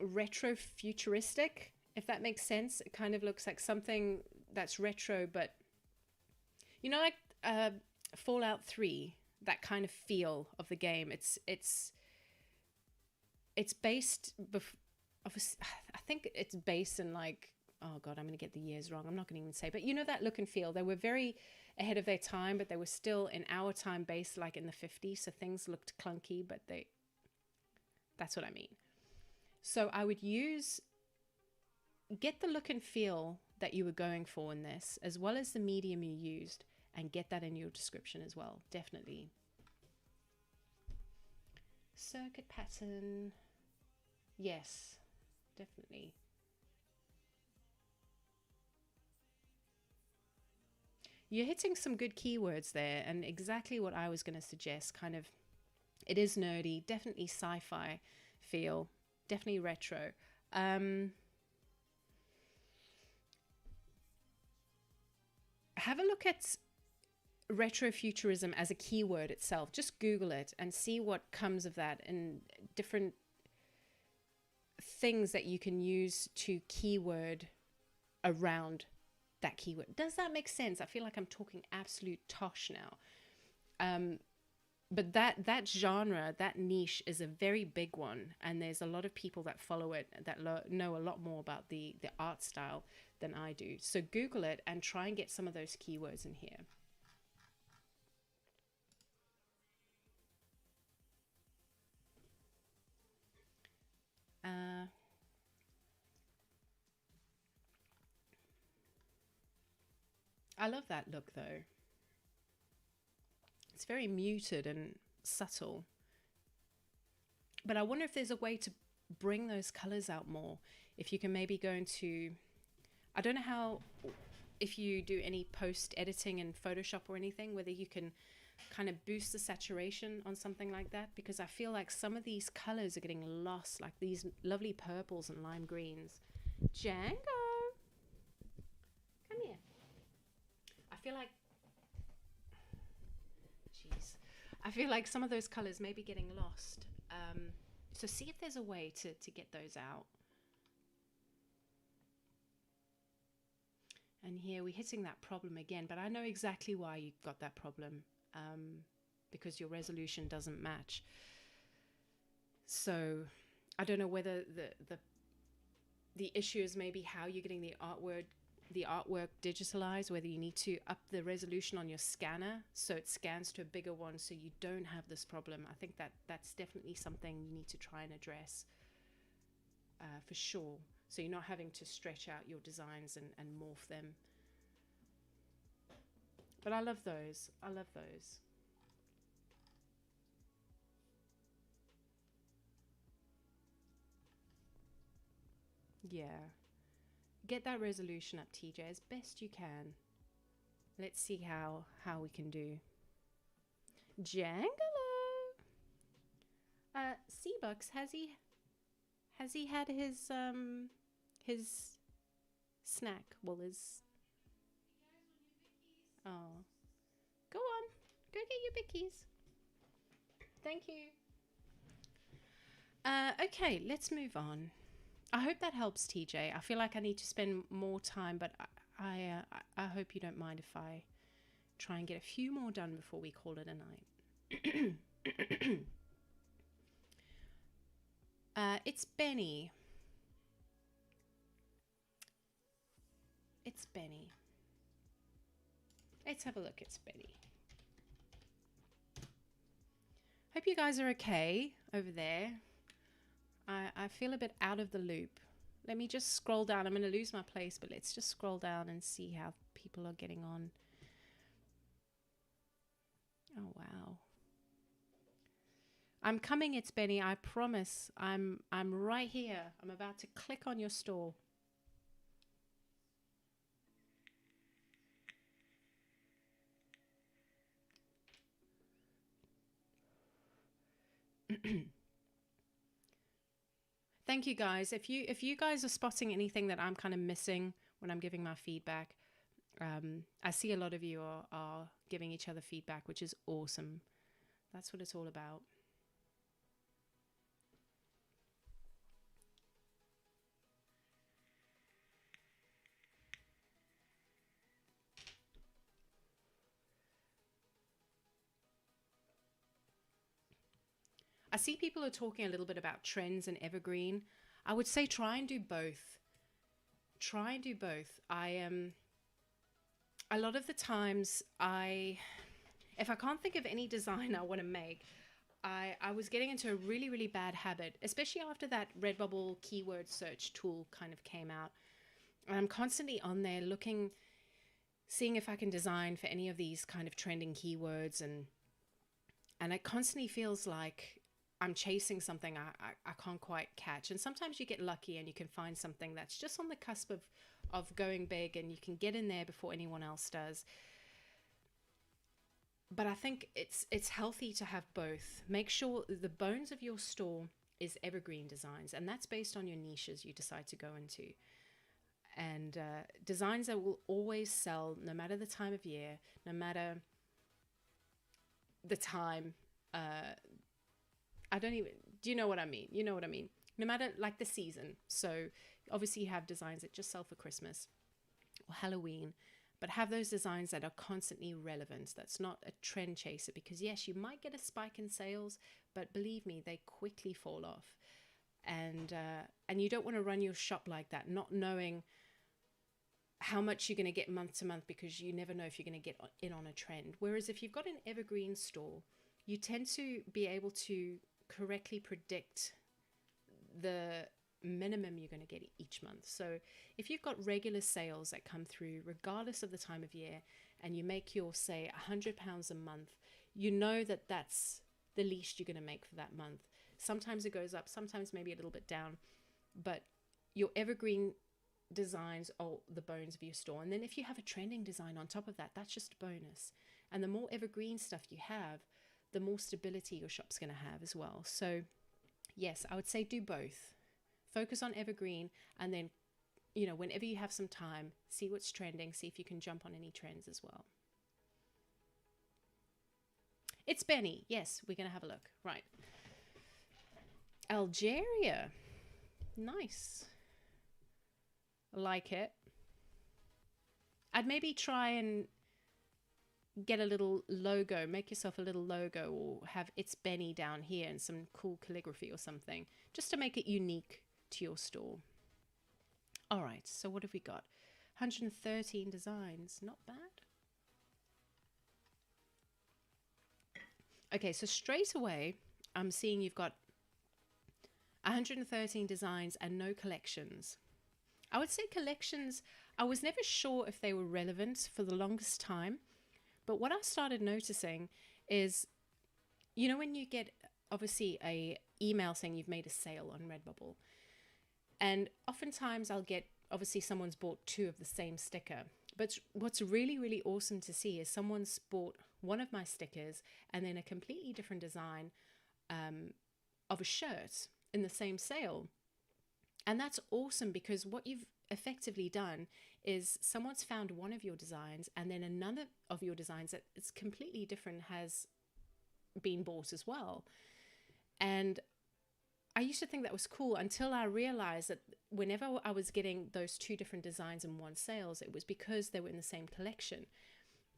retro futuristic, if that makes sense. It kind of looks like something that's retro, but you know, like Fallout 3, that kind of feel of the game. It's based, I think it's based in like, oh God, I'm going to get the years wrong. I'm not going to even say, but you know, that look and feel. They were very ahead of their time, but they were still in our time based like in the 50s. So things looked clunky, but that's what I mean. So I would get the look and feel that you were going for in this, as well as the medium you used, and get that in your description as well. Definitely. Circuit pattern. Yes, definitely. You're hitting some good keywords there, and exactly what I was going to suggest. Kind of, it is nerdy, definitely sci-fi feel, definitely retro. Have a look at retrofuturism as a keyword itself. Just Google it and see what comes of that, and different things that you can use to keyword around that keyword. Does that make sense? I feel like I'm talking absolute tosh now. But that genre, that niche is a very big one, and there's a lot of people that follow it that know a lot more about the art style than I do. So Google it and try and get some of those keywords in here. I love that look though. It's very muted and subtle. But I wonder if there's a way to bring those colors out more. If you can maybe go into, I don't know how, if you do any post editing in Photoshop or anything, whether you can kind of boost the saturation on something like that, because I feel like some of these colors are getting lost, like these lovely purples and lime greens. Django, come here. I feel like, jeez, I feel like some of those colors may be getting lost. So see if there's a way to get those out. And here we're hitting that problem again, but I know exactly why you got that problem, because your resolution doesn't match. So I don't know whether the issue is maybe how you're getting the artwork digitalized, whether you need to up the resolution on your scanner so it scans to a bigger one so you don't have this problem. I think that's definitely something you need to try and address, for sure, so you're not having to stretch out your designs and morph them. But I love those. I love those. Yeah. Get that resolution up, TJ, as best you can. Let's see how we can do. Jangalo. Seabucks, has he had his snack? Well, his, oh, go on, go get your bickies. Thank you. Okay, let's move on. I hope that helps, TJ. I feel like I need to spend more time, but I hope you don't mind if I try and get a few more done before we call it a night. It's Benny. It's Benny. Let's have a look. It's Betty. Hope you guys are okay over there. I feel a bit out of the loop. Let me just scroll down. I'm going to lose my place, but let's just scroll down and see how people are getting on. Oh, wow. I'm coming, It's Benny. I promise. I'm right here. I'm about to click on your store. Thank you guys. If you guys are spotting anything that I'm kind of missing when I'm giving my feedback, I see a lot of you are giving each other feedback, which is awesome. That's what it's all about. I see people are talking a little bit about trends and evergreen. I would say try and do both. Try and do both. A lot of the times if I can't think of any design I want to make, I was getting into a really, really bad habit, especially after that Redbubble keyword search tool kind of came out. And I'm constantly on there looking, seeing if I can design for any of these kind of trending keywords. And it constantly feels like I'm chasing something I can't quite catch. And sometimes you get lucky and you can find something that's just on the cusp of going big and you can get in there before anyone else does. But I think it's healthy to have both. Make sure the bones of your store is evergreen designs, and that's based on your niches you decide to go into. And designs that will always sell no matter the time of year, no matter the time. Do you know what I mean? You know what I mean? No matter like the season. So obviously you have designs that just sell for Christmas or Halloween, but have those designs that are constantly relevant. That's not a trend chaser, because yes, you might get a spike in sales, but believe me, they quickly fall off. And you don't want to run your shop like that, not knowing how much you're going to get month to month, because you never know if you're going to get in on a trend. Whereas if you've got an evergreen store, you tend to be able to correctly predict the minimum you're going to get each month. So if you've got regular sales that come through regardless of the time of year, and you make your, say, £100 a month, you know that that's the least you're going to make for that month. Sometimes it goes up, sometimes maybe a little bit down, but your evergreen designs are the bones of your store. And then if you have a trending design on top of that, that's just a bonus. And the more evergreen stuff you have, the more stability your shop's going to have as well. So yes, I would say do both. Focus on evergreen, and then, you know, whenever you have some time, see what's trending, see if you can jump on any trends as well. It's Benny. Yes, we're going to have a look. Right. Algeria. Nice. Like it. I'd maybe try and get a little logo, make yourself a little logo, or have It's Benny down here and some cool calligraphy or something, just to make it unique to your store. All right, so what have we got? 113 designs, not bad. Okay, so straight away, I'm seeing you've got 113 designs and no collections. I would say collections, I was never sure if they were relevant for the longest time. But what I started noticing is, you know, when you get obviously a email saying you've made a sale on Redbubble, and oftentimes I'll get, obviously someone's bought 2 of the same sticker. But what's really, really awesome to see is someone's bought one of my stickers and then a completely different design of a shirt in the same sale. And that's awesome, because what you've effectively done is someone's found one of your designs, and then another of your designs that is completely different has been bought as well. And I used to think that was cool until I realized that whenever I was getting those 2 different designs in one sales, it was because they were in the same collection.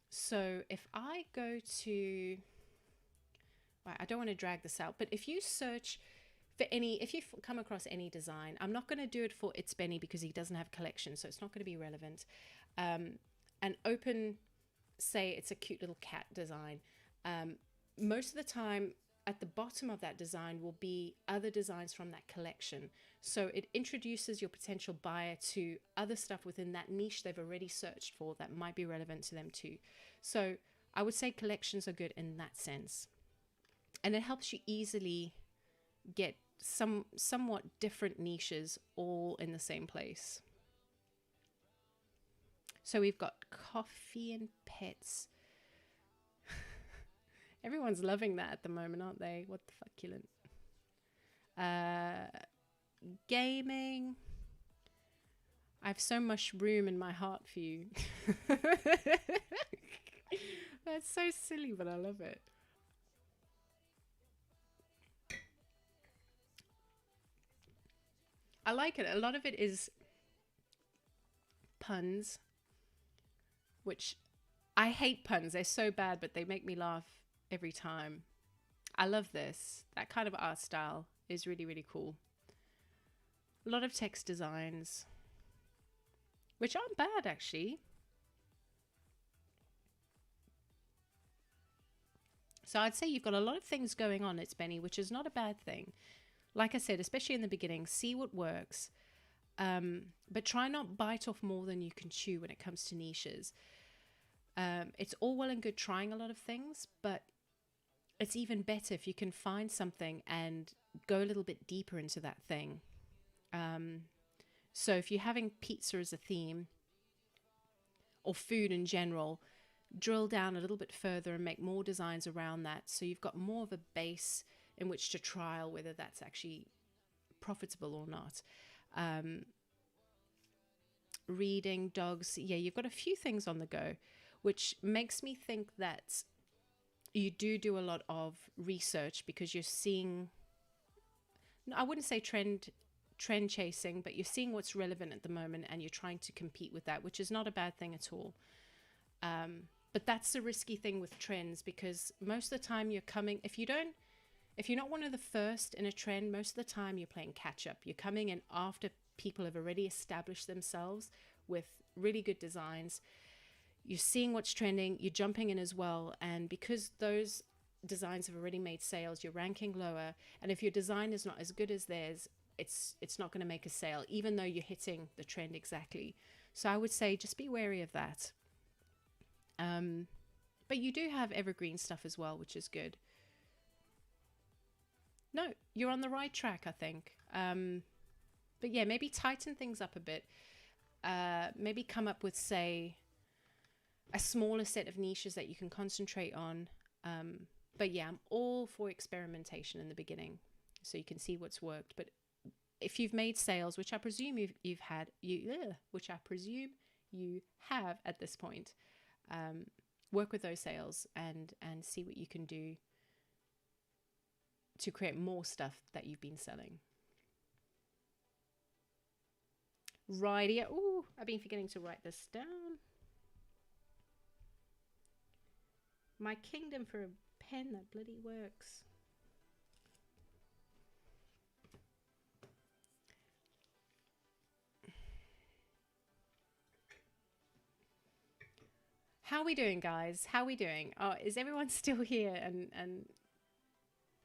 So if I go to, right, I don't want to drag this out, but if you search for any, if you come across any design, I'm not going to do it for It's Benny because he doesn't have a collection, so it's not going to be relevant. And open say it's a cute little cat design, most of the time at the bottom of that design will be other designs from that collection. So it introduces your potential buyer to other stuff within that niche they've already searched for that might be relevant to them too. So I would say collections are good in that sense. And it helps you easily get somewhat different niches all in the same place. So we've got coffee and pets. Everyone's loving that at the moment, aren't they? What the fucculent. Gaming. I have so much room in my heart for you. That's so silly, but I love it. I like it. A lot of it is puns, which I hate puns. They're so bad, but they make me laugh every time. I love this. That kind of art style is really, really cool. A lot of text designs, which aren't bad actually. So I'd say you've got a lot of things going on, It's Benny, which is not a bad thing. Like I said, especially in the beginning, see what works. But try not bite off more than you can chew when it comes to niches. It's all well and good trying a lot of things, but it's even better if you can find something and go a little bit deeper into that thing. So if you're having pizza as a theme or food in general, drill down a little bit further and make more designs around that. So you've got more of a base in which to trial whether that's actually profitable or not. Reading, dogs. Yeah, you've got a few things on the go, which makes me think that you do a lot of research because you're seeing, I wouldn't say trend chasing, but you're seeing what's relevant at the moment and you're trying to compete with that, which is not a bad thing at all. But that's the risky thing with trends, because most of the time you're coming, if you're not one of the first in a trend, most of the time you're playing catch up. You're coming in after people have already established themselves with really good designs. You're seeing what's trending, you're jumping in as well. And because those designs have already made sales, you're ranking lower. And if your design is not as good as theirs, it's not going to make a sale, even though you're hitting the trend exactly. So I would say just be wary of that. But you do have evergreen stuff as well, which is good. No, you're on the right track, I think. But yeah, maybe tighten things up a bit. Maybe come up with, say, a smaller set of niches that you can concentrate on. But yeah, I'm all for experimentation in the beginning, so you can see what's worked. But if you've made sales, which I presume you've had, which I presume you have at this point, work with those sales and see what you can do to create more stuff that you've been selling. Righty. Ooh, I've been forgetting to write this down. My kingdom for a pen that bloody works. How are we doing, guys? How are we doing? Oh, is everyone still here and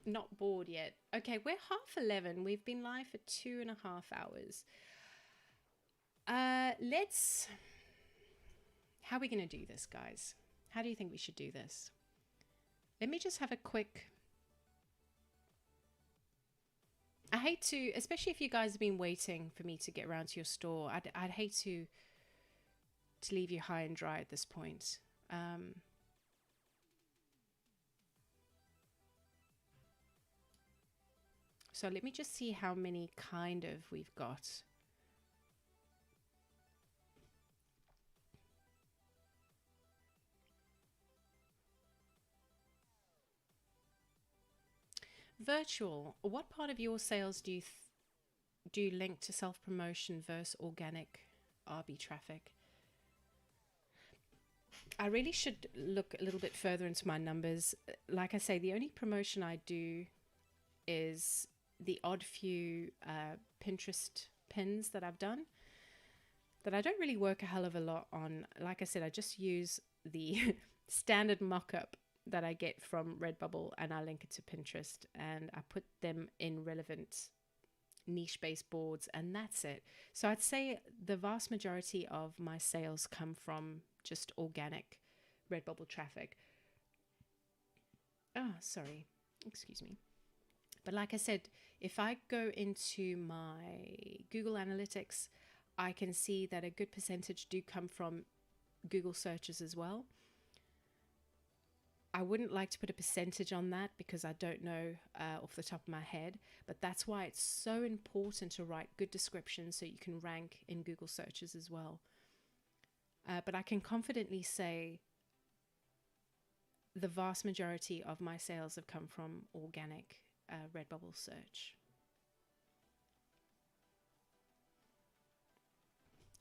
not bored yet? Okay, we're 11:30. We've been live for 2.5 hours. How are we going to do this, guys? How do you think we should do this? Let me just have a quick... I hate to, especially if you guys have been waiting for me to get around to your store, I'd hate to leave you high and dry at this point. So let me just see how many we've got. Virtual. What part of your sales do you link to self-promotion versus organic RB traffic? I really should look a little bit further into my numbers. Like I say, the only promotion I do is the odd few Pinterest pins that I've done that I don't really work a hell of a lot on. Like I said, I just use the standard mock-up that I get from Redbubble, and I link it to Pinterest, and I put them in relevant niche-based boards, and that's it. So I'd say the vast majority of my sales come from just organic Redbubble traffic. Oh, sorry. Excuse me. But like I said, if I go into my Google Analytics, I can see that a good percentage do come from Google searches as well. I wouldn't like to put a percentage on that because I don't know off the top of my head, but that's why it's so important to write good descriptions so you can rank in Google searches as well. But I can confidently say the vast majority of my sales have come from organic Redbubble search.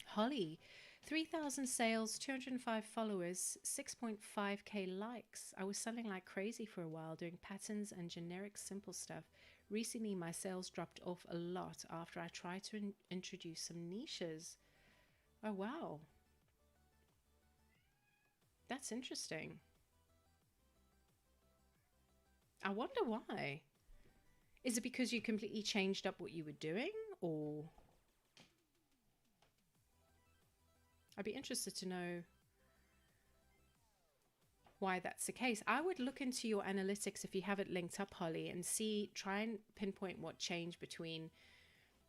Holly, 3,000 sales, 205 followers, 6.5k likes. I was selling like crazy for a while, doing patterns and generic simple stuff. Recently, my sales dropped off a lot after I tried to introduce some niches. Oh, wow. That's interesting. I wonder why. Is it because you completely changed up what you were doing, or... I'd be interested to know why that's the case. I would look into your analytics if you have it linked up, Holly, and try and pinpoint what changed between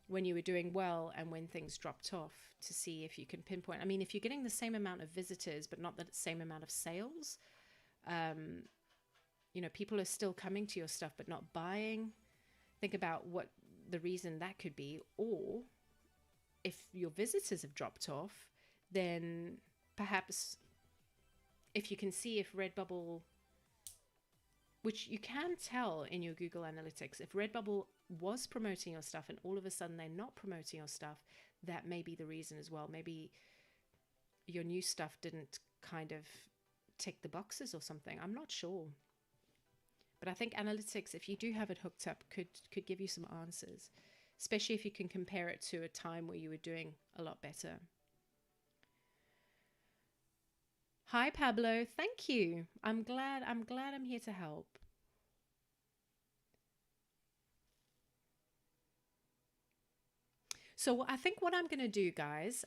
when you were doing well and when things dropped off, to see if you can pinpoint. I mean, if you're getting the same amount of visitors, but not the same amount of sales, you know, people are still coming to your stuff, but not buying. Think about what the reason that could be. Or if your visitors have dropped off, then perhaps if you can see if Redbubble, which you can tell in your Google Analytics, if Redbubble was promoting your stuff and all of a sudden they're not promoting your stuff, that may be the reason as well. Maybe your new stuff didn't kind of tick the boxes or something. I'm not sure. But I think analytics, if you do have it hooked up, could give you some answers, especially if you can compare it to a time where you were doing a lot better. Hi, Pablo. Thank you. I'm glad I'm here to help. So I think what I'm going to do, guys,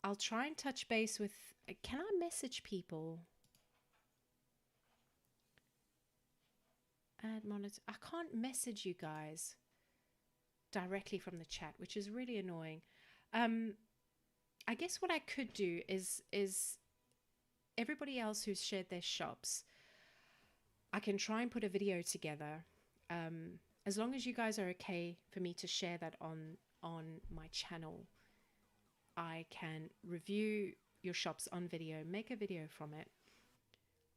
I'll try and touch base with, can I message people? Add monitor. I can't message you guys directly from the chat, which is really annoying. I guess what I could do is everybody else who's shared their shops, I can try and put a video together. As long as you guys are okay for me to share that on my channel, I can review your shops on video, make a video from it.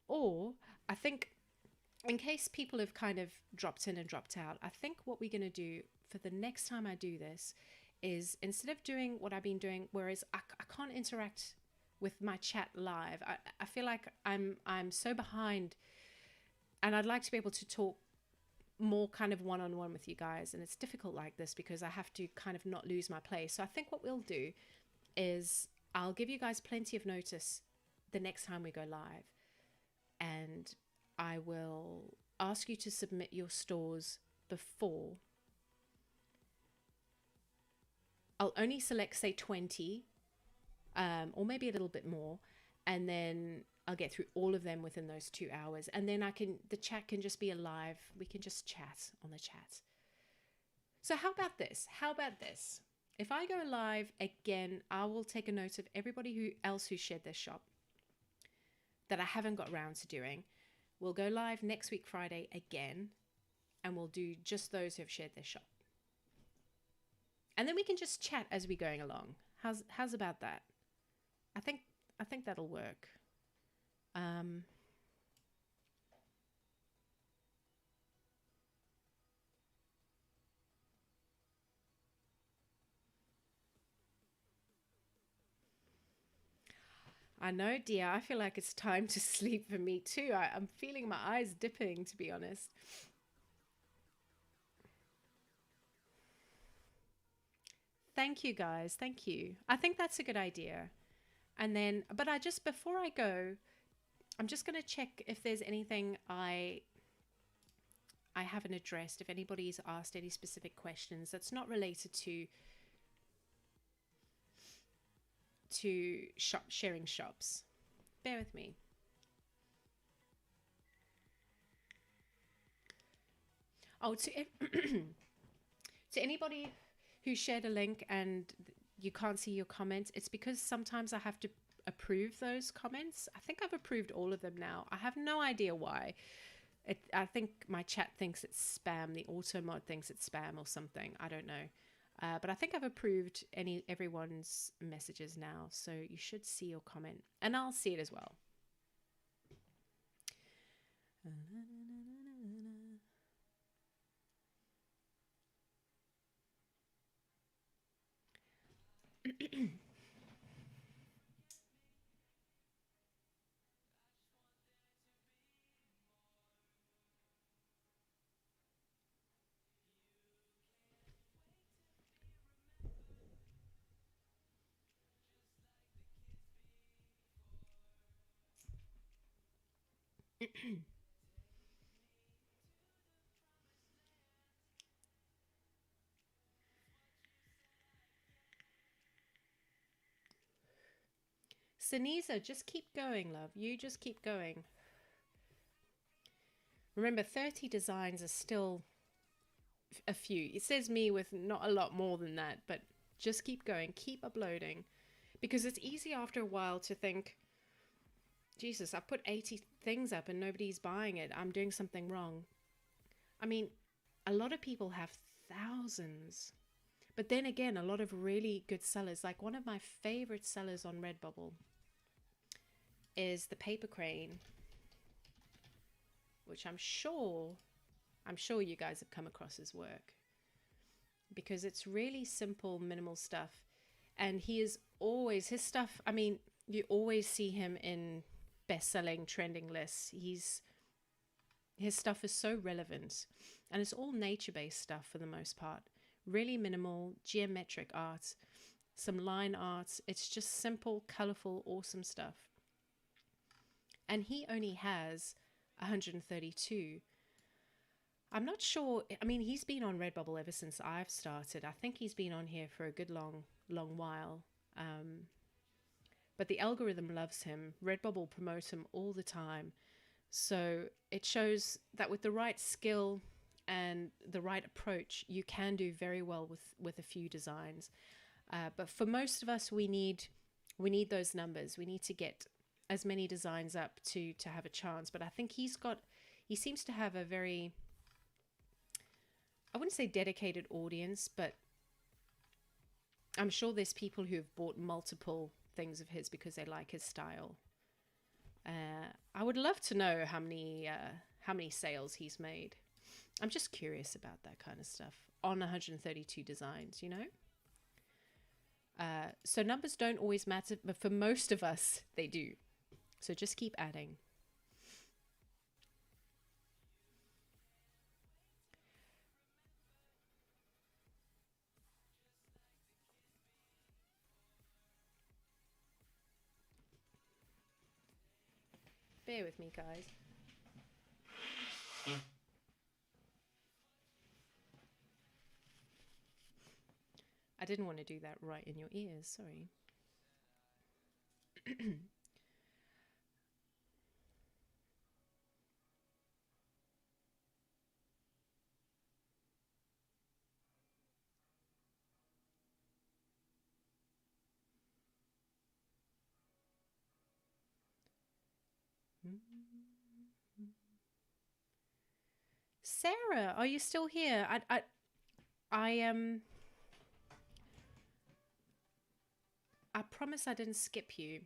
Or I think, in case people have kind of dropped in and dropped out, I think what we're going to do for the next time I do this is, instead of doing what I've been doing, whereas I can't interact with my chat live, I feel like I'm so behind, and I'd like to be able to talk more kind of one-on-one with you guys, and it's difficult like this because I have to kind of not lose my place. So I think what we'll do is I'll give you guys plenty of notice the next time we go live, and I will ask you to submit your stores before. I'll only select, say, 20, or maybe a little bit more, and then I'll get through all of them within those 2 hours. And then the chat can just be alive. We can just chat on the chat. So how about this? If I go live again, I will take a note of everybody else who shared their shop that I haven't got around to doing. We'll go live next week, Friday, again, and we'll do just those who have shared their shop. And then we can just chat as we're going along. How's about that? I think that'll work. I know, dear. I feel like it's time to sleep for me too. I'm feeling my eyes dipping, to be honest. Thank you guys. Thank you. I think that's a good idea. And then, but before I go, I'm just going to check if there's anything I haven't addressed, if anybody's asked any specific questions that's not related to sharing shops. Bear with me. Oh, to anybody who shared a link and you can't see your comments, it's because sometimes I have to approve those comments. I think I've approved all of them now. I have no idea why. I think my chat thinks it's spam. The auto mod thinks it's spam or something. I don't know. But I think I've approved everyone's messages now. So you should see your comment. And I'll see it as well. Saniza, just keep going, love. You just keep going. Remember, 30 designs are still a few. It says me with not a lot more than that, but just keep going. Keep uploading. Because it's easy after a while to think, Jesus, I put 80 things up and nobody's buying it. I'm doing something wrong. I mean, a lot of people have thousands. But then again, a lot of really good sellers. Like one of my favorite sellers on Redbubble is the paper crane, which I'm sure you guys have come across his work, because it's really simple, minimal stuff. And he is always, his stuff, I mean, you always see him in best-selling trending lists. His stuff is so relevant, and it's all nature-based stuff for the most part. Really minimal, geometric art, some line art. It's just simple, colorful, awesome stuff. And he only has 132. I'm not sure. I mean, he's been on Redbubble ever since I've started. I think he's been on here for a good long while. But the algorithm loves him. Redbubble promotes him all the time. So it shows that with the right skill and the right approach, you can do very well with a few designs. But for most of us, we need those numbers. We need to get as many designs up to have a chance. But I think he seems to have a very, I wouldn't say dedicated audience, but I'm sure there's people who have bought multiple things of his because they like his style. I would love to know how many sales he's made. I'm just curious about that kind of stuff on 132 designs, you know? So numbers don't always matter, but for most of us, they do. So just keep adding. Bear with me, guys. I didn't want to do that right in your ears, sorry. Sarah, are you still here? I promise I didn't skip you.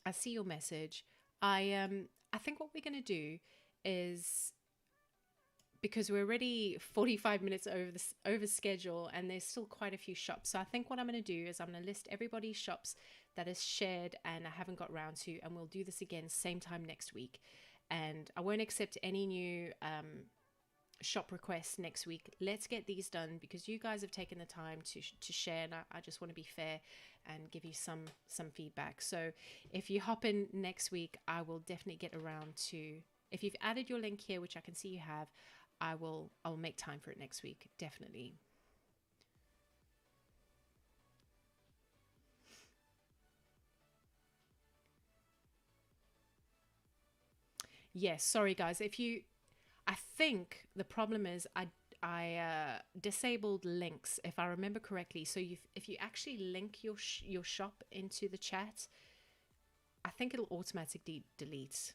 I see your message. I think what we're going to do is, because we're already 45 minutes over schedule and there's still quite a few shops. So I think what I'm going to do is I'm going to list everybody's shops that is shared and I haven't got round to, and we'll do this again same time next week. And I won't accept any new shop requests next week. Let's get these done because you guys have taken the time to share, and I just want to be fair and give you some feedback. So if you hop in next week, I will definitely get around to, if you've added your link here, which I can see you have, I will make time for it next week, definitely. Yes, sorry guys. I think the problem is I disabled links, if I remember correctly. So if you actually link your shop into the chat, I think it'll automatically delete,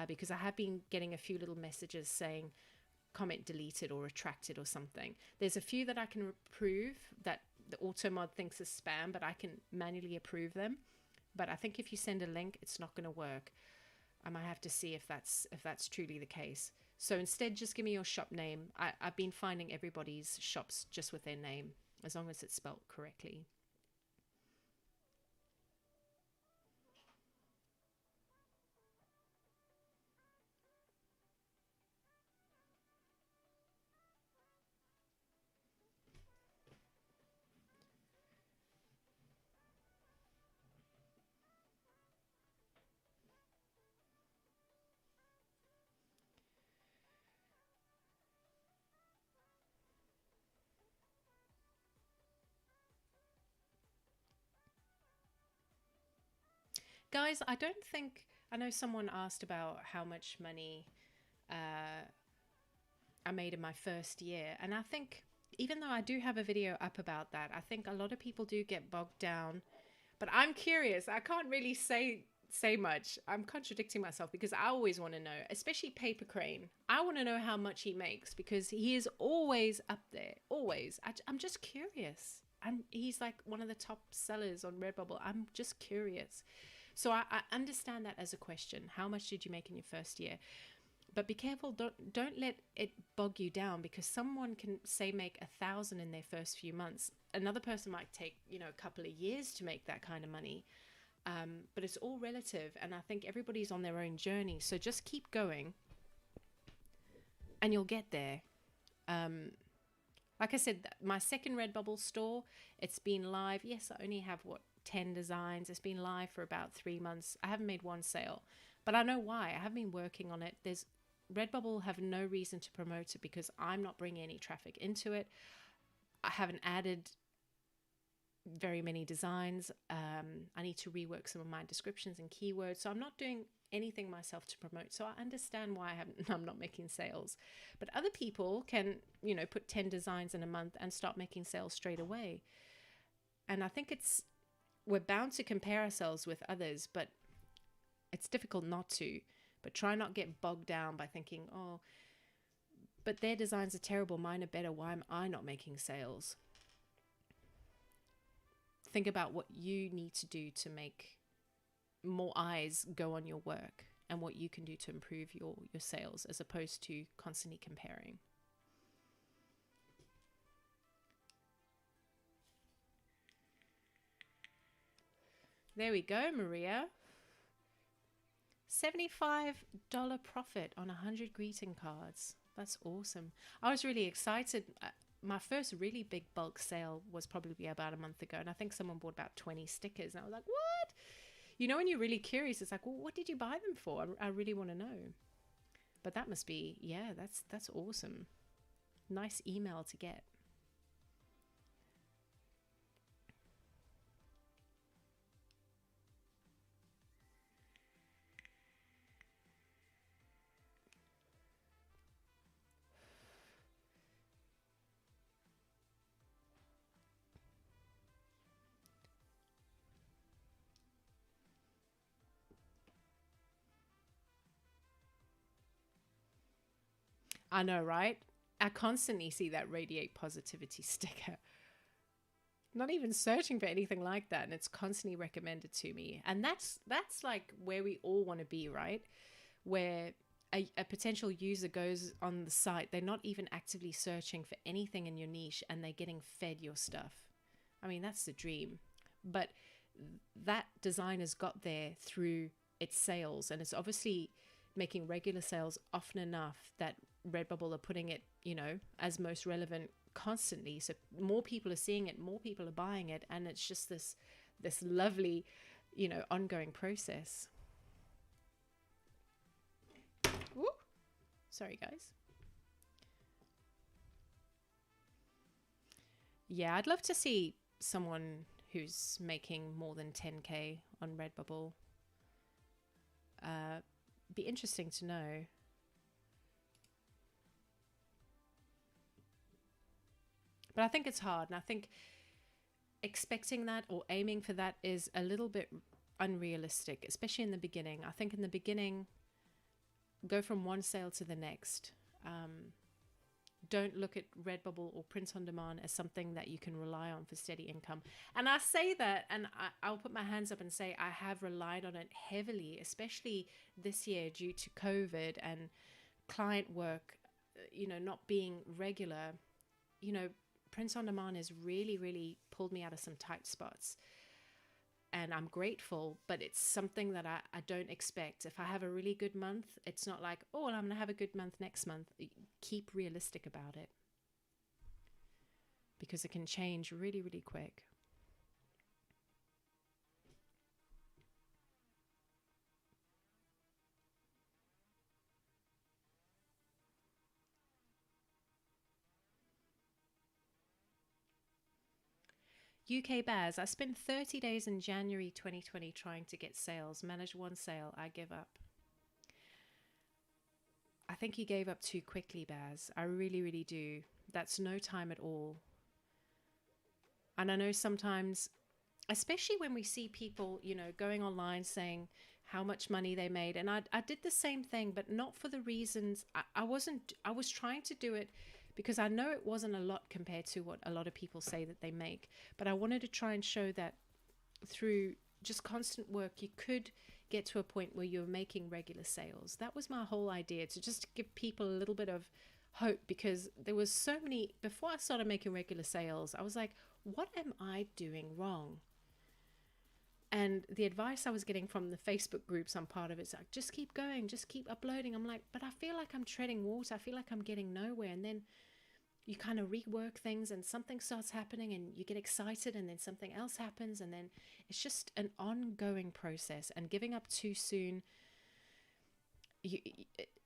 because I have been getting a few little messages saying comment deleted or retracted or something. There's a few that I can approve that the auto mod thinks is spam, but I can manually approve them. But I think if you send a link, it's not going to work. I might have to see if that's truly the case. So instead, just give me your shop name. I've been finding everybody's shops just with their name, as long as it's spelled correctly. Guys, I know someone asked about how much money I made in my first year. And I think, even though I do have a video up about that, I think a lot of people do get bogged down. But I'm curious. I can't really say much. I'm contradicting myself because I always want to know, especially Paper Crane. I want to know how much he makes because he is always up there. Always. I'm just curious. And he's like one of the top sellers on Redbubble. I'm just curious. So I understand that as a question. How much did you make in your first year? But be careful. Don't let it bog you down, because someone can say make 1,000 in their first few months. Another person might take, a couple of years to make that kind of money. But it's all relative, and I think everybody's on their own journey. So just keep going, and you'll get there. Like I said, my second Redbubble store, it's been live. Yes, I only have 10 designs. It's been live for about 3 months. I haven't made one sale, but I know why. I have been working on it. Redbubble have no reason to promote it because I'm not bringing any traffic into it. I haven't added very many designs. I need to rework some of my descriptions and keywords. So I'm not doing anything myself to promote. So I understand why I'm not making sales. But other people can, put 10 designs in a month and start making sales straight away. And I think we're bound to compare ourselves with others, but it's difficult not to. But try not get bogged down by thinking, oh, but their designs are terrible, mine are better, why am I not making sales? Think about what you need to do to make more eyes go on your work and what you can do to improve your sales, as opposed to constantly comparing. There we go, Maria. $75 profit on 100 greeting cards. That's awesome. I was really excited. My first really big bulk sale was probably about a month ago, and I think someone bought about 20 stickers, and I was like, what? When you're really curious, it's like, well, what did you buy them for? I really want to know. But that must be, yeah, that's awesome. Nice email to get. I know, right? I constantly see that radiate positivity sticker. Not even searching for anything like that, and it's constantly recommended to me. And that's like where we all want to be, right? Where a potential user goes on the site, they're not even actively searching for anything in your niche, and they're getting fed your stuff. I mean, that's the dream. But that design has got there through its sales, and it's obviously making regular sales often enough that Redbubble are putting it, as most relevant constantly. So more people are seeing it, more people are buying it, and it's just this lovely, ongoing process. Woo! Sorry, guys. Yeah, I'd love to see someone who's making more than 10K on Redbubble. Be interesting to know. But I think it's hard, and I think expecting that or aiming for that is a little bit unrealistic, especially in the beginning. I think in the beginning, go from one sale to the next. Don't look at Redbubble or print on demand as something that you can rely on for steady income. And I say that, and I'll put my hands up and say I have relied on it heavily, especially this year due to COVID and client work, not being regular. Print on demand has really, really pulled me out of some tight spots. And I'm grateful, but it's something that I don't expect. If I have a really good month, it's not like, oh, well, I'm going to have a good month next month. Keep realistic about it, because it can change really, really quick. UK Baz, I spent 30 days in January 2020 trying to get sales. Managed one sale. I give up. I think you gave up too quickly, Baz. I really, really do. That's no time at all. And I know sometimes, especially when we see people, going online saying how much money they made. And I did the same thing, but not for the reasons. I was trying to do it because I know it wasn't a lot compared to what a lot of people say that they make. But I wanted to try and show that through just constant work, you could get to a point where you're making regular sales. That was my whole idea, to just give people a little bit of hope, because there was so many, before I started making regular sales, I was like, what am I doing wrong? And the advice I was getting from the Facebook groups I'm part of, it's like, just keep going, just keep uploading. I'm like, but I feel like I'm treading water. I feel like I'm getting nowhere. And then you kind of rework things and something starts happening and you get excited and then something else happens. And then it's just an ongoing process, and giving up too soon,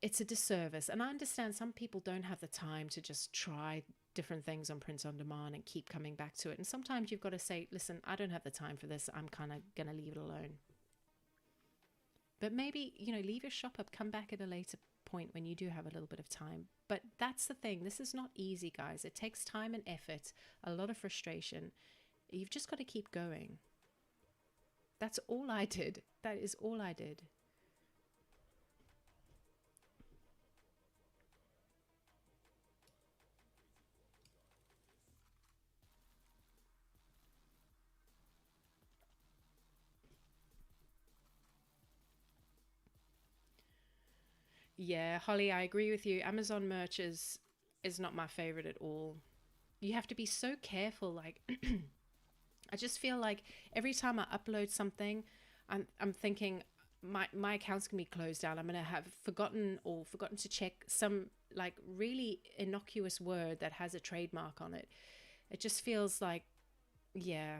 it's a disservice. And I understand some people don't have the time to just try different things on print on demand and keep coming back to it. And sometimes you've got to say, listen, I don't have the time for this. I'm kind of going to leave it alone. But maybe, leave your shop up, come back at a later point when you do have a little bit of time. But that's the thing. This is not easy, guys. It takes time and effort, a lot of frustration. You've just got to keep going. That's all I did. That is all I did. Yeah, Holly, I agree with you. Amazon merch is not my favorite at all. You have to be so careful. Like, I just feel like every time I upload something, I'm thinking my account's gonna be closed down. I'm gonna have forgotten to check some like really innocuous word that has a trademark on it. It just feels like, yeah,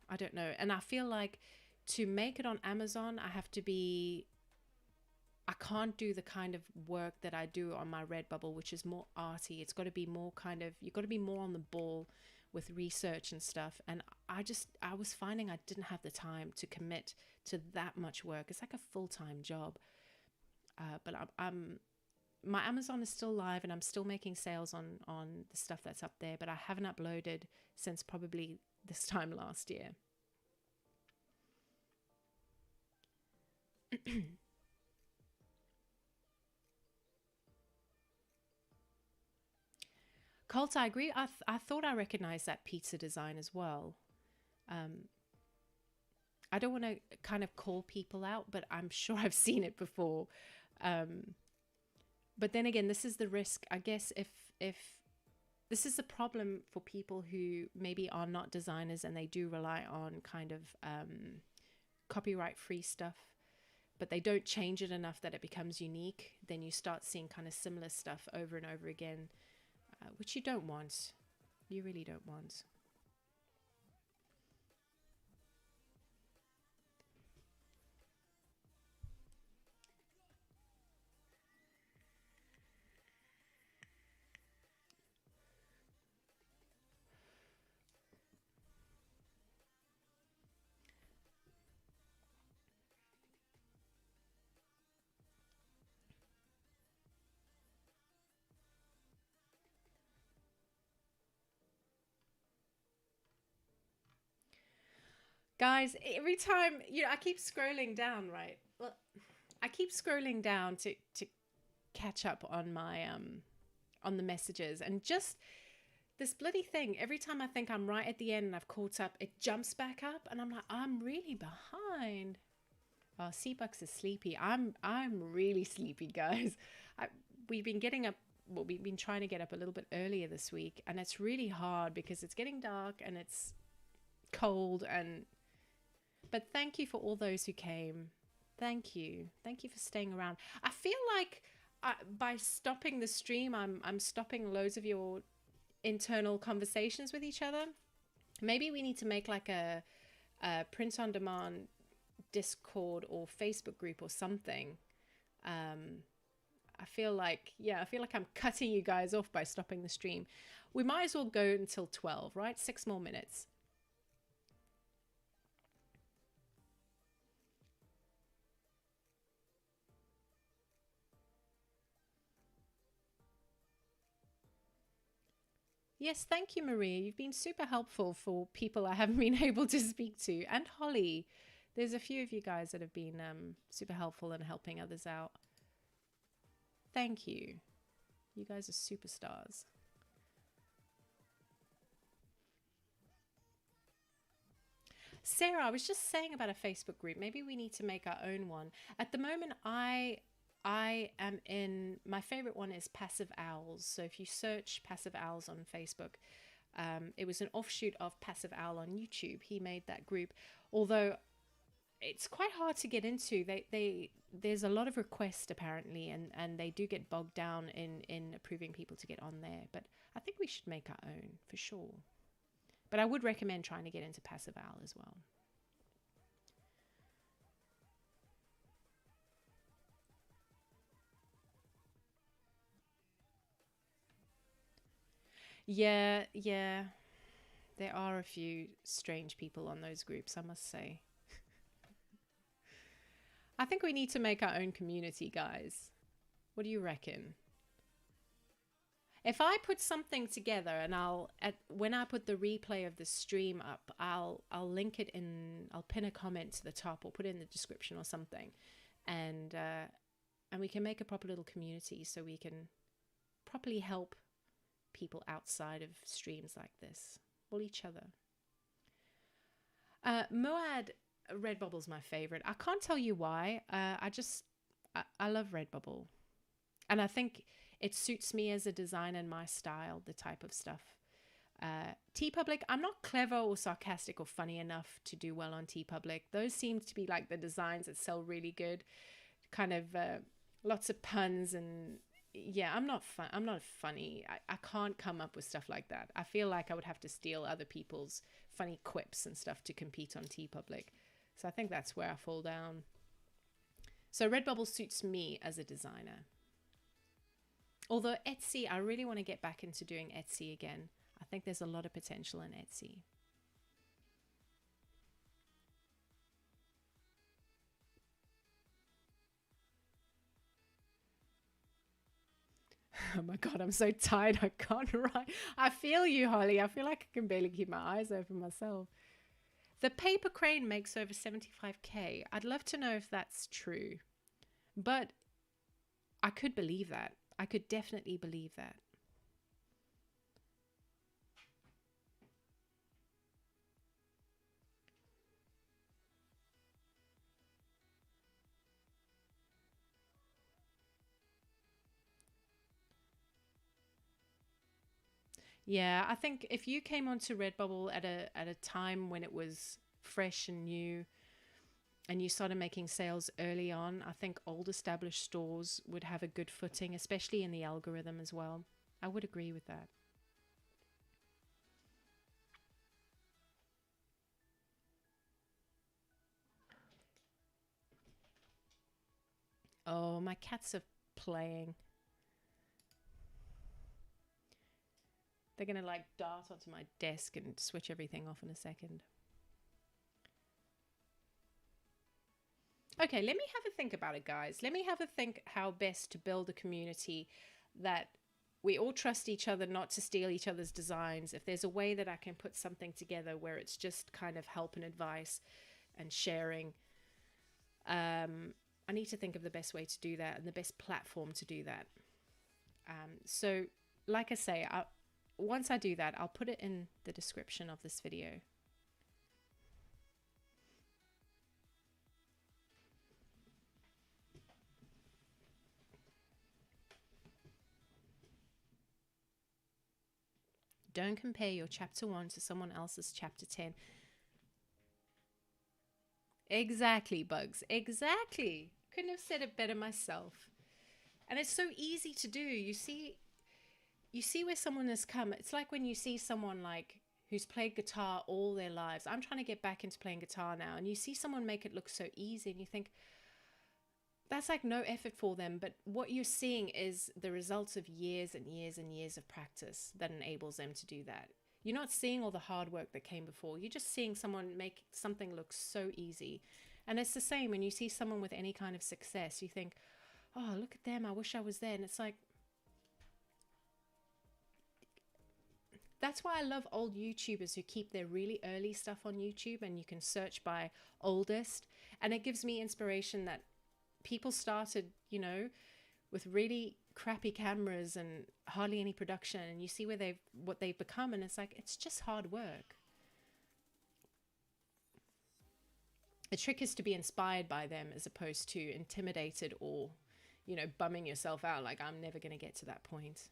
I don't know. And I feel like to make it on Amazon, I can't do the kind of work that I do on my Redbubble, which is more arty. It's got to be more you've got to be more on the ball with research and stuff. And I was finding I didn't have the time to commit to that much work. It's like a full-time job. But my Amazon is still live and I'm still making sales on the stuff that's up there, but I haven't uploaded since probably this time last year. Colt, I agree. I thought I recognized that pizza design as well. I don't want to kind of call people out, but I'm sure I've seen it before. But then again, this is the risk, I guess. If this is the problem for people who maybe are not designers and they do rely on kind of copyright free stuff, but they don't change it enough that it becomes unique, then you start seeing kind of similar stuff over and over again, which you don't want. You really don't want. Guys, every time, I keep scrolling down, right? Well, I keep scrolling down to catch up on my on the messages, and just this bloody thing, every time I think I'm right at the end and I've caught up, it jumps back up and I'm like, I'm really behind. Oh, Seabucks is sleepy. I'm really sleepy, guys. We've been getting up, well, we've been trying to get up a little bit earlier this week, and it's really hard because it's getting dark and it's cold. And but thank you for all those who came. Thank you for staying around. I feel like by stopping the stream, I'm stopping loads of your internal conversations with each other. Maybe we need to make like a print on demand Discord or Facebook group or something. I feel like I'm cutting you guys off by stopping the stream. We might as well go until 12, right? 6 more minutes. Yes, thank you, Maria. You've been super helpful for people I haven't been able to speak to. And Holly, there's a few of you guys that have been super helpful in helping others out. Thank you. You guys are superstars. Sarah, I was just saying about a Facebook group. Maybe we need to make our own one. At the moment, I am in, my favorite one is Passive Owls. So if you search Passive Owls on Facebook, it was an offshoot of Passive Owl on YouTube. He made that group, although it's quite hard to get into. There's a lot of requests apparently, and they do get bogged down in approving people to get on there. But I think we should make our own for sure. But I would recommend trying to get into Passive Owl as well. Yeah. There are a few strange people on those groups, I must say. I think we need to make our own community, guys. What do you reckon? If I put something together, and when I put the replay of the stream up, I'll link it in. I'll pin a comment to the top or put it in the description or something, and we can make a proper little community so we can properly help people outside of streams like this, well, each other. Moad, Redbubble's my favorite. I can't tell you why. I love Redbubble, and I think it suits me as a designer and my style, the type of stuff. TeePublic, I'm not clever or sarcastic or funny enough to do well on TeePublic. Those seem to be like the designs that sell really good, kind of lots of puns, and yeah, I'm not funny. I can't come up with stuff like that. I feel like I would have to steal other people's funny quips and stuff to compete on TeePublic. So I think that's where I fall down. So Redbubble suits me as a designer. Although Etsy, I really want to get back into doing Etsy again. I think there's a lot of potential in Etsy. Oh my God, I'm so tired. I can't write. I feel you, Holly. I feel like I can barely keep my eyes open myself. The paper crane makes over 75K. I'd love to know if that's true. But I could believe that. I could definitely believe that. Yeah, I think if you came onto Redbubble at a time when it was fresh and new, and you started making sales early on, I think old established stores would have a good footing, especially in the algorithm as well. I would agree with that. Oh, my cats are playing. They're going to like dart onto my desk and switch everything off in a second. Okay, let me have a think about it, guys. Let me have a think how best to build a community that we all trust each other, not to steal each other's designs. If there's a way that I can put something together where it's just kind of help and advice and sharing, I need to think of the best way to do that and the best platform to do that. So like I say, once I do that, I'll put it in the description of this video. Don't compare your chapter 1 to someone else's chapter 10. Exactly, Bugs. Exactly. Couldn't have said it better myself. And it's so easy to do. You see where someone has come. It's like when you see someone like who's played guitar all their lives. I'm trying to get back into playing guitar now, and you see someone make it look so easy, and you think that's like no effort for them. But what you're seeing is the results of years and years and years of practice that enables them to do that. You're not seeing all the hard work that came before. You're just seeing someone make something look so easy. And it's the same when you see someone with any kind of success. You think, oh, look at them. I wish I was there. And it's like, that's why I love old YouTubers who keep their really early stuff on YouTube, and you can search by oldest. And it gives me inspiration that people started, you know, with really crappy cameras and hardly any production, and you see what they've become, and it's like, it's just hard work. The trick is to be inspired by them as opposed to intimidated or, you know, bumming yourself out like, I'm never going to get to that point.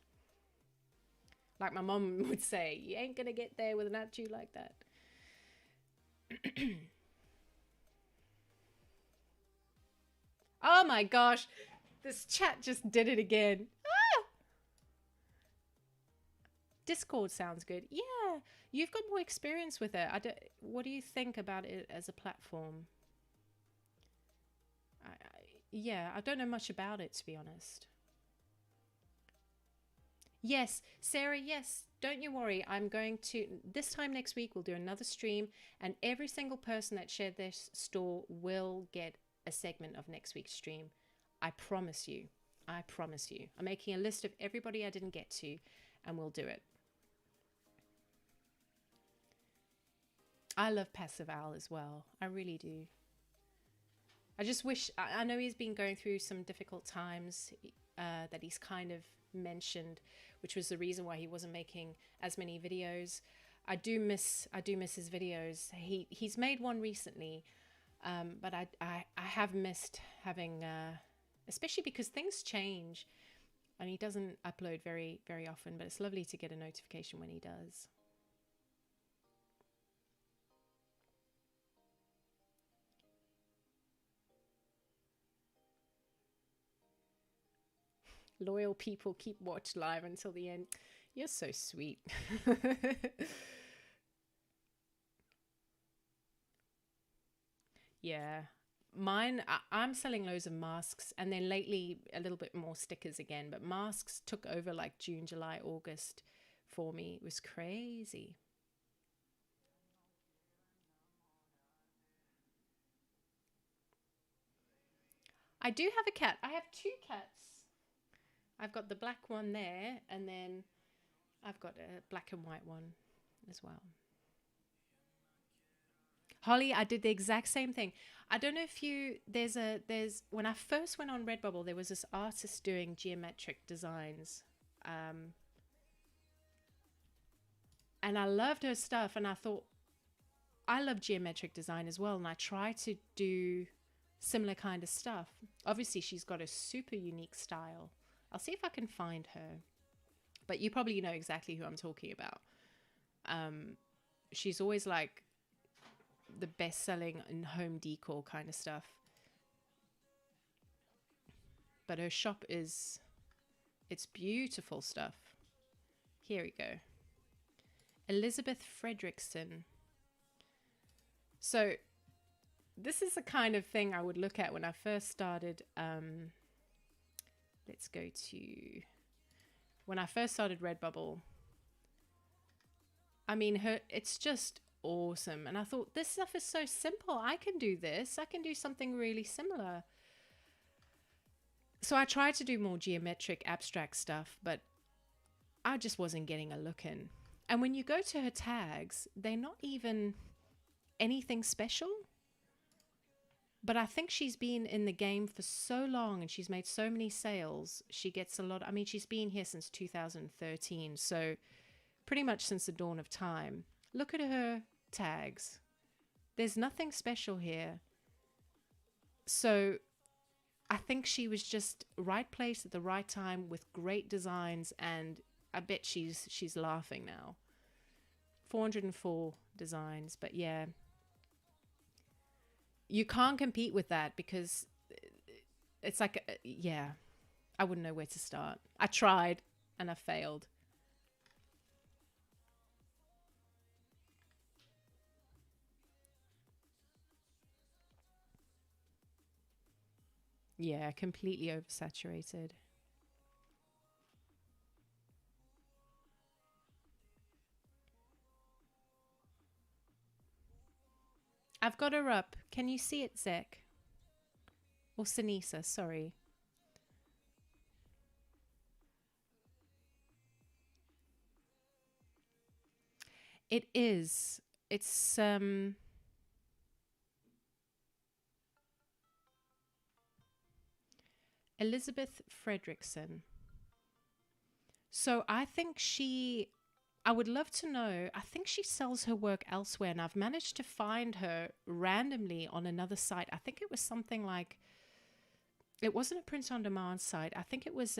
Like my mom would say, you ain't going to get there with an attitude like that. Oh my gosh, this chat just did it again. Ah! Discord sounds good. Yeah, you've got more experience with it. What do you think about it as a platform? Yeah, I don't know much about it, to be honest. Yes, Sarah, yes. Don't you worry. I'm going to, this time next week, we'll do another stream, and every single person that shared their store will get a segment of next week's stream. I promise you. I promise you. I'm making a list of everybody I didn't get to, and we'll do it. I love Passive Al as well. I really do. I just wish, I know he's been going through some difficult times that he's kind of mentioned, which was the reason why he wasn't making as many videos. I do miss his videos. He's made one recently, but I have missed having, especially because things change, and he doesn't upload very often. But it's lovely to get a notification when he does. Loyal people keep watch live until the end. You're so sweet. Yeah. Mine, I'm selling loads of masks, and then lately a little bit more stickers again, but masks took over like June, July, August for me. It was crazy. I do have a cat. I have two cats. I've got the black one there, and then I've got a black and white one as well. Holly, I did the exact same thing. I don't know if when I first went on Redbubble, there was this artist doing geometric designs. And I loved her stuff, and I thought, I love geometric design as well, and I try to do similar kind of stuff. Obviously, she's got a super unique style. I'll see if I can find her. But you probably know exactly who I'm talking about. She's always like the best-selling in home decor kind of stuff. But her shop is, it's beautiful stuff. Here we go. Elizabeth Fredrickson. So this is the kind of thing I would look at when I first started. Let's go to when I first started Redbubble. I mean, it's just awesome. And I thought, this stuff is so simple. I can do this. I can do something really similar. So I tried to do more geometric, abstract stuff, but I just wasn't getting a look in. And when you go to her tags, they're not even anything special. But I think she's been in the game for so long and she's made so many sales. She gets a lot. I mean, she's been here since 2013. So pretty much since the dawn of time. Look at her tags. There's nothing special here. So I think she was just right place at the right time with great designs, and I bet she's laughing now. 404 designs, but yeah. You can't compete with that because it's like, yeah, I wouldn't know where to start. I tried and I failed. Yeah, completely oversaturated. I've got her up. Can you see it, Zek? Or Sinisa, sorry. It is. It's Elizabeth Fredrickson. So I think I would love to know, I think she sells her work elsewhere, and I've managed to find her randomly on another site. I think it was something like, it wasn't a print on demand site. I think it was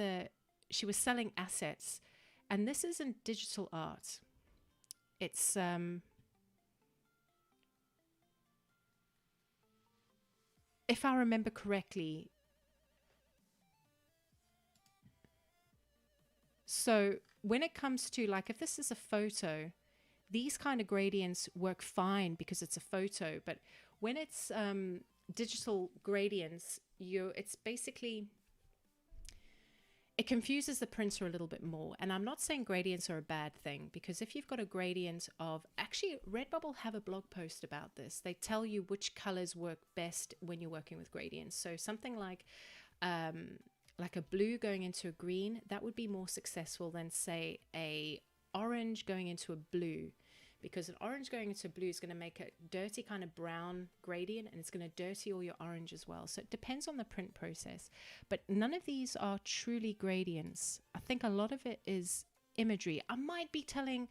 she was selling assets, and this isn't digital art. It's if I remember correctly. So when it comes to, like, if this is a photo, these kind of gradients work fine because it's a photo. But when it's digital gradients, it's basically, it confuses the printer a little bit more. And I'm not saying gradients are a bad thing, because if you've got a gradient of, actually Redbubble have a blog post about this. They tell you which colors work best when you're working with gradients. So something like a blue going into a green, that would be more successful than, say, a orange going into a blue, because an orange going into blue is going to make a dirty kind of brown gradient, and it's going to dirty all your orange as well. So it depends on the print process, but none of these are truly gradients. I think a lot of it is imagery. I might be telling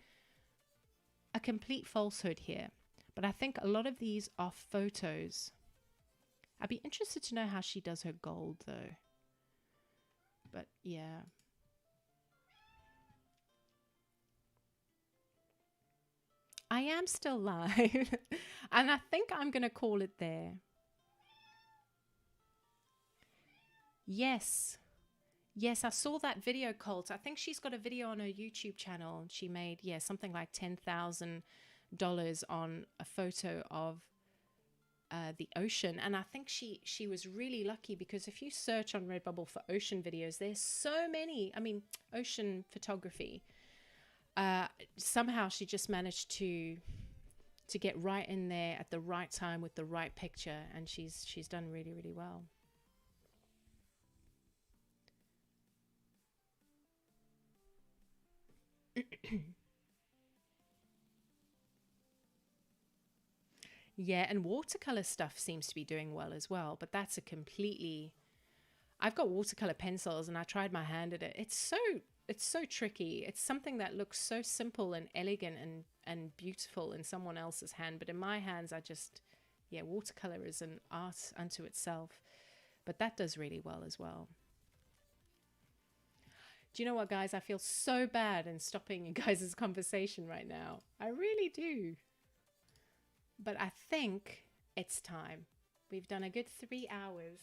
a complete falsehood here, but I think a lot of these are photos. I'd be interested to know how she does her gold though. But yeah. I am still live. And I think I'm going to call it there. Yes. Yes, I saw that video, Colt. I think she's got a video on her YouTube channel. She made, yeah, something like $10,000 on a photo of the ocean. And I think she was really lucky, because if you search on Redbubble for ocean videos, there's so many. I mean, ocean photography. Somehow she just managed to get right in there at the right time with the right picture, and she's done really, really well. Yeah, and watercolor stuff seems to be doing well as well, but that's a completely, I've got watercolor pencils and I tried my hand at it. It's so tricky. It's something that looks so simple and elegant and beautiful in someone else's hand, but in my hands, yeah, watercolor is an art unto itself. But that does really well as well. Do you know what, guys? I feel so bad in stopping you guys' conversation right now. I really do. But I think it's time. We've done a good 3 hours,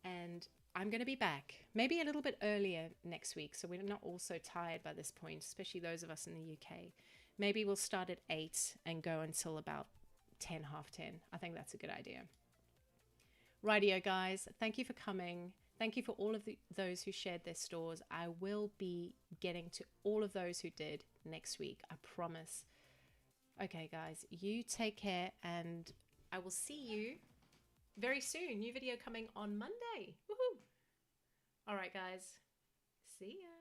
and I'm going to be back maybe a little bit earlier next week, so we're not all so tired by this point, especially those of us in the UK. Maybe we'll start at 8 and go until about 10, half 10. I think that's a good idea. Rightio, guys. Thank you for coming. Thank you for all of those who shared their stores. I will be getting to all of those who did next week. I promise. Okay, guys, you take care, and I will see you very soon. New video coming on Monday. Woohoo! All right, guys. See ya.